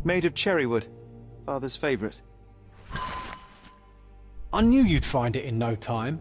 Made of cherry wood. Father's favourite. I knew you'd find it in no time.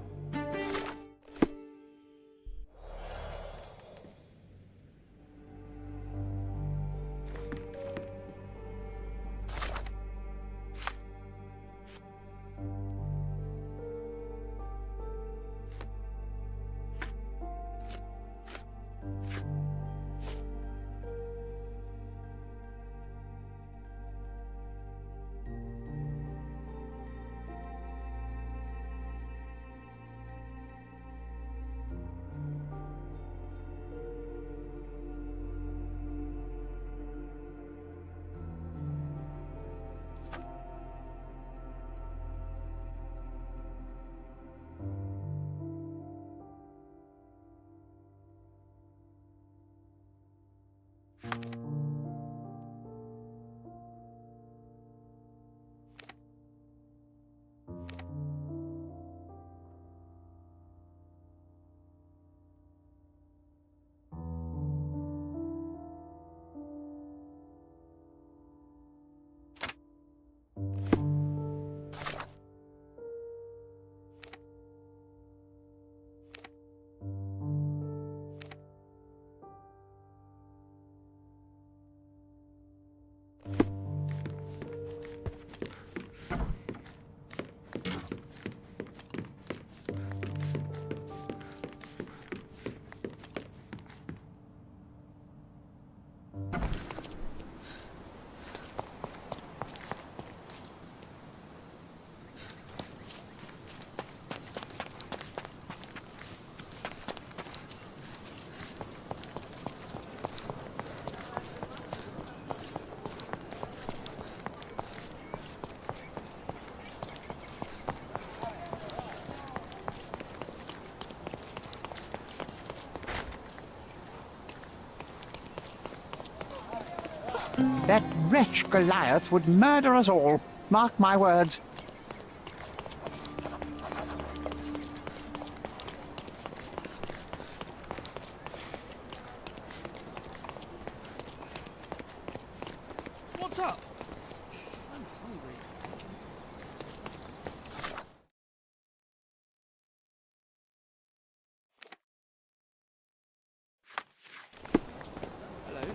That wretch Goliath would murder us all. Mark my words. What's up? I'm hungry. Hello?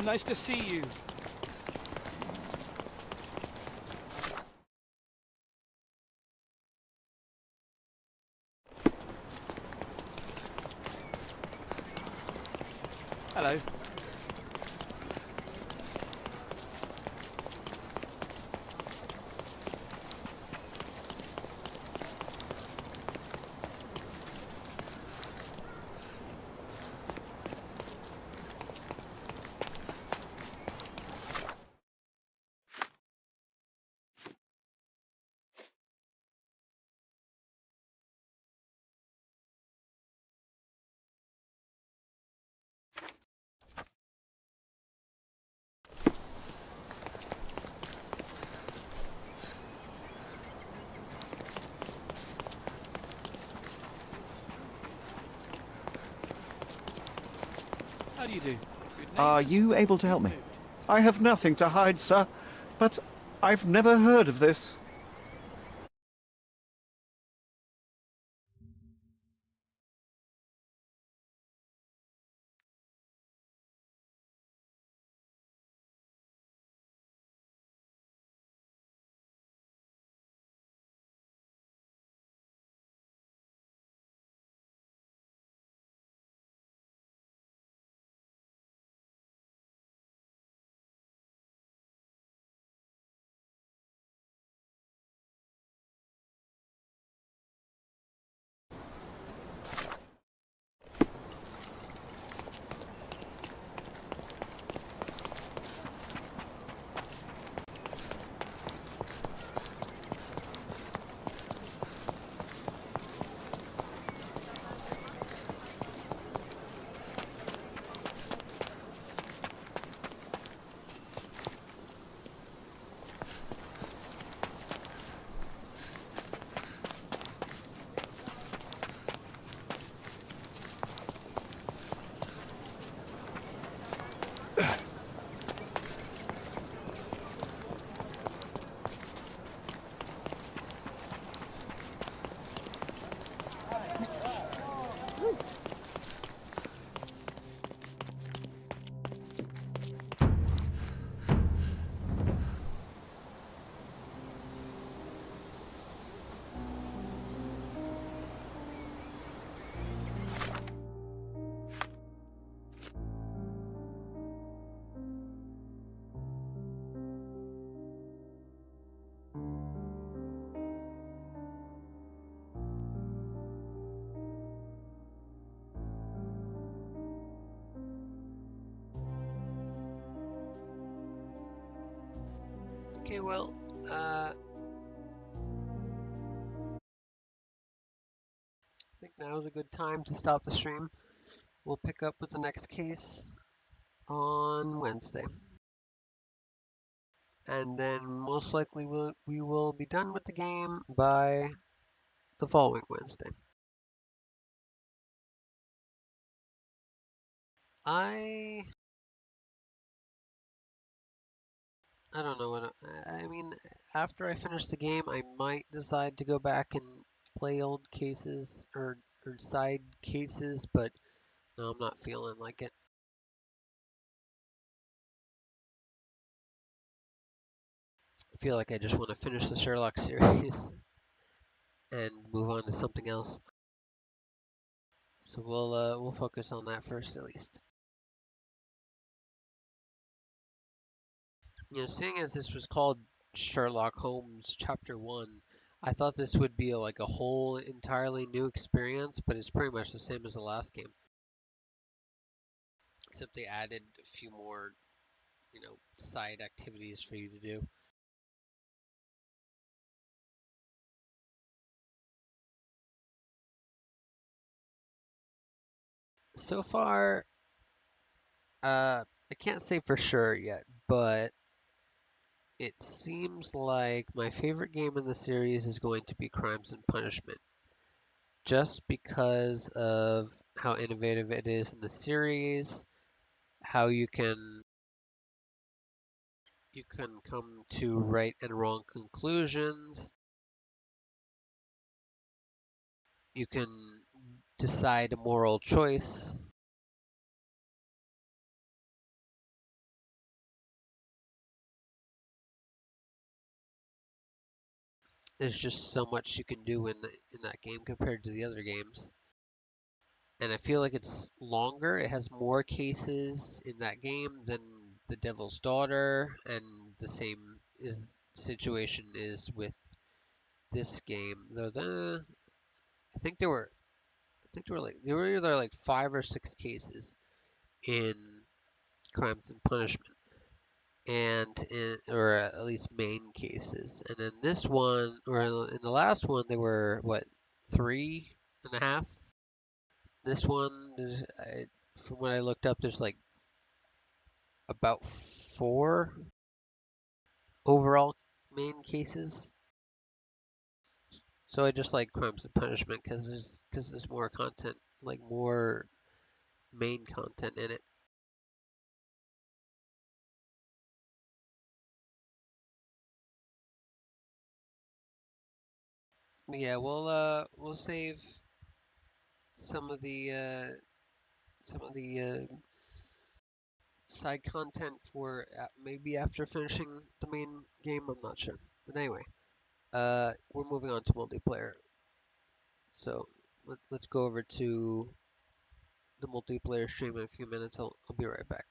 Nice to see you. Hello. How do you do? Are you able to help me? I have nothing to hide, sir, but I've never heard of this. Okay, well, I think now is a good time to stop the stream. We'll pick up with the next case on Wednesday. And then most likely we will be done with the game by the following Wednesday. I don't know what I mean. After I finish the game, I might decide to go back and play old cases or side cases, but no, I'm not feeling like it. I feel like I just want to finish the Sherlock series and move on to something else. So we'll focus on that first, at least. You know, seeing as this was called Sherlock Holmes Chapter 1, I thought this would be like a whole entirely new experience, but it's pretty much the same as the last game. Except they added a few more, you know, side activities for you to do. So far, I can't say for sure yet, but it seems like my favorite game in the series is going to be Crimes and Punishment. Just because of how innovative it is in the series, how you can come to right and wrong conclusions. You can decide a moral choice. There's just so much you can do in that game compared to the other games. And I feel like it's longer. It has more cases in that game than The Devil's Daughter, and the same situation is with this game. Though I think there were either like 5 or 6 cases in Crimes and Punishment, or at least main cases. And then this one, or in the last one, there were what, 3.5. This one, from what I looked up, there's like about 4 overall main cases. So I just like Crimes and Punishment because there's more content, like more main content in it. But yeah, we'll save some of the side content for maybe after finishing the main game. I'm not sure, but anyway, we're moving on to multiplayer. So let's go over to the multiplayer stream in a few minutes. I'll be right back.